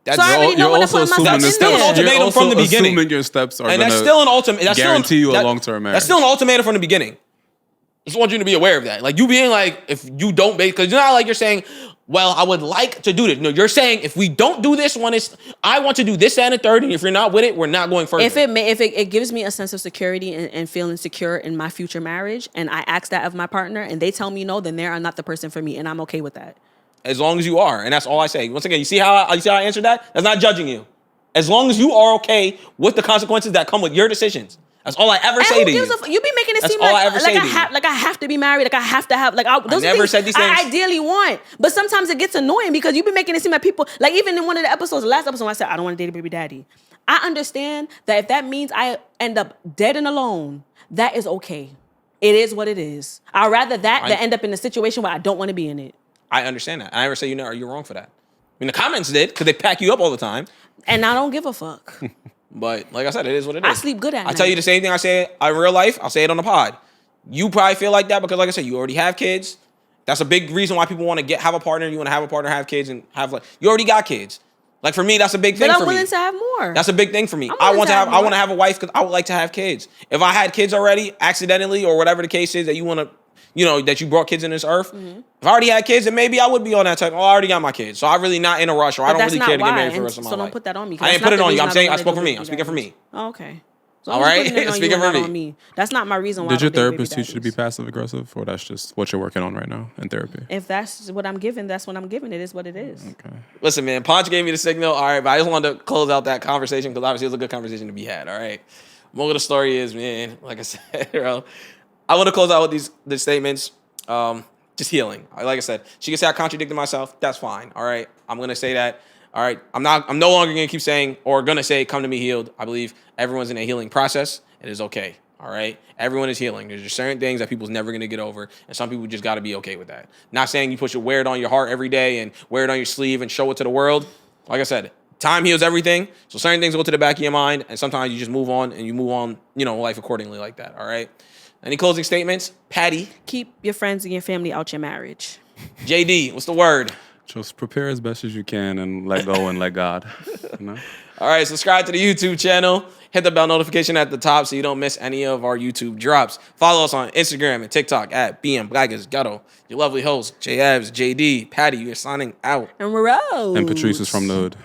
Speaker 2: So I already know when to put myself
Speaker 1: That's
Speaker 2: in
Speaker 1: still an
Speaker 2: there.
Speaker 1: ultimatum from the beginning.
Speaker 3: Assuming your steps are
Speaker 1: And
Speaker 3: going
Speaker 1: that's still an ultimate.
Speaker 3: to guarantee you a long-term marriage.
Speaker 1: That's still an ultimatum from the beginning. Just want you to be aware of that. Like, you being like, if you don't make, because you're not like you're saying, well, I would like to do this. No, you're saying, if we don't do this one, I want to do this and a third, and if you're not with it, we're not going further.
Speaker 2: If it gives me a sense of security and feeling secure in my future marriage, and I ask that of my partner, and they tell me no, then they are not the person for me, and I'm okay with that.
Speaker 1: As long as you are, and that's all I say. Once again, you see how I answered that? That's not judging you. As long as you are okay with the consequences that come with your decisions. That's all I ever say to you.
Speaker 2: You be making it
Speaker 1: That's
Speaker 2: seem
Speaker 1: all
Speaker 2: like
Speaker 1: I ever say to you.
Speaker 2: I have to be married, like I have to have, like those
Speaker 1: never
Speaker 2: things
Speaker 1: said these things.
Speaker 2: I ideally want. But sometimes it gets annoying because you be making it seem like people, like even in one of the episodes, the last episode, I said I don't want to date a baby daddy. I understand that if that means I end up dead and alone, that is okay. It is what it is. I'd rather that than end up in a situation where I don't want to be in it.
Speaker 1: I understand that. I never say you're wrong for that. I mean, the comments did, because they pack you up all the time.
Speaker 2: And I don't give a fuck.
Speaker 1: But like I said, it is what it is.
Speaker 2: I sleep good at night.
Speaker 1: I tell you the same thing I say in real life. I'll say it on the pod. You probably feel like that because, like I said, you already have kids. That's a big reason why people want to have a partner. You want to have a partner, have kids, and you already got kids. Like for me, that's a big thing
Speaker 2: But
Speaker 1: for
Speaker 2: I'm
Speaker 1: me.
Speaker 2: willing to have more.
Speaker 1: That's a big thing for me.
Speaker 2: I'm
Speaker 1: I
Speaker 2: willing
Speaker 1: want
Speaker 2: to have more.
Speaker 1: a wife because I would like to have kids. If I had kids already, accidentally or whatever the case is that you want to, that you brought kids in this earth.
Speaker 2: Mm-hmm.
Speaker 1: If I already had kids, then maybe I would be on that type. Oh, I already got my kids, so I'm really not in a rush, or I don't really care to get married for the rest of my life.
Speaker 2: So don't put that on me. 'cause
Speaker 1: I
Speaker 2: that's
Speaker 1: didn't put
Speaker 2: not
Speaker 1: it
Speaker 2: the
Speaker 1: on you.
Speaker 2: reason
Speaker 1: I'm saying
Speaker 2: don't
Speaker 1: I spoke for
Speaker 2: wanna
Speaker 1: me.
Speaker 2: do
Speaker 1: I'm
Speaker 2: baby
Speaker 1: speaking for
Speaker 2: daddies.
Speaker 1: me.
Speaker 2: Oh, okay. So
Speaker 1: All
Speaker 2: I'm just
Speaker 1: right?
Speaker 2: putting it on you
Speaker 1: Speaking
Speaker 2: and
Speaker 1: for
Speaker 2: not
Speaker 1: me.
Speaker 2: on me. That's not my reason why.
Speaker 3: Did
Speaker 2: I
Speaker 3: your
Speaker 2: don't date baby
Speaker 3: therapist teach you to be
Speaker 2: daddies.
Speaker 3: passive aggressive, or that's just what you're working on right now in therapy?
Speaker 2: If that's what I'm given, that's what I'm given. It is what it is.
Speaker 3: Okay.
Speaker 1: Listen, man, Ponch gave me the signal. All right, but I just wanted to close out that conversation because obviously it was a good conversation to be had. All right. Moral of the story is, man, like I said, bro, I want to close out with these statements. Just healing. Like I said, she can say I contradicted myself. That's fine. All right. I'm going to say that. All right. I'm no longer going to keep saying or going to say, come to me healed. I believe everyone's in a healing process. It is okay. All right. Everyone is healing. There's just certain things that people's never going to get over. And some people just got to be okay with that. Not saying you wear it on your heart every day and wear it on your sleeve and show it to the world. Like I said, time heals everything. So certain things go to the back of your mind. And sometimes you just move on and you move on, life accordingly like that. All right. Any closing statements? Patty.
Speaker 2: Keep your friends and your family out your marriage.
Speaker 1: JD, what's the word?
Speaker 3: Just prepare as best as you can and let go and let God.
Speaker 1: All right, subscribe to the YouTube channel. Hit the bell notification at the top so you don't miss any of our YouTube drops. Follow us on Instagram and TikTok at GHETTO. Your lovely hosts, JAbs, JD, Patty, you're signing out.
Speaker 2: And Rose.
Speaker 3: And Patrice is from the hood.